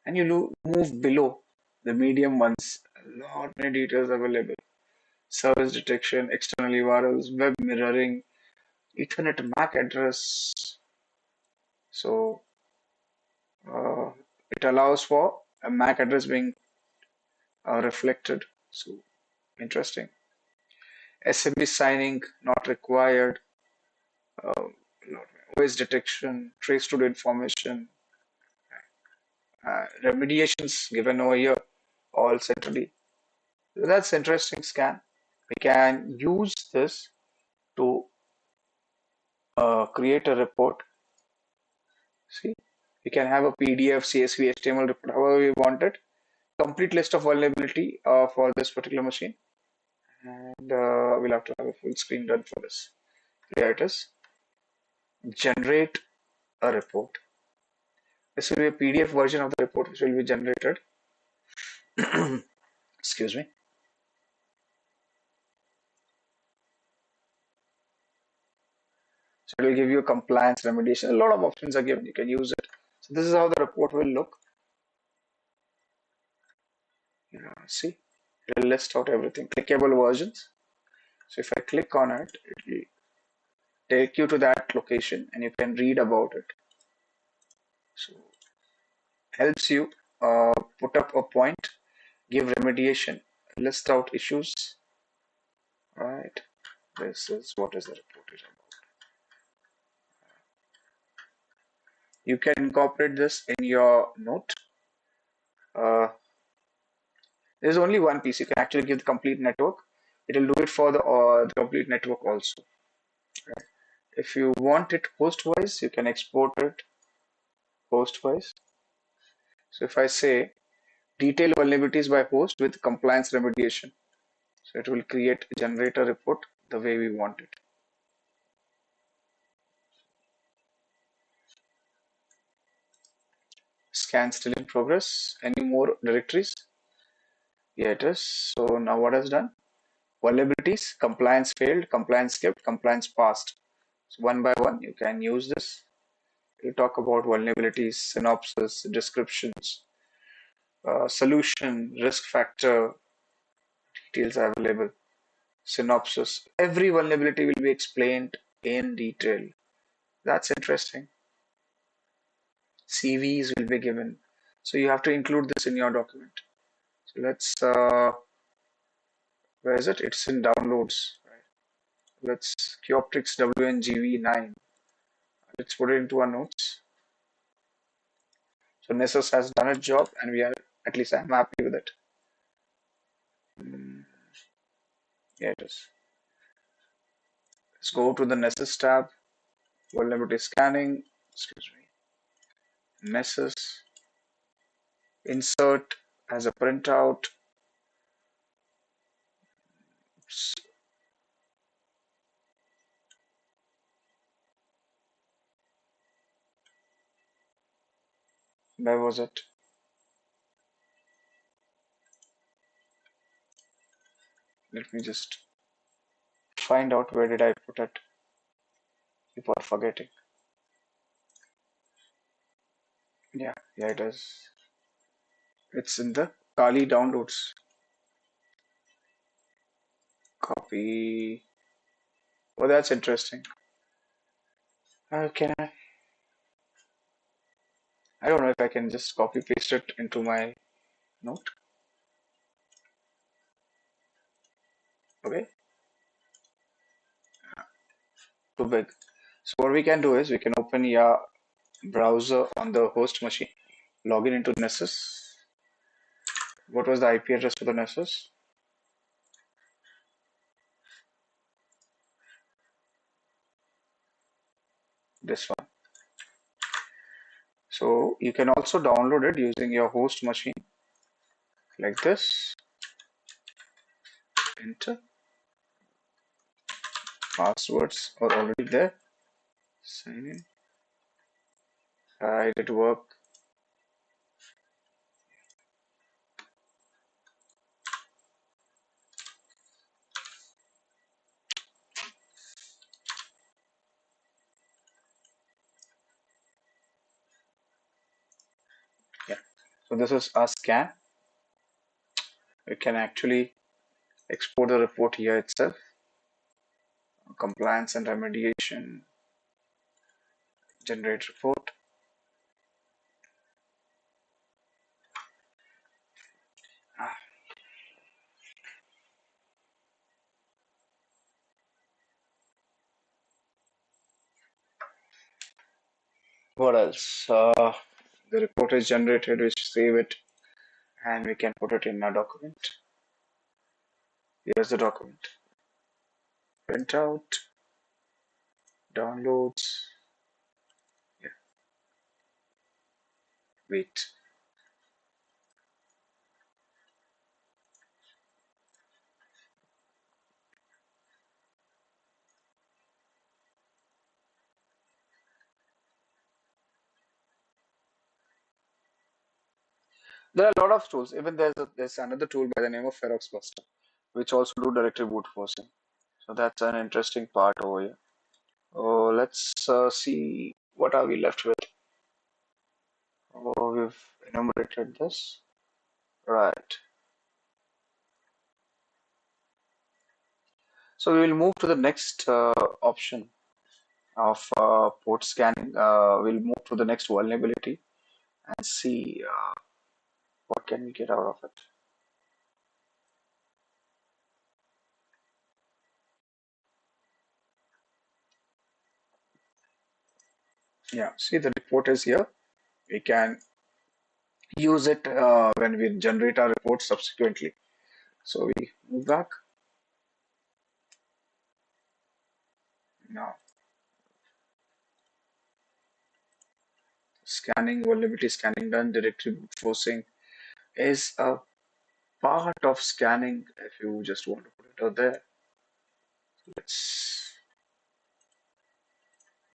and you move below the medium ones. A lot many details available. Service detection, external URLs, web mirroring, Ethernet MAC address. So it allows for a MAC address being reflected. So interesting. SMB signing not required. OS detection, trace to information, remediations given over here, all centrally. So that's interesting scan. We can use this to create a report. See, we can have a PDF, CSV, HTML report, however we want it. Complete list of vulnerability for this particular machine. And we'll have to have a full screen run for this. Here it is. Generate a report. This will be a PDF version of the report which will be generated. Excuse me. So it will give you a compliance remediation. A lot of options are given. You can use it. So this is how the report will look. See, it will list out everything. Clickable versions. So if I click on it, it will take you to that location and you can read about it. So helps you put up a point, give remediation, list out issues. Right. This is what is the report is about. You can incorporate this in your note. There's only one piece. You can actually give the complete network. It will do it for the complete network also. Right. If you want it host-wise, you can export it host-wise. So if I say detailed vulnerabilities by host with compliance remediation, So it will generate a report the way we want it. Scan still in progress. Any more directories? Yeah, it is. So now what has done? Vulnerabilities, compliance failed, compliance skipped, compliance passed. So one by one, you can use this. You talk about vulnerabilities, synopsis, descriptions, solution, risk factor, details are available, synopsis. Every vulnerability will be explained in detail. That's interesting. CVs will be given. So you have to include this in your document. So let's, where is it? It's in downloads. Right? Let's Kioptrix WNGV9. Let's put it into our notes. So Nessus has done its job, and we are, at least I'm happy with it. Yeah, it is. Let's go to the Nessus tab, vulnerability scanning, excuse me, Nessus, insert as a printout. Where was it? Let me just find out where did I put it. People are forgetting. Yeah, it is. It's in the Kali downloads. Copy. Oh, that's interesting. Can I don't know if I can just copy paste it into my note. Okay. Too big. So what we can do is we can open your browser on the host machine, log in into Nessus. What was the IP address for the Nessus? This one. So you can also download it using your host machine like this. Enter. Passwords are already there. Sign in. Did it work? Yeah. So this is a scan. You can actually export the report here itself. Compliance and remediation. Generate report. What else? The report is generated. We save it, and we can put it in a document. Here's the document. Print out, downloads. Yeah. Wait. There are a lot of tools. Even there's another tool by the name of Ferox Buster, which also do directory brute forcing. So that's an interesting part over here. Oh, let's see what are we left with. Oh, we've enumerated this. Right. So we will move to the next option of port scanning. We'll move to the next vulnerability and see what can we get out of it. Yeah, see the report is here. We can use it when we generate our report subsequently. So we move back. Now, scanning, vulnerability scanning done, directory brute forcing is a part of scanning if you just want to put it out there. Let's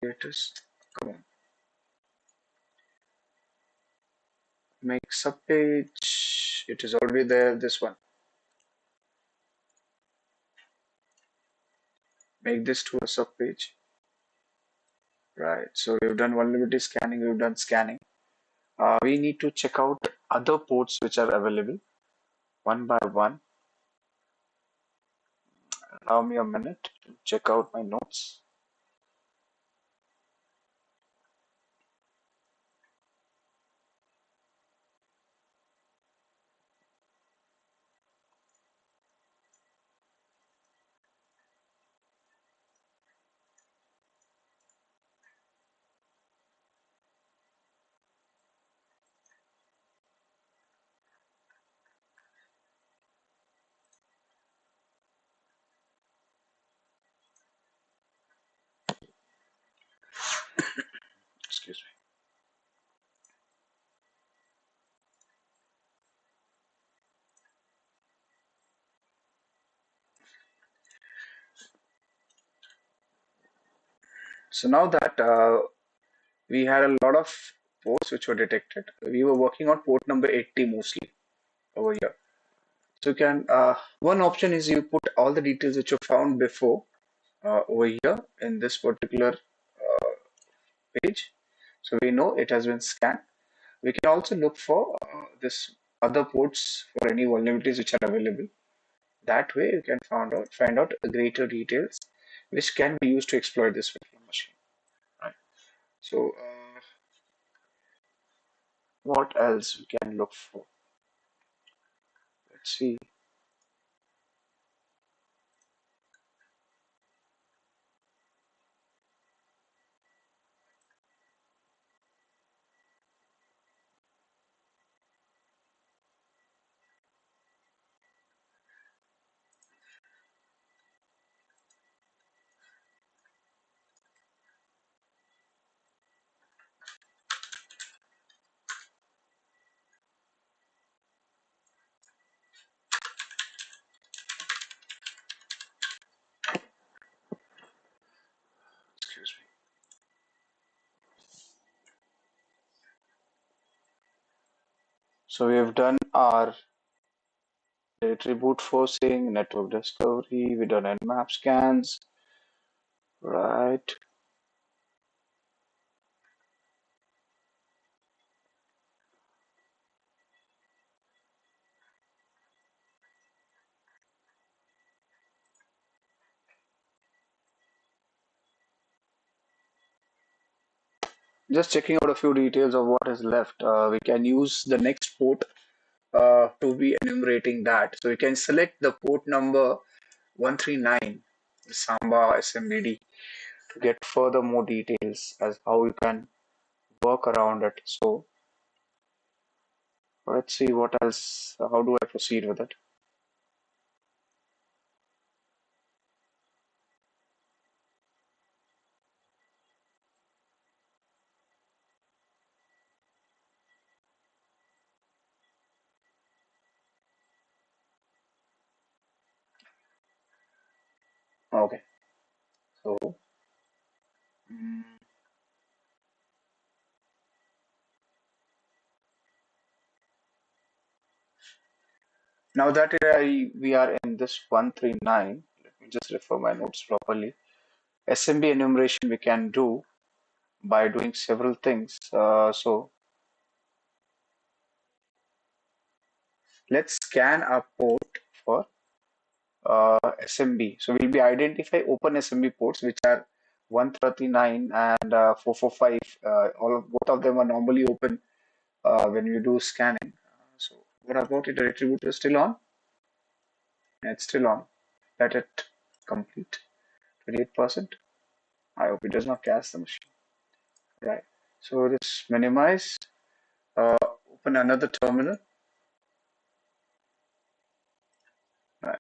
latest. Come on. Make subpage. It is already there. This one. Make this to a subpage. Right. So we've done vulnerability scanning. We've done scanning. We need to check out other ports which are available one by one. Allow me a minute to check out my notes. Excuse me. So now that we had a lot of ports which were detected, we were working on port number 80 mostly over here. So you can one option is you put all the details which you found before over here in this particular page. So we know it has been scanned. We can also look for this other ports for any vulnerabilities which are available. That way you can find out greater details which can be used to exploit this particular machine. Right. So what else we can look for? Let's see. Excuse me. So we have done our directory boot forcing, network discovery, we've done Nmap scans, right? Just checking out a few details of what is left. We can use the next port to be enumerating that. So we can select the port number 139, the Samba SMBD, to get further more details as how you can work around it. So let's see what else, how do I proceed with it? Okay, so mm, now that we are in this 139, let me just refer my notes properly. SMB enumeration we can do by doing several things. So let's scan our port for SMB. So we'll be identify open SMB ports which are 139 and 445. Both of them are normally open when you do scanning. So what about it? The attribute is still on. It's still on. Let it complete. 28%. I hope it does not cache the machine. Right. So let's minimize. Open another terminal. Right.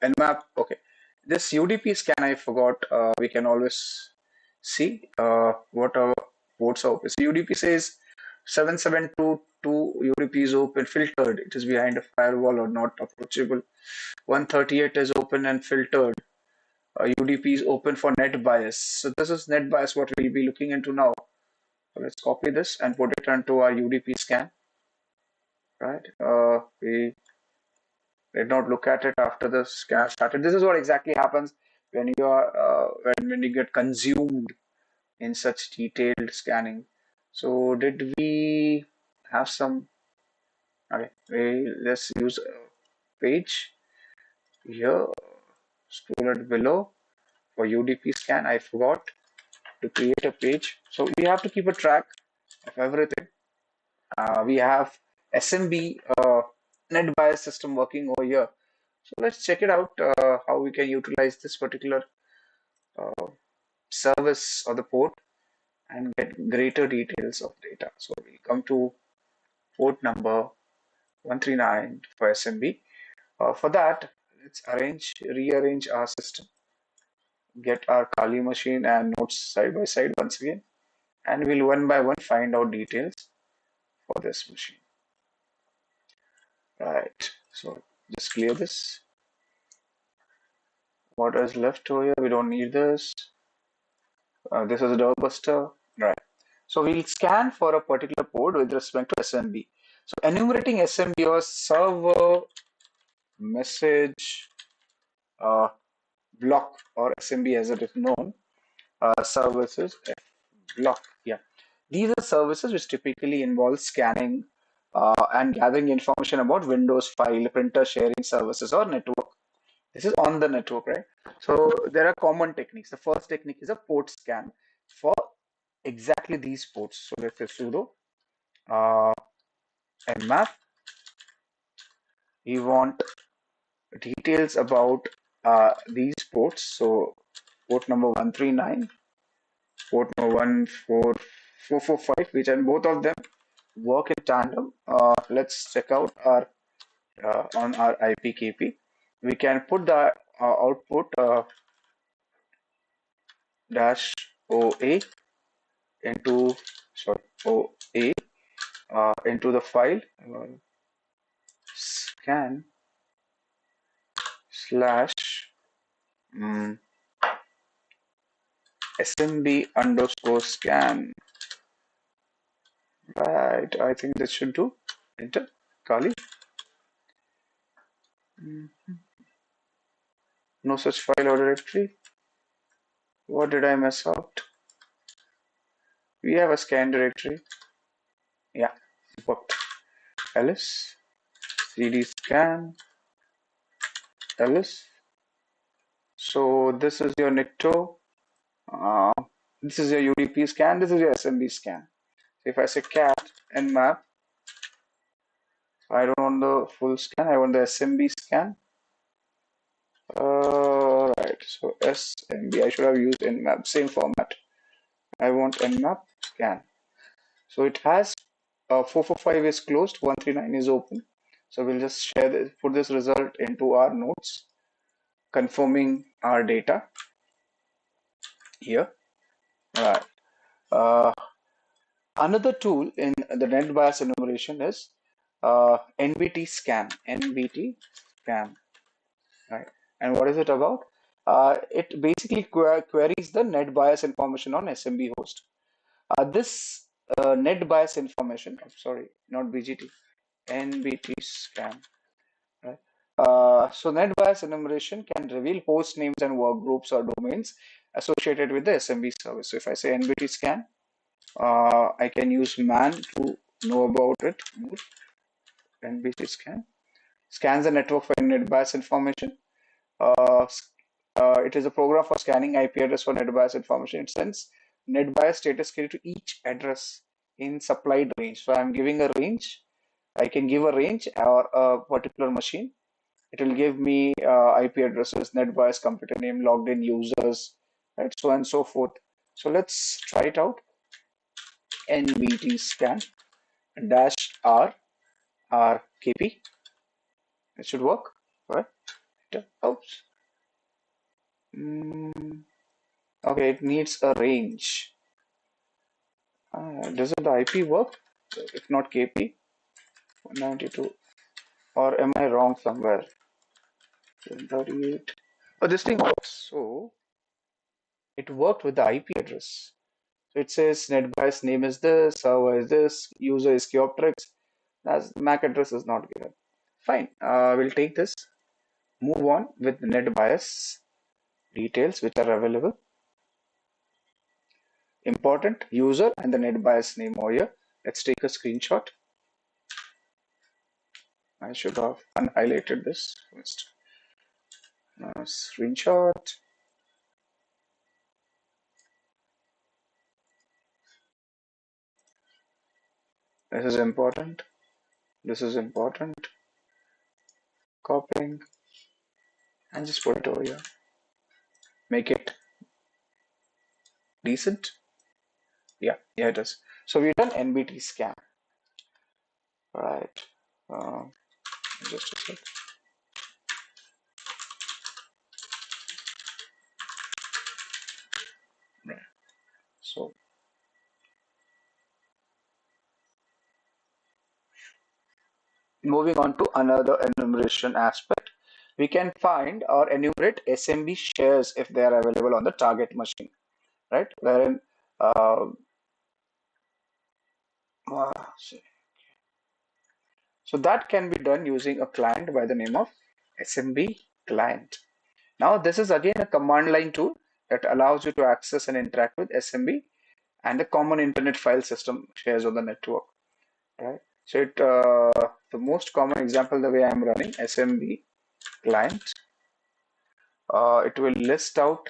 Nmap. Okay. This UDP scan I forgot. We can always see what our ports are open. So UDP says 7722 UDP is open, filtered. It is behind a firewall or not approachable. 138 is open and filtered. UDP is open for net bias. So this is net bias what we'll be looking into now. So let's copy this and put it onto our UDP scan. Right. We did not look at it after the scan started. This is what exactly happens when you are when you get consumed in such detailed scanning. So did we have some? Okay, let's use a page here. Scroll it below for UDP scan. I forgot to create a page, so we have to keep a track of everything. We have SMB net bias system working over here. So let's check it out how we can utilize this particular uh, service or the port and get greater details of data. So we come to port number 139 for SMB. For that, let's rearrange our system, get our Kali machine and nodes side by side once again, and we'll one by one find out details for this machine. Right, so just clear this. What is left over here? We don't need this. This is a doorbuster. Right. So we'll scan for a particular port with respect to SMB. So enumerating SMB or server message block, or SMB as it is known, services block. Yeah. These are services which typically involve scanning and gathering information about Windows file, printer sharing services or network. This is on the network, right? So there are common techniques. The first technique is a port scan for exactly these ports. So let's say sudo nmap. We want details about these ports. So port number 139, port number 14445, which and both of them work in tandem. Let's check out our on our IPKP. We can put the output dash OA into OA into the file scan slash SMB underscore scan. Right, I think this should do. Enter Kali. No such file or directory. What did I mess up? We have a scan directory. Yeah, worked. ls cd scan ls. So this is your Nicto. This is your UDP scan. This is your SMB scan. So if I say cat nmap, I don't want the full scan. I want the SMB scan. Right. So SMB. I should have used nmap. Same format. I want nmap scan. So it has 445 is closed, 139 is open. So we'll just share this, put this result into our notes, confirming our data here. All right. Another tool in the net bias enumeration is NBT scan. NBT scan. Right. And what is it about? It basically queries the net bias information on SMB host. This net bias information, I'm sorry, not BGT, NBT scan. Right? So net bias enumeration can reveal host names and work groups or domains associated with the SMB service. So if I say NBT scan, I can use man to know about it. NBT scan scans the network for net bias information. Uh, it is a program for scanning IP address for net bias information. It sends net bias status key to each address in supplied range. So I'm giving a range. I can give a range or a particular machine. It will give me IP addresses, net bias, computer name, logged in users, right? So on and so forth. So let's try it out. NBT scan dash R KP. It should work, right? Oops. Okay, it needs a range. Doesn't the IP work? if not KP 192, or am I wrong somewhere? 738. Oh, this thing works. So it worked with the IP address. So it says NetBIOS name is this, server is this, user is Kioptrix. As MAC address is not given. Fine. We'll take this. Move on with NetBIOS details which are available. Important user and the NetBIOS name over here. Let's take a screenshot. I should have unhighlighted this first. Screenshot. This is important. This is important. Copying and just put it over here. Make it decent. Yeah, it is. So we've done NBT scan. Right. Just a sec. Right. So moving on to another enumeration aspect, we can find or enumerate SMB shares if they are available on the target machine, right? Wherein so that can be done using a client by the name of SMB client. Now this is again a command line tool that allows you to access and interact with SMB and the common internet file system shares on the network, right? So the most common example, the way I'm running SMB client, it will list out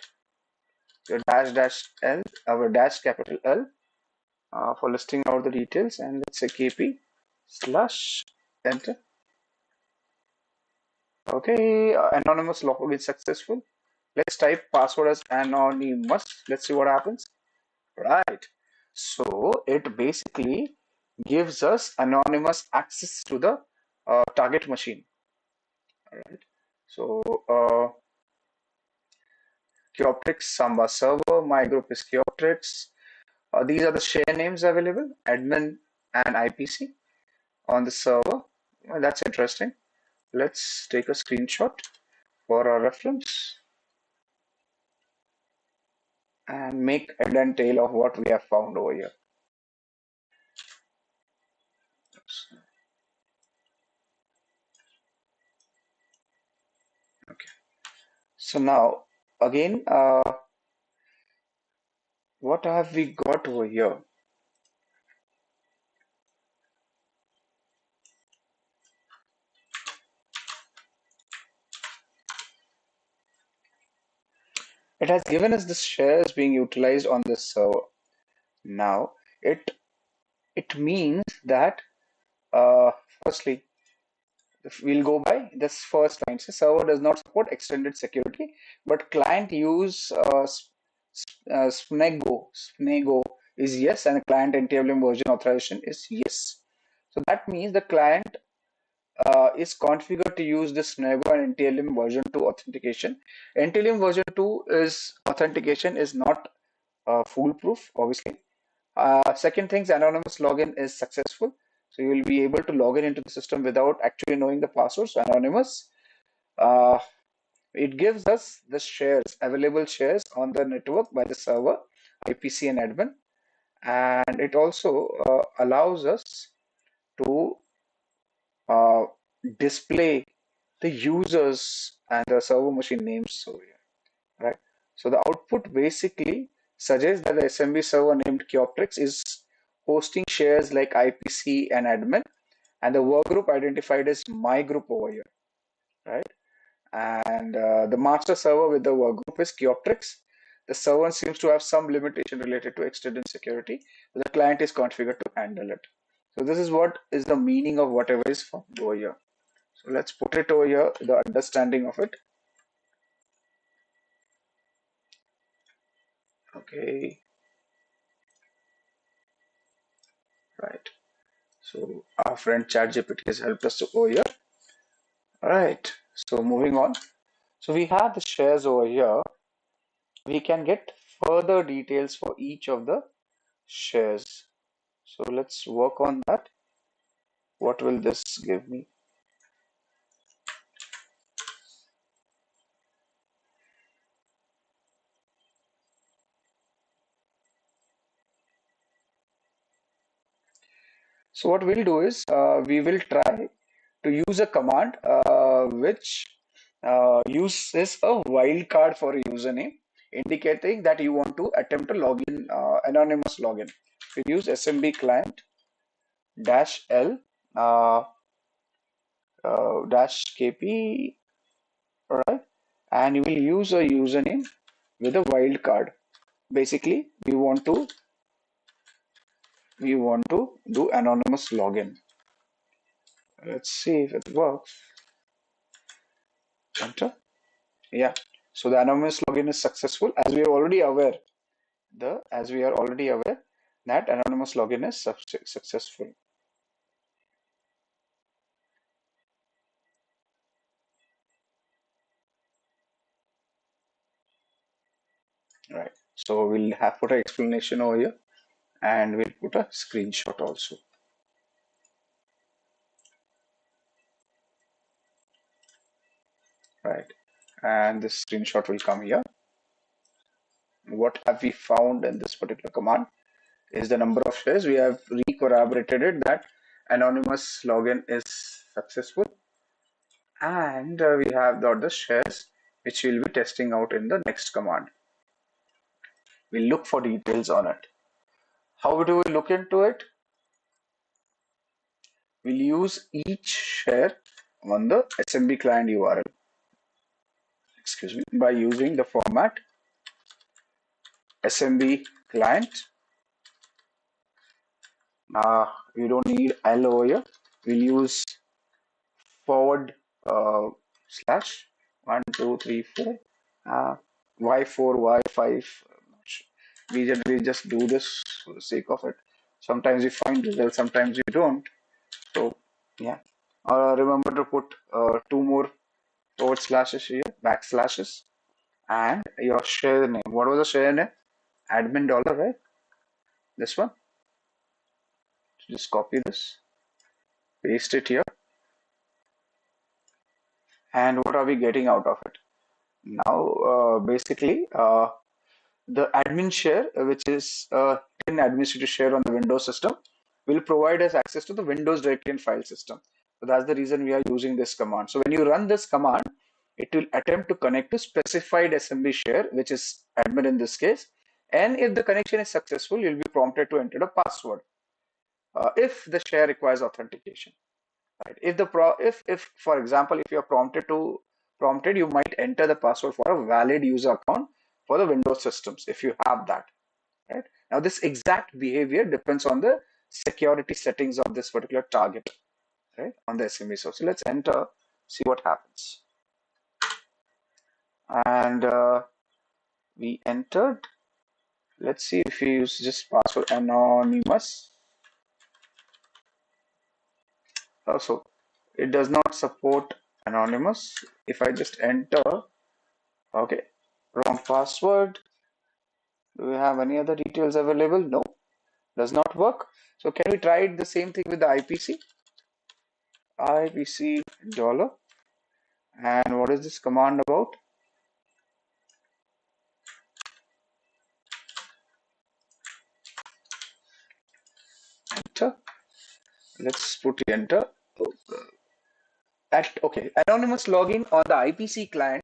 your dash L, our dash capital L, for listing out the details, and let's say KP slash enter. Okay, anonymous login is successful. Let's type password as anonymous. Let's see what happens. Right. So it basically gives us anonymous access to the target machine. All right. So Kioptrix Samba server. My group is Kioptrix. These are the share names available, admin and IPC on the server. Well, that's interesting. Let's take a screenshot for our reference and make head and tail of what we have found over here. Okay. So now again, what have we got over here? It has given us the shares being utilized on this server. Now it means that firstly, we'll go by this first line. So server does not support extended security, but client use SNEGO. SNEGO is yes, and client NTLM version authorization is yes. So that means the client is configured to use this SNEGO and NTLM version 2 authentication. NTLM version 2 is authentication is not foolproof, obviously. Second thing, anonymous login is successful. So you will be able to log in into the system without actually knowing the password. So anonymous. It gives us the shares, available shares on the network by the server, IPC and admin. And it also allows us to display the users and the server machine names over here, right? So the output basically suggests that the SMB server named Kioptrix is hosting shares like IPC and admin, and the work group identified as my group over here, right? And the master server with the work group is Kioptrix. The server seems to have some limitation related to extended security, but the client is configured to handle it. So this is what is the meaning of whatever is found over here. So let's put it over here, the understanding of it. Okay. Right. So our friend ChatGPT has helped us to over here. All right. So moving on. So we have the shares over here. We can get further details for each of the shares. So let's work on that. What will this give me? So what we'll do is we will try to use a command which uses a wildcard for a username, indicating that you want to attempt a login, anonymous login. We use smb client dash l uh, dash kp, right? And you will use a username with a wildcard. Basically, we want to do anonymous login. Let's see if it works. Enter. Yeah. So the anonymous login is successful, as we are already aware. As we are already aware that anonymous login is successful. Right. So we'll have put an explanation over here, and we'll put a screenshot also. Right. And this screenshot will come here. What have we found in this particular command is the number of shares. We have re-corroborated it that anonymous login is successful, and we have got the shares which we'll be testing out in the next command. We'll look for details on it. How do we look into it? We'll use each share on the SMB client URL, excuse me, by using the format SMB client. We don't need L over here. We'll use forward slash 1 2 3 4 y4 y5. We generally just do this for the sake of it. Sometimes you find results, sometimes you don't. So yeah, remember to put two more forward slashes here, backslashes, and your share name. What was the share name? Admin dollar, right? This one. Just copy this, paste it here, and what are we getting out of it? Now, basically, the admin share, which is an administrative share on the Windows system, will provide us access to the Windows directory and file system. So that's the reason we are using this command. So when you run this command, it will attempt to connect to specified SMB share, which is admin in this case. And if the connection is successful, you'll be prompted to enter a password. If the share requires authentication, right? If for example, if you're prompted, you might enter the password for a valid user account for the Windows systems if you have that. Right? Now, this exact behavior depends on the security settings of this particular target, right, on the SME. So let's enter, see what happens. And we entered. Let's see if we use just password anonymous. Also, it does not support anonymous. If I just enter, okay, wrong password. Do we have any other details available? No, does not work. So can we try the same thing with the IPC? IPC dollar. And what is this command about? Enter. Let's put enter. Okay, anonymous login on the IPC client.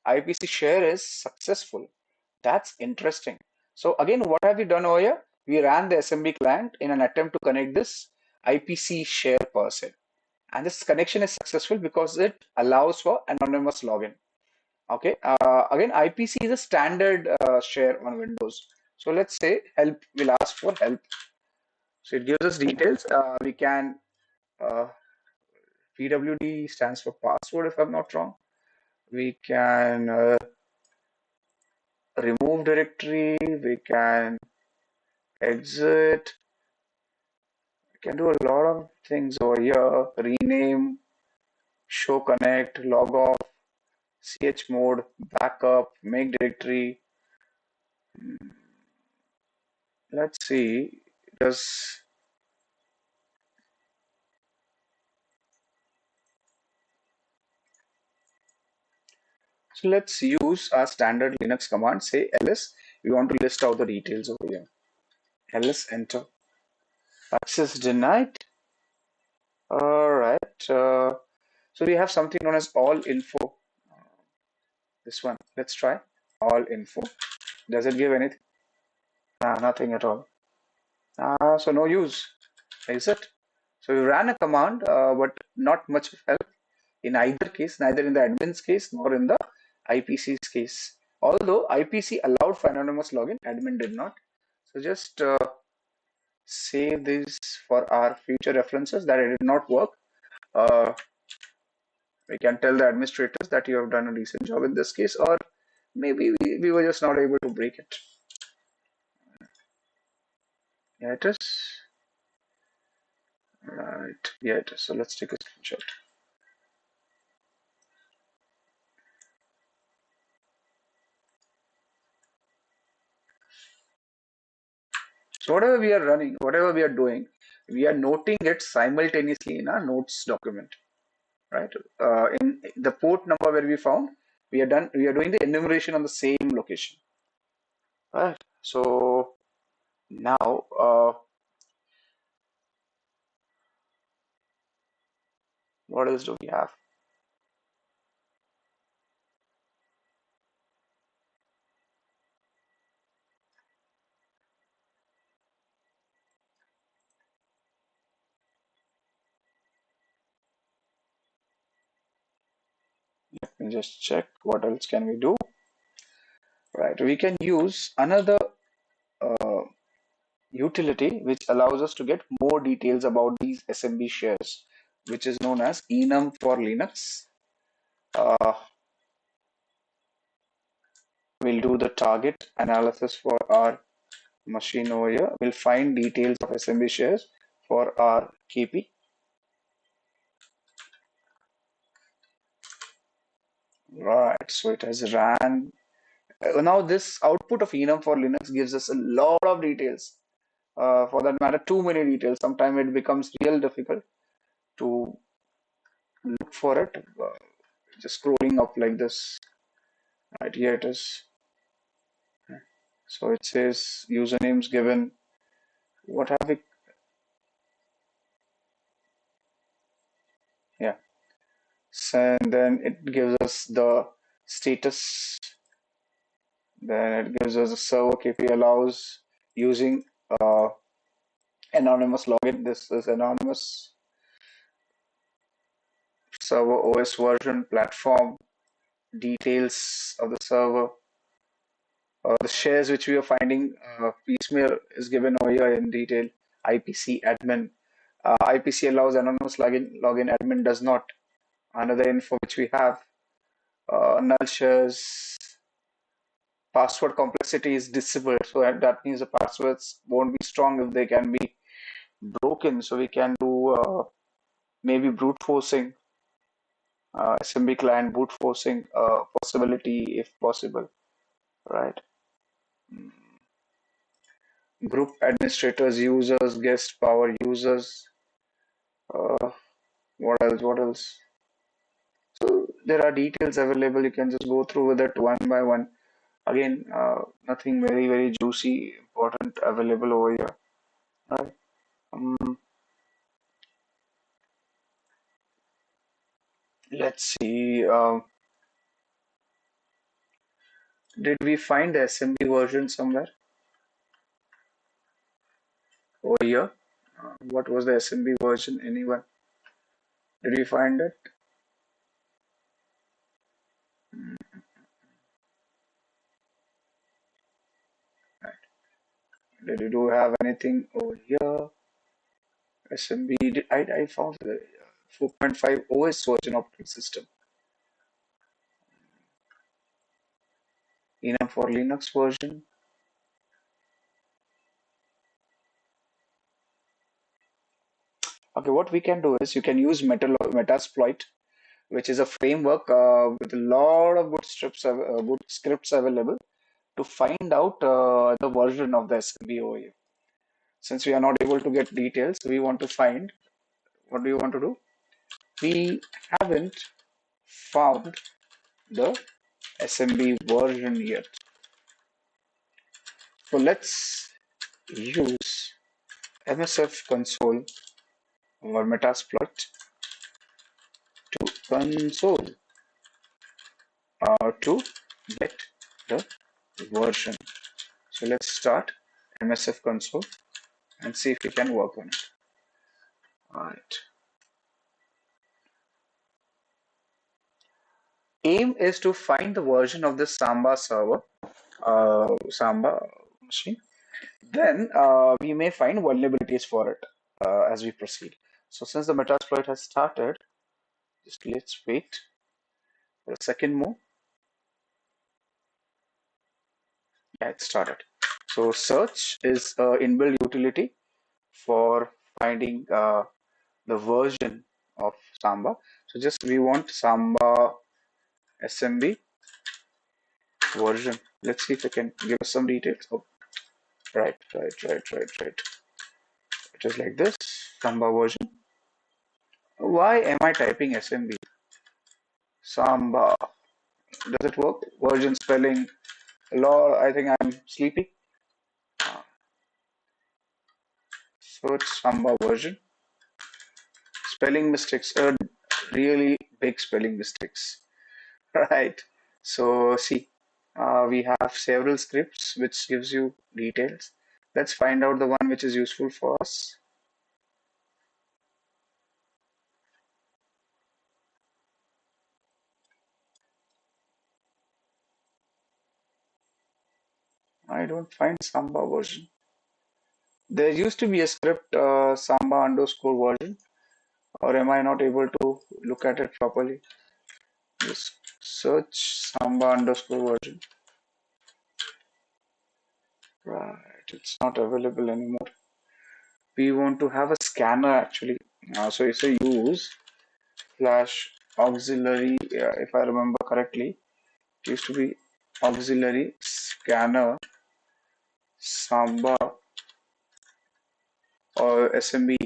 IPC share is successful. That's interesting. So again, what have we done over here? We ran the SMB client in an attempt to connect this IPC share per se. And this connection is successful because it allows for anonymous login. Okay. Again, IPC is a standard share on Windows. So let's say help. We'll ask for help. So it gives us details. We can PWD stands for password, if I'm not wrong. We can remove directory. We can exit. We can do a lot of things over here. Rename, show connect, log off, ch mode, backup, make directory. Let's see. Does So let's use our standard Linux command, say ls. We want to list out the details over here. Ls enter. Access denied. All right. So we have something known as all info. This one. Let's try all info. Does it give anything? Nothing at all. So no use. Exit. So we ran a command, but not much of help in either case, neither in the admin's case nor in the IPC's case. Although IPC allowed for anonymous login, admin did not. So just save this for our future references that it did not work. We can tell the administrators that you have done a decent job in this case, or maybe we were just not able to break it. Yeah, it is. Right. Yeah, it is. So let's take a screenshot. So whatever we are running, whatever we are doing, we are noting it simultaneously in our notes document, right? In the port number where we found, we are doing the enumeration on the same location, right? So now, what else do we have? Let me just check what else can we do. Right, we can use another uh, utility which allows us to get more details about these SMB shares, which is known as enum for Linux. We'll do the target analysis for our machine over here. We'll find details of SMB shares for our KP. Right, so it has ran. Now this output of enum for Linux gives us a lot of details. For that matter, too many details. Sometimes it becomes real difficult to look for it. Just scrolling up like this. Right, here it is. So it says usernames given. What have we? Yeah. So, and then it gives us the status. Then it gives us a server KP allows using uh, anonymous login. This is anonymous server OS version, platform, details of the server. The shares which we are finding piecemeal is given over here in detail. IPC admin. IPC allows anonymous login admin does not. Another info which we have, null shares, password complexity is disabled. So that means the passwords won't be strong if they can be broken. So we can do maybe brute forcing, SMB client brute forcing possibility if possible, right? Group administrators, users, guest power users. Uh, what else? What else? So there are details available. You can just go through with it one by one. Again, nothing very juicy, important available over here. Right. Let's see. Did we find the SMB version somewhere over here? What was the SMB version? Anyone? Did we find it? Did you do have anything over here? SMB. I found the 4.5 OS version operating system. Enough for Linux version. Okay, what we can do is you can use Metasploit, which is a framework with a lot of good scripts available to find out the version of the SMB over here. Since we are not able to get details, we want to find. What do you want to do? We haven't found the SMB version yet. So let's use MSF console or Metasploit to console to get the version. So let's start MSF console and see if we can work on it. All right. Aim is to find the version of the Samba server, Samba machine. Then we may find vulnerabilities for it as we proceed. So since the Metasploit has started, just let's wait for a second more. Yeah, it started. So search is an inbuilt utility for finding the version of Samba. So just we want Samba SMB version. Let's see if it can give us some details. Oh, right. It is like this, Samba version. Why am I typing SMB? Samba. Does it work? Version spelling. Lord, I think I'm sleepy. Search Samba version. Spelling mistakes are really big spelling mistakes. Right. So see, we have several scripts which gives you details. Let's find out the one which is useful for us. I don't find Samba version. There used to be a script Samba underscore version, or am I not able to look at it properly? Just search Samba underscore version. Right, it's not available anymore. We want to have a scanner actually. So it's a use slash auxiliary, if I remember correctly. It used to be auxiliary scanner Samba or SMB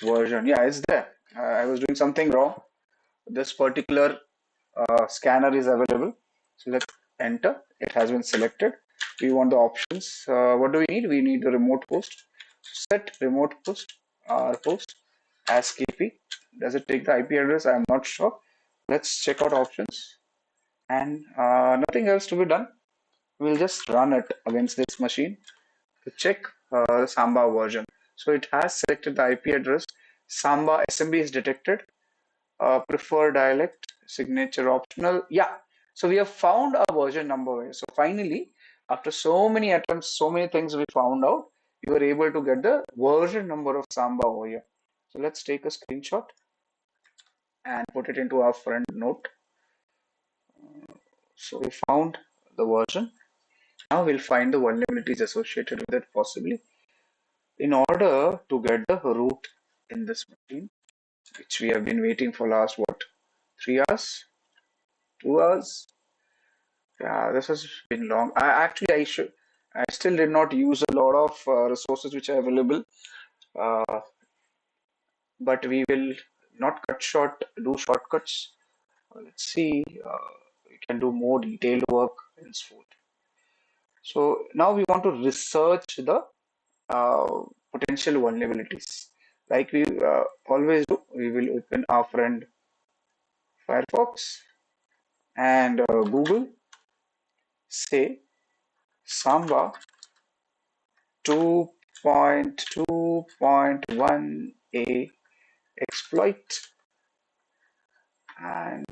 version. Yeah, it's there. I was doing something wrong. This particular scanner is available. So let's enter. It has been selected. We want the options. What do we need? We need the remote host. Set remote host host as KP. Does it take the IP address? I'm not sure. Let's check out options and nothing else to be done. We'll just run it against this machine to check the Samba version. So it has selected the IP address. Samba SMB is detected. Preferred dialect, signature optional. Yeah. So we have found a version number here. So finally, after so many attempts, so many things we found out, we were able to get the version number of Samba over here. So let's take a screenshot and put it into our friend note. So we found the version. Now we'll find the vulnerabilities associated with it possibly. In order to get the root in this machine, which we have been waiting for last what, 3 hours, 2 hours. Yeah, this has been long. I still did not use a lot of resources which are available, uh, but we will not cut short, do shortcuts. Let's see, we can do more detailed work henceforth. So now we want to research the potential vulnerabilities. Like we always do, we will open our friend Firefox and Google, say Samba 2.2.1a exploit, and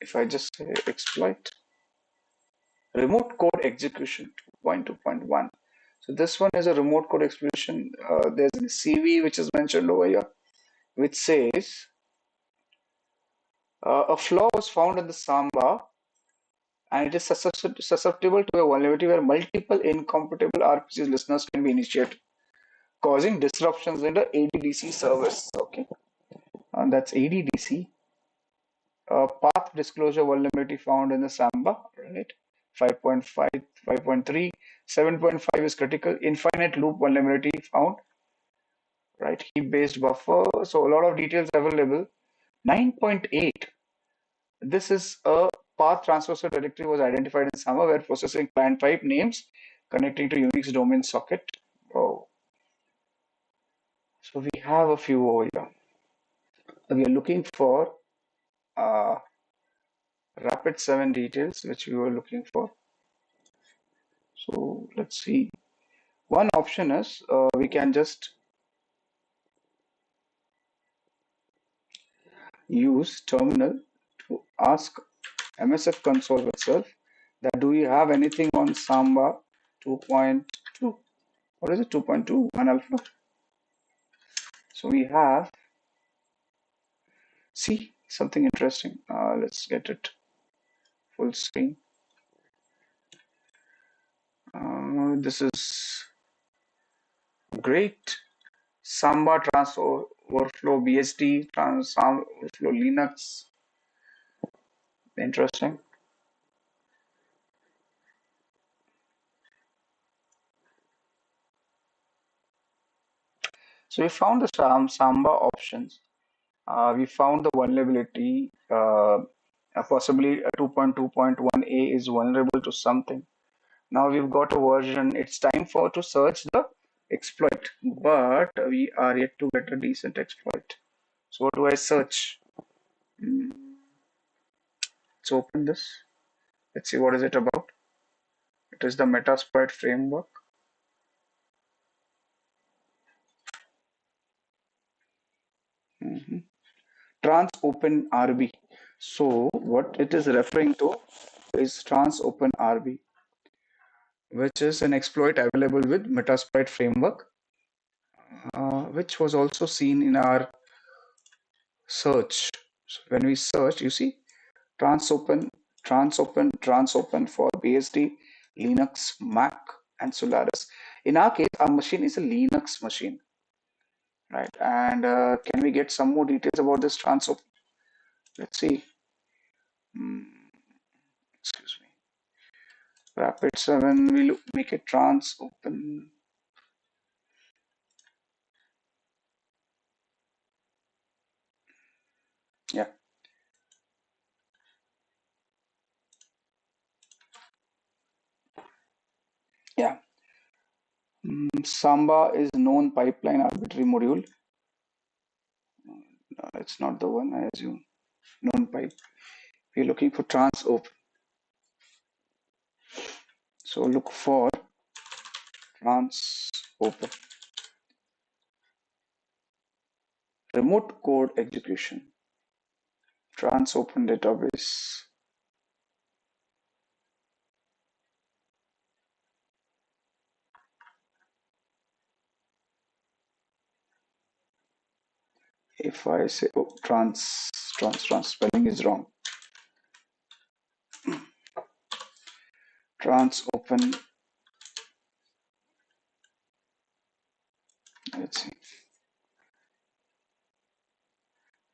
if I just say exploit remote code execution 2.2.1. So this one is a remote code execution. There's a CV which is mentioned over here, which says a flaw was found in the Samba and it is susceptible to a vulnerability where multiple incompatible RPC listeners can be initiated, causing disruptions in the ADDC service. Okay, and that's ADDC. Path disclosure vulnerability found in the Samba, right? 5.5, 5.3. 7.5 is critical. Infinite loop vulnerability found, right? Heap-based buffer. So a lot of details available. 9.8. This is a path transversal directory was identified in Samba where processing client type names connecting to Unix domain socket. Oh, so we have a few over here. We are looking for uh, Rapid 7 details, which we were looking for. So let's see. One option is we can just use terminal to ask MSF console itself that do you have anything on Samba 2.2? What is it? 2.2 1 alpha. So we have, see something interesting. Let's get it full screen. This is great. Samba trans overflow BSD trans overflow Linux. Interesting. So we found the Samba options. We found the vulnerability. Possibly a 2.2.1a is vulnerable to something. Now we've got a version. It's time for to search the exploit, but we are yet to get a decent exploit. So what do I search? Let's open this. Let's see what is it about. It is the Metasploit framework. Trans Open RB. So what it is referring to is Trans Open RB, which is an exploit available with Metasploit framework, which was also seen in our search. So when we search, you see trans open for BSD, Linux, Mac, and Solaris. In our case, our machine is a Linux machine, right? And can we get some more details about this trans open? Let's see. Excuse me. Rapid 7, we'll make it trans open. Yeah. Yeah. Samba is known pipeline arbitrary module. No, it's not the one, I assume. Known pipe. We're looking for trans open. So look for trans open. Remote code execution. Trans open database. If I say trans spelling is wrong. Trans open. Let's see.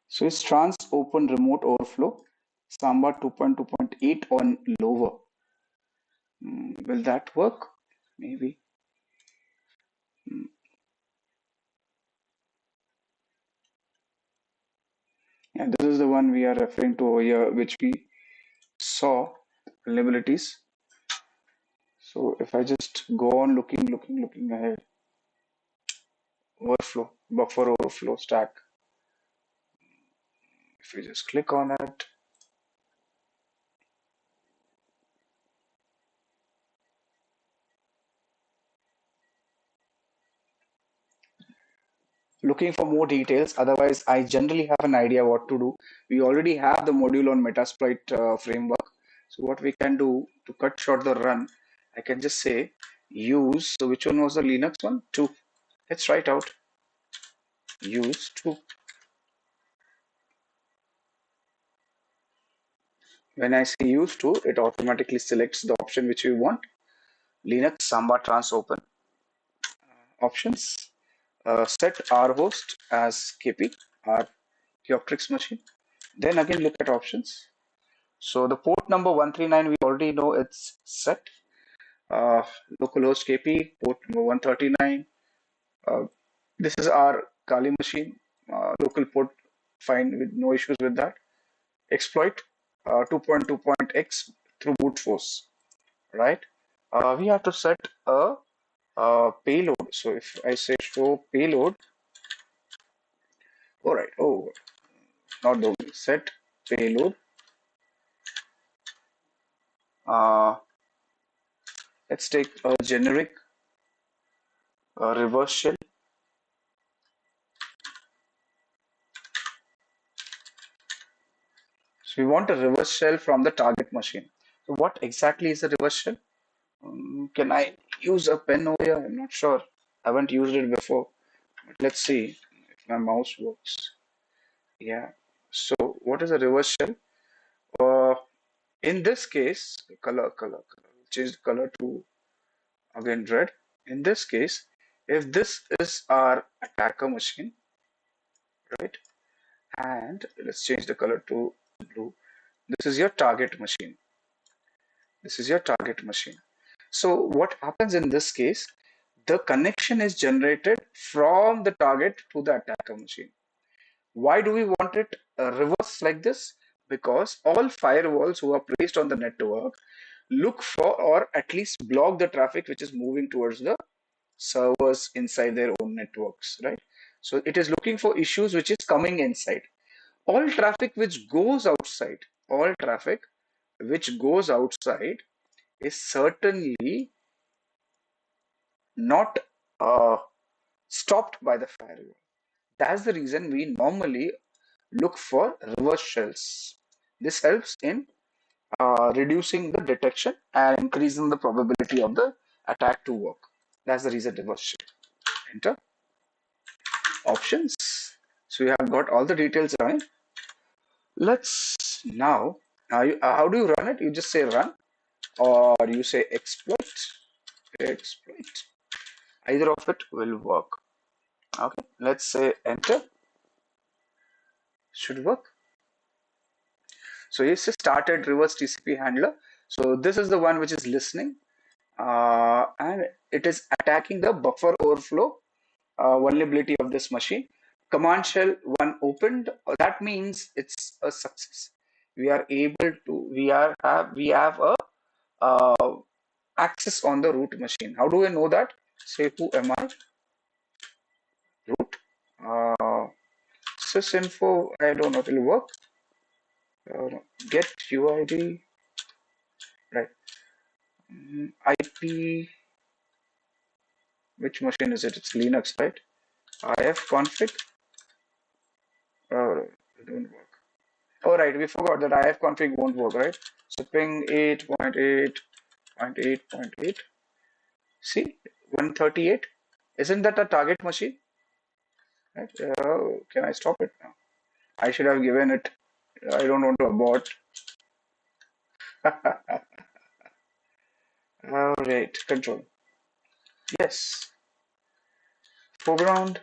So it's trans open remote overflow. Samba 2.2.8 on lower. Will that work? Maybe. And this is the one we are referring to over here, which we saw vulnerabilities. So if I just go on looking ahead, overflow, buffer overflow stack. If we just click on it, looking for more details. Otherwise, I generally have an idea what to do. We already have the module on Metasploit framework. So what we can do to cut short the run, I can just say use. So which one was the Linux one? 2. Let's write out use 2. When I say use 2, it automatically selects the option which we want. Linux Samba trans open. Options. Set our host as KP, our Kioptrix machine. Then again look at options. So the port number 139 we already know it's set. uh, localhost KP port number 139. Uh, this is our Kali machine, local port, fine, with no issues with that. Exploit 2.2.x through brute force, right? We have to set a payload. So if I say show payload, all right, oh, not the set payload. Uh, let's take a generic reverse shell. So we want a reverse shell from the target machine. So what exactly is a reverse shell? Can I use a pen over here? I'm not sure. I haven't used it before. But let's see if my mouse works. Yeah. So what is a reverse shell? Uh, in this case, color. Change the color to again red. In this case, if this is our attacker machine, right? And let's change the color to blue. This is your target machine. This is your target machine. So what happens in this case? The connection is generated from the target to the attacker machine. Why do we want it reverse like this? Because all firewalls who are placed on the network look for or at least block the traffic which is moving towards the servers inside their own networks, right? So it is looking for issues which is coming inside. All traffic which goes outside, all traffic which goes outside is certainly not stopped by the firewall. That's the reason we normally look for reverse shells. This helps in reducing the detection and increasing the probability of the attack to work. That's the reason reverse shell. Enter options. So you have got all the details running. Let's now, how do you run it? You just say run or you say exploit. Exploit. Either of it will work. Okay, let's say enter. Should work. So it's a started reverse TCP handler. So this is the one which is listening and it is attacking the buffer overflow vulnerability of this machine. Command shell one opened. That means it's a success. We are able to. We have a access on the root machine. How do I know that? Say who am I? Root. Sysinfo. I don't know. It will work. Get UID. Right. IP. Which machine is it? It's Linux, right? IF config. It don't work. Oh, right. We forgot that IF config won't work, right? So ping 8.8.8.8. See, 138. Isn't that a target machine? Right? Can I stop it now? I should have given it. I don't want to abort. All right, control. Yes. Foreground.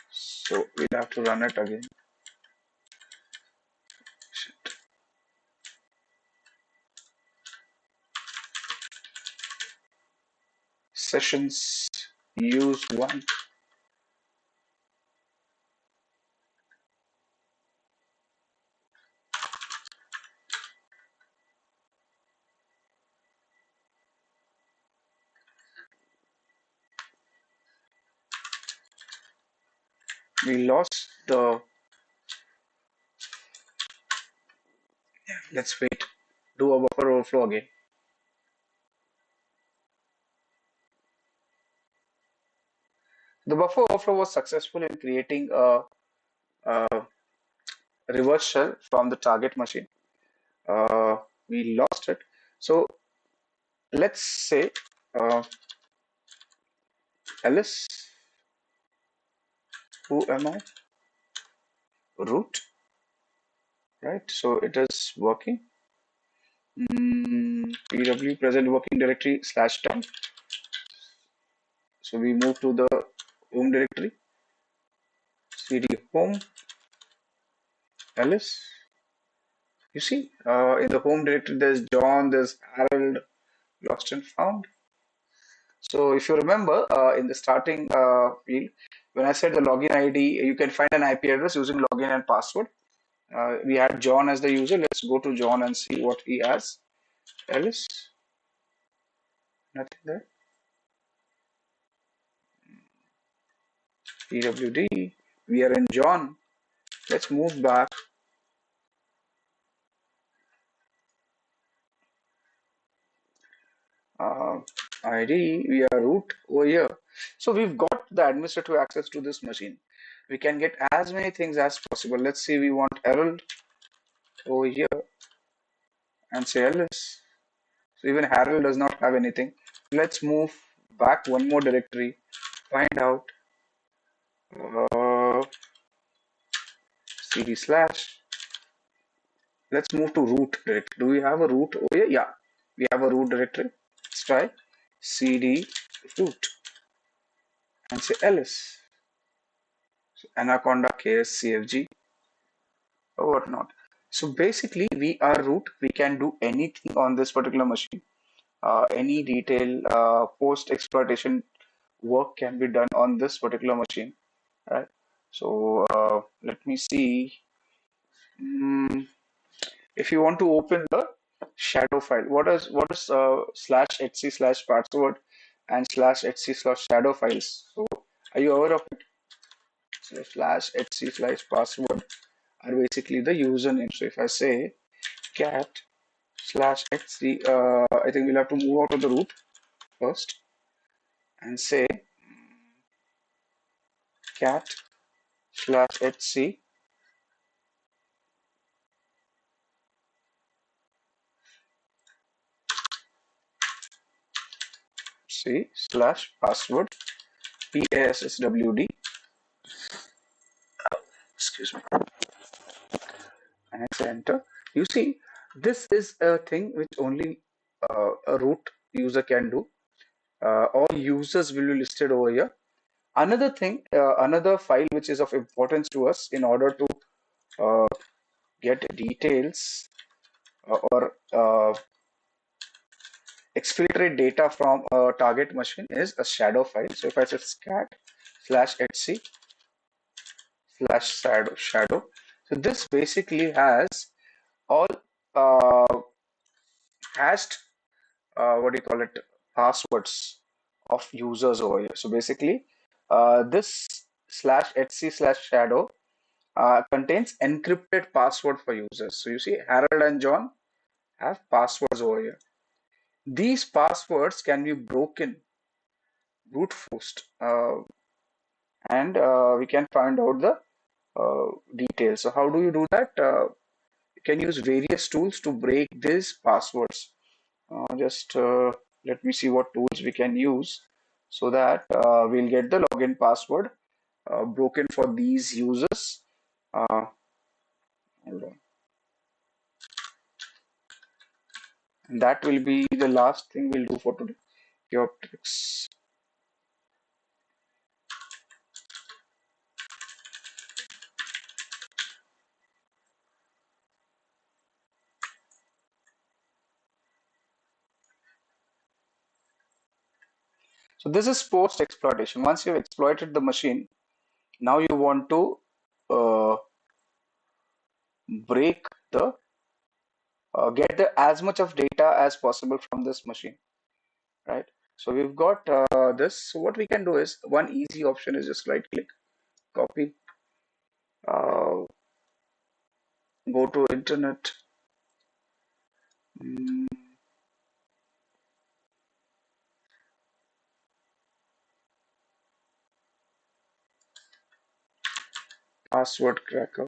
So we'll have to run it again. Shit. Sessions use one. We lost the. Let's wait. Do a buffer overflow again. The buffer overflow was successful in creating a reverse shell from the target machine. We lost it. So let's say Alice, who am I? Root, right? So it is working. PW present working directory /10. So we move to the home directory. CD home. Alice. You see, in the home directory, there's John, there's Harold, lost and found. So if you remember in the starting field, when I said the login ID, you can find an IP address using login and password. We had John as the user. Let's go to John and see what he has. Alice, nothing there. PWD, we are in John. Let's move back. Uh, ID, we are root over here. So we've got the administrative access to this machine. We can get as many things as possible. Let's say we want Harold over here and say Alice. So even Harold does not have anything. Let's move back one more directory. Find out uh, cd slash. Let's move to root directory. Do we have a root over here? Yeah, we have a root directory. Let's try cd root and say Alice. So Anaconda KSCFG or whatnot. So basically, we are root. We can do anything on this particular machine. Any detail post exploitation work can be done on this particular machine, right? So let me see. If you want to open the shadow file, what is slash etc slash password and slash etc slash shadow files? So are you aware of it? So slash etc slash password are basically the username. So if I say cat slash etc, I think we'll have to move out of the root first and say cat slash etc slash password passwd, excuse me, and I say enter. You see, this is a thing which only a root user can do. All users will be listed over here. Another thing, another file which is of importance to us in order to uh, get details or exfiltrate data from a target machine is a shadow file. So if I say scat slash etc slash shadow, so this basically has all hashed what do you call it, passwords of users over here. So basically this slash etc slash shadow contains encrypted password for users. So you see Harold and John have passwords over here. These passwords can be broken, brute forced, and we can find out the details. So how do you do that? You can use various tools to break these passwords. Just let me see what tools we can use so that we'll get the login password broken for these users. Hold on. And that will be the last thing we'll do for today. Kioptrix. So this is post exploitation. Once you've exploited the machine, now you want to uh, break the get the as much of data as possible from this machine, right? So we've got this. So what we can do is, one easy option is just right click, copy, uh, go to internet, mm, password cracker.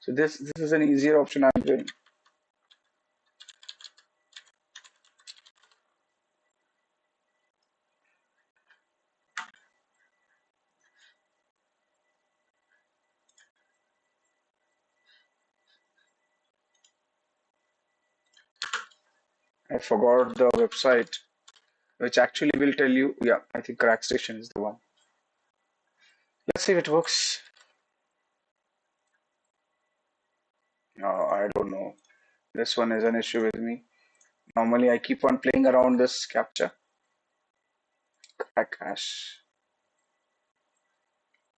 So this is an easier option I'm doing. I forgot the website, which actually will tell you. Yeah, I think CrackStation is the one. Let's see if it works. I don't know. This one is an issue with me. Normally, I keep on playing around this captcha. Crack hash.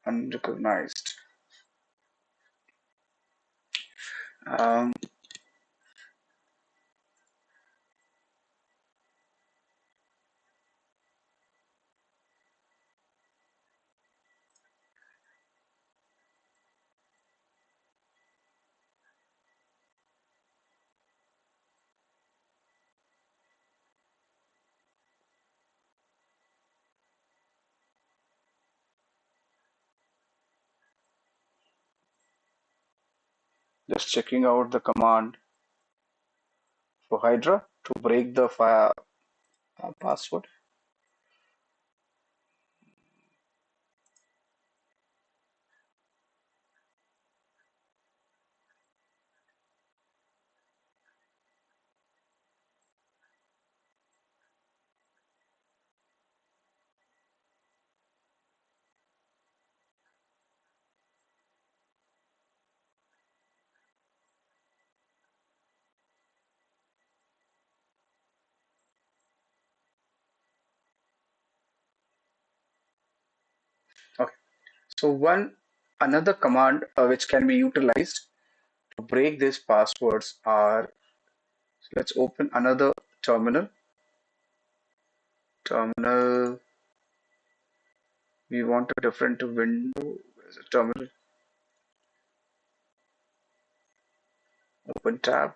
Unrecognized. Um, just checking out the command for Hydra to break the fire password. Okay. So another command which can be utilized to break these passwords are, so let's open another terminal. Terminal, we want a different window. Where's the terminal? Open tab.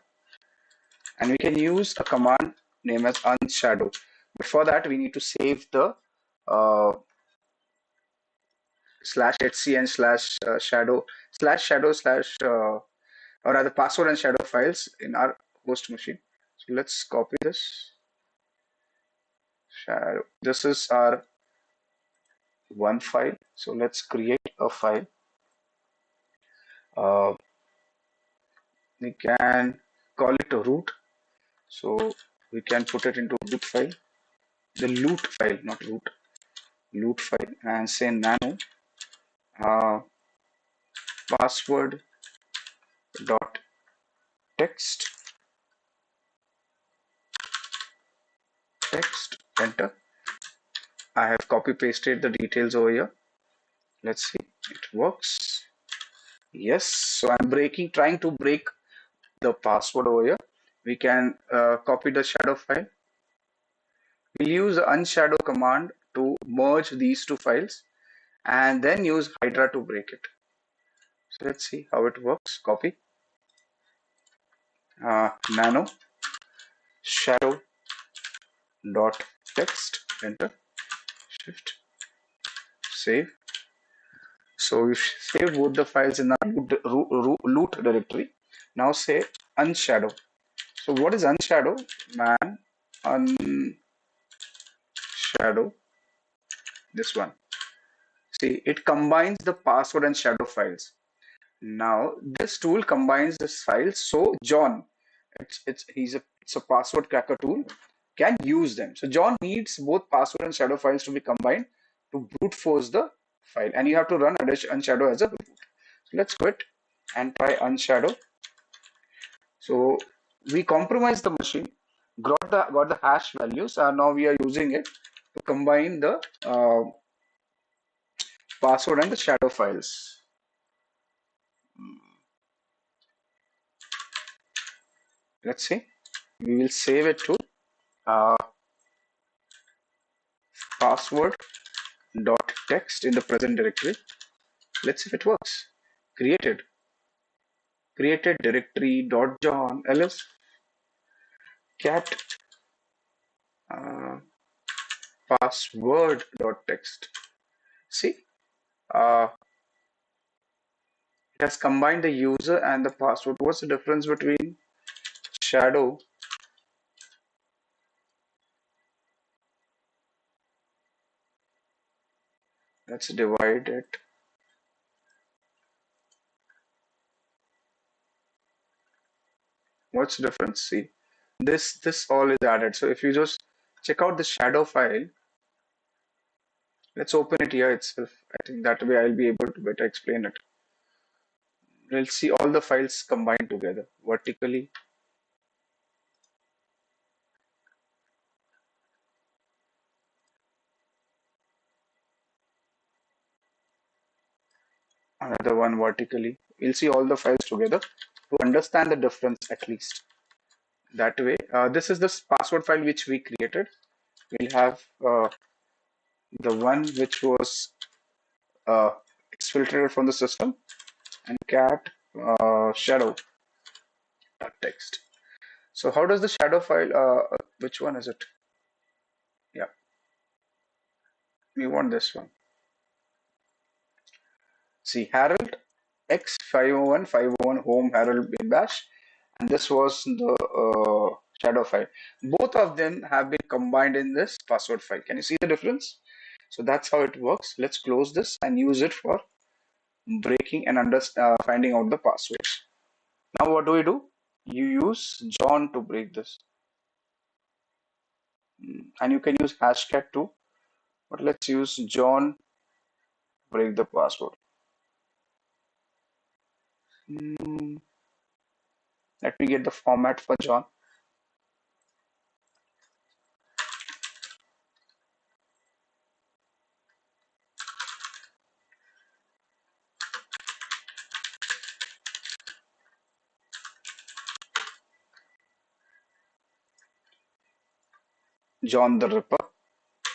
And we can use a command named as unshadow. Before that, we need to save the slash etc and slash shadow or rather password and shadow files in our host machine. So let's copy this shadow. This is our one file. So let's create a file. We can call it a root. So we can put it into root file, the loot file, not root, loot file, and say nano password dot text, enter. I have copy pasted the details over here. Let's see, it works. Yes, so I'm trying to break the password over here. We can copy the shadow file. We'll use the unshadow command to merge these two files and then use Hydra to break it. So let's see how it works. Copy nano shadow dot text, enter, shift, save. So we save both the files in our root directory. Now say unshadow. So what is unshadow? Man unshadow, this one. See, it combines the password and shadow files. Now this tool combines this file, so John, it's a password cracker tool, can use them. So John needs both password and shadow files to be combined to brute force the file, and you have to run unshadow as a root. So let's quit and try unshadow. So we compromised the machine, got the hash values, and now we are using it to combine the password and the shadow files. Let's see. We will save it to uh, password dot text in the present directory. Let's see if it works. Created directory dot john ls cat uh, password dot text. See, it has combined the user and the password. What's the difference between shadow let's divide it. What's the difference? See, this all is added. So if you just check out the shadow file, let's open it here itself. I think that way I'll be able to better explain it. We'll see all the files combined together vertically. Another one vertically. We'll see all the files together to understand the difference at least. That way, this is the password file which we created. We'll have the one which was uh, exfiltrated from the system and cat shadow text. So how does the shadow file, which one is it? Yeah, we want this one. See, Harold X501 home Harold bin bash, and this was the shadow file. Both of them have been combined in this password file. Can you see the difference? So that's how it works. Let's close this and use it for breaking and finding out the passwords. Now what do? You use John to break this. And you can use hashcat too, but let's use John break the password. Let me get the format for John. John the Ripper.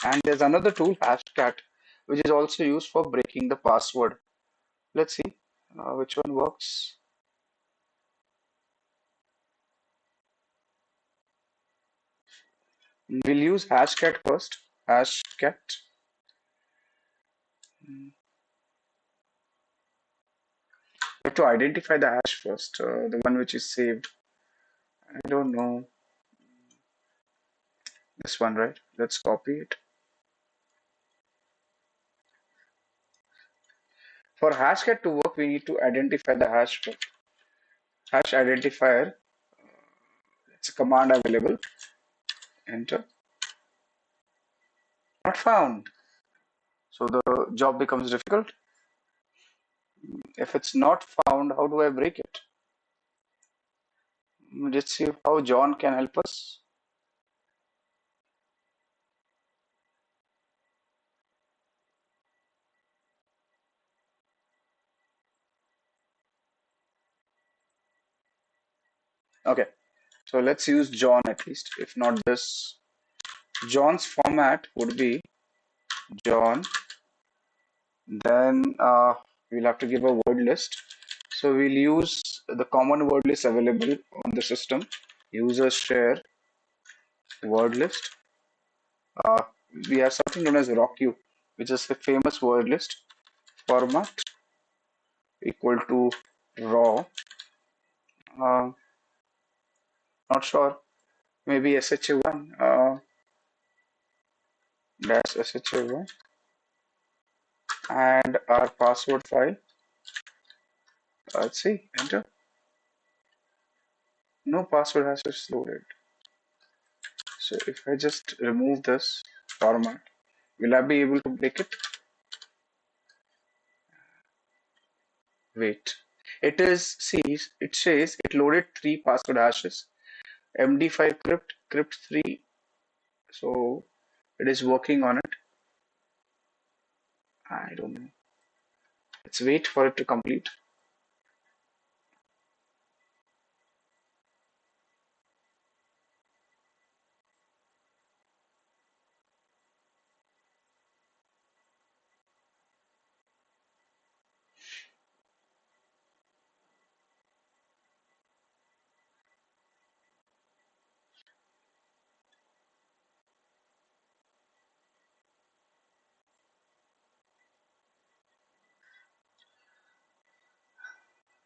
And there's another tool, hashcat, which is also used for breaking the password. Let's see which one works. We'll use hashcat first. Hashcat. We have to identify the hash first, the one which is saved. I don't know. This one, right? Let's copy it. For hashcat to work, we need to identify the hash first. Hash identifier. It's a command available. Enter. Not found. So the job becomes difficult. If it's not found, how do I break it? Let's see how John can help us. Okay, so let's use John at least. If not this, John's format would be John. Then we'll have to give a word list. So we'll use the common word list available on the system. User share word list. Uh, we have something known as ROCU, which is a famous word list format equal to raw. Not sure. Maybe SHA1 dash SHA1 and our password file. Let's see, enter. No password hashes loaded. So if I just remove this format, will I be able to break it? Wait. It is, see, it says it loaded 3 password hashes. MD5 crypt, crypt3. So it is working on it. I don't know. Let's wait for it to complete.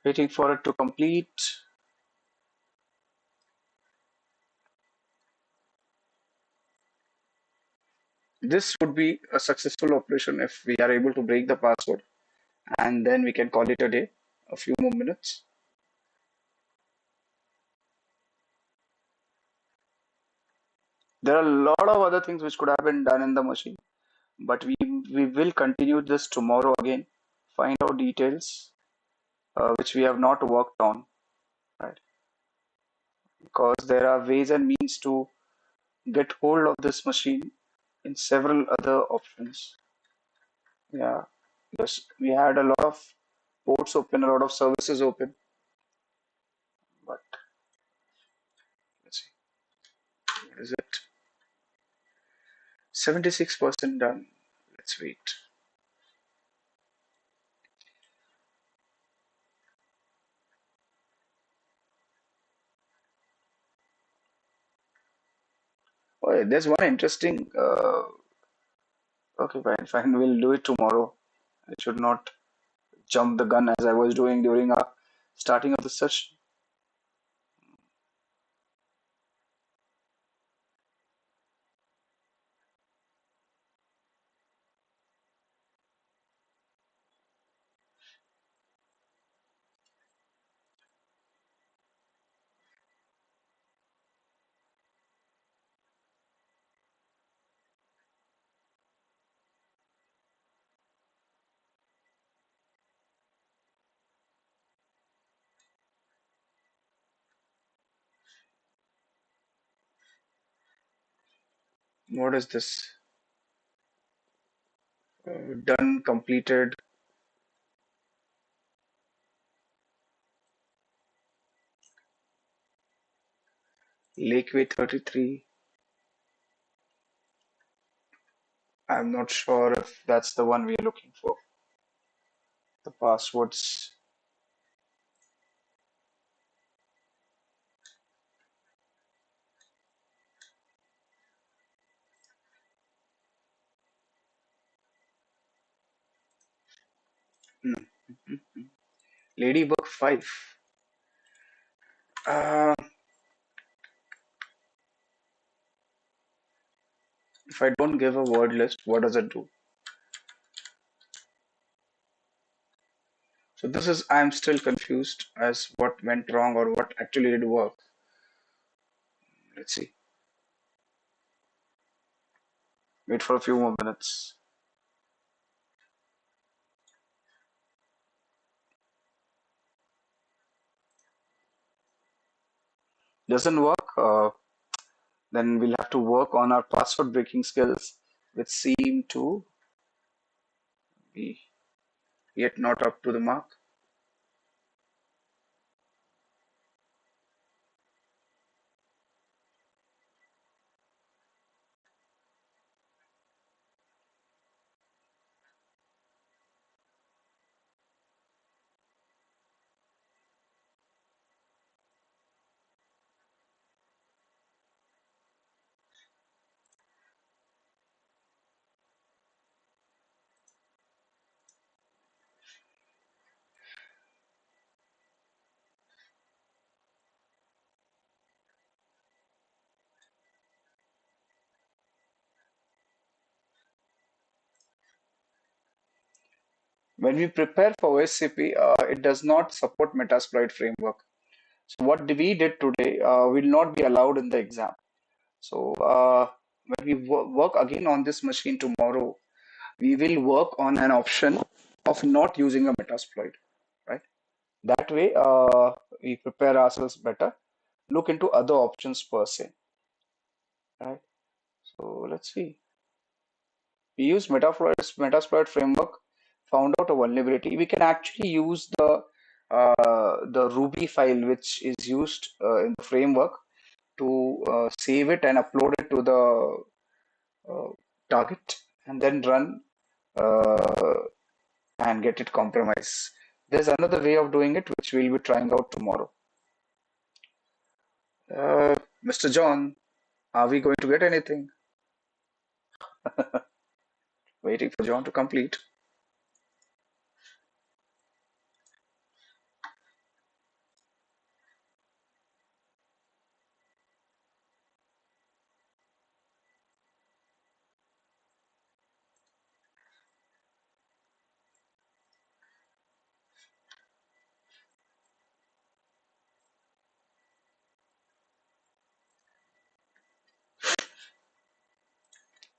Waiting for it to complete. This would be a successful operation if we are able to break the password, and then we can call it a day. A few more minutes. There are a lot of other things which could have been done in the machine, but we will continue this tomorrow again. Find out details. which we have not worked on, right? Because there are ways and means to get hold of this machine in several other options. Yeah, yes, we had a lot of ports open, a lot of services open, but let's see, what is it? 76% done. Let's wait. Oh, there's one interesting. Okay, fine, fine. We'll do it tomorrow. I should not jump the gun as I was doing during our starting of the session. What is this? Done, completed. Lakeway 33. I'm not sure if that's the one we're looking for. The passwords. Hmm. Ladybug 5. Uh, if I don't give a word list, what does it do? So this is, I'm still confused as what went wrong or what actually did work. Let's see. Wait for a few more minutes. Doesn't work, then we'll have to work on our password breaking skills, which seem to be yet not up to the mark. When we prepare for SCP, it does not support Metasploit framework. So what we did today will not be allowed in the exam. So when we work again on this machine tomorrow, we will work on an option of not using a Metasploit, right? That way, we prepare ourselves better, look into other options per se, right? So let's see. We use Metasploit framework, found out a vulnerability. We can actually use the Ruby file which is used in the framework to save it and upload it to the target, and then run uh, and get it compromised. There's another way of doing it which we'll be trying out tomorrow. Mr. John, are we going to get anything? Waiting for John to complete.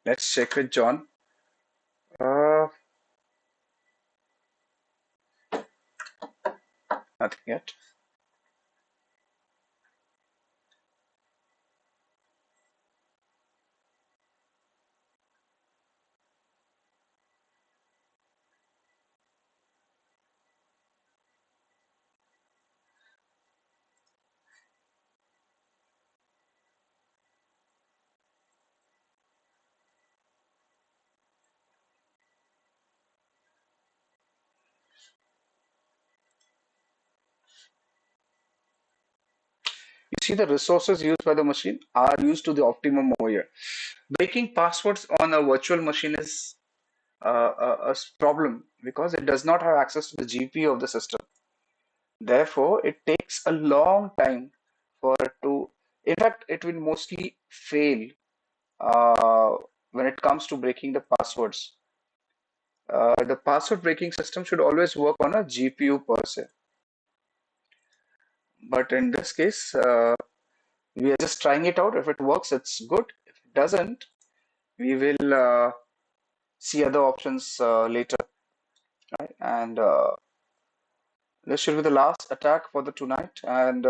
Let's check with John. Uh, Nothing yet. You see, the resources used by the machine are used to the optimum over here. Breaking passwords on a virtual machine is a problem because it does not have access to the GPU of the system. Therefore, it takes a long time for it to, in fact, it will mostly fail uh, when it comes to breaking the passwords. The password breaking system should always work on a GPU per se. But in this case, we are just trying it out. If it works, it's good. If it doesn't, we will see other options later. Right? And this should be the last attack for the tonight. And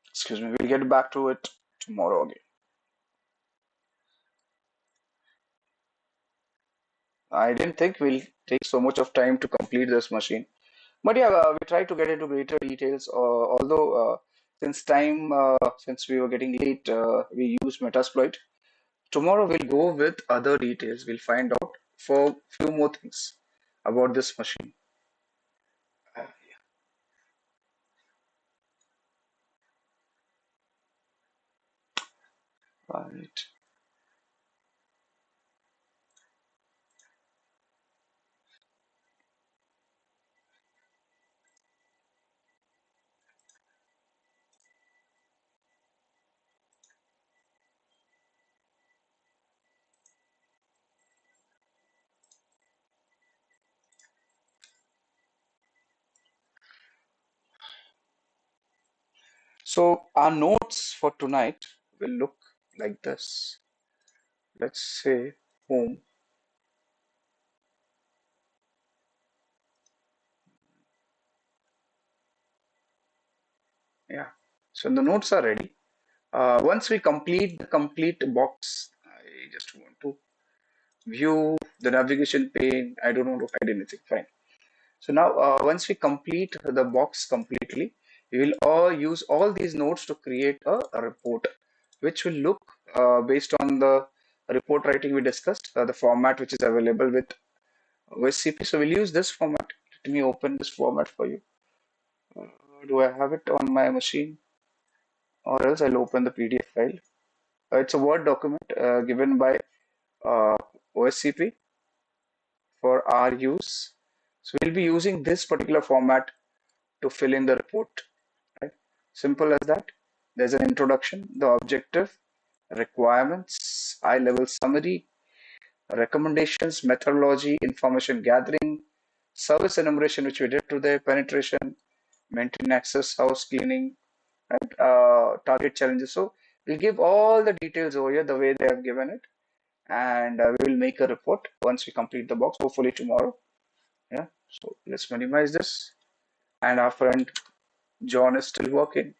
excuse me, we'll get back to it tomorrow again. I didn't think we'll take so much of time to complete this machine. But yeah, we try to get into greater details. Although since we were getting late, we used Metasploit. Tomorrow we'll go with other details. We'll find out for few more things about this machine. Uh, Right. So our notes for tonight will look like this. Let's say home. Yeah. So the notes are ready. Once we complete the complete box, I just want to view the navigation pane. I don't want to hide anything. Fine. So now, once we complete the box completely, we will all use all these nodes to create a report, which will look based on the report writing we discussed, the format which is available with CP. So we'll use this format. Let me open this format for you. Uh, do I have it on my machine? Or else I'll open the PDF file. It's a Word document given by uh, OSCP for our use. So we'll be using this particular format to fill in the report. Right? Simple as that. There's an introduction, the objective, requirements, high-level summary, recommendations, methodology, information gathering, service enumeration, which we did today, penetration, maintain access, house cleaning, right? Target challenges. So we'll give all the details over here the way they have given it, and we will make a report once we complete the box, hopefully tomorrow. Yeah. So let's minimize this, and our friend John is still working.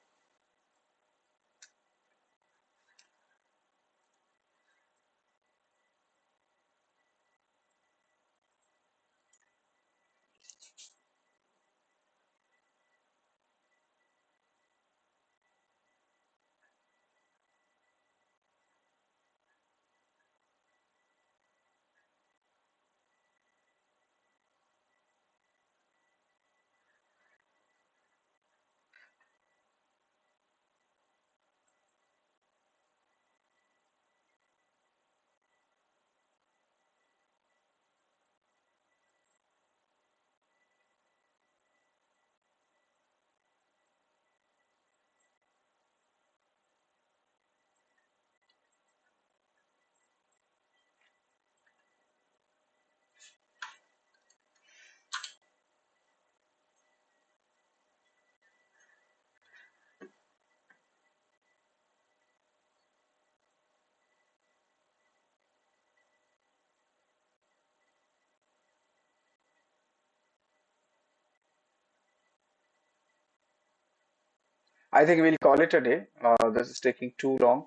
I think we'll call it a day. This is taking too long,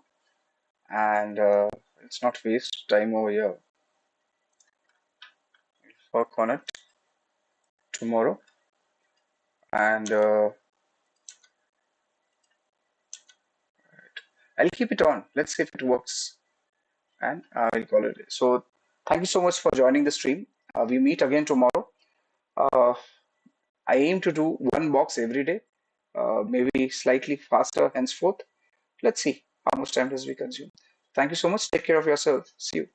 and let's not waste time over here. Work on it tomorrow, and I'll keep it on. Let's see if it works, and I'll call it a day. So, thank you so much for joining the stream. We meet again tomorrow. Uh, I aim to do one box every day, maybe slightly faster henceforth. Let's see how much time does we consume. Thank you so much. Take care of yourself. See you.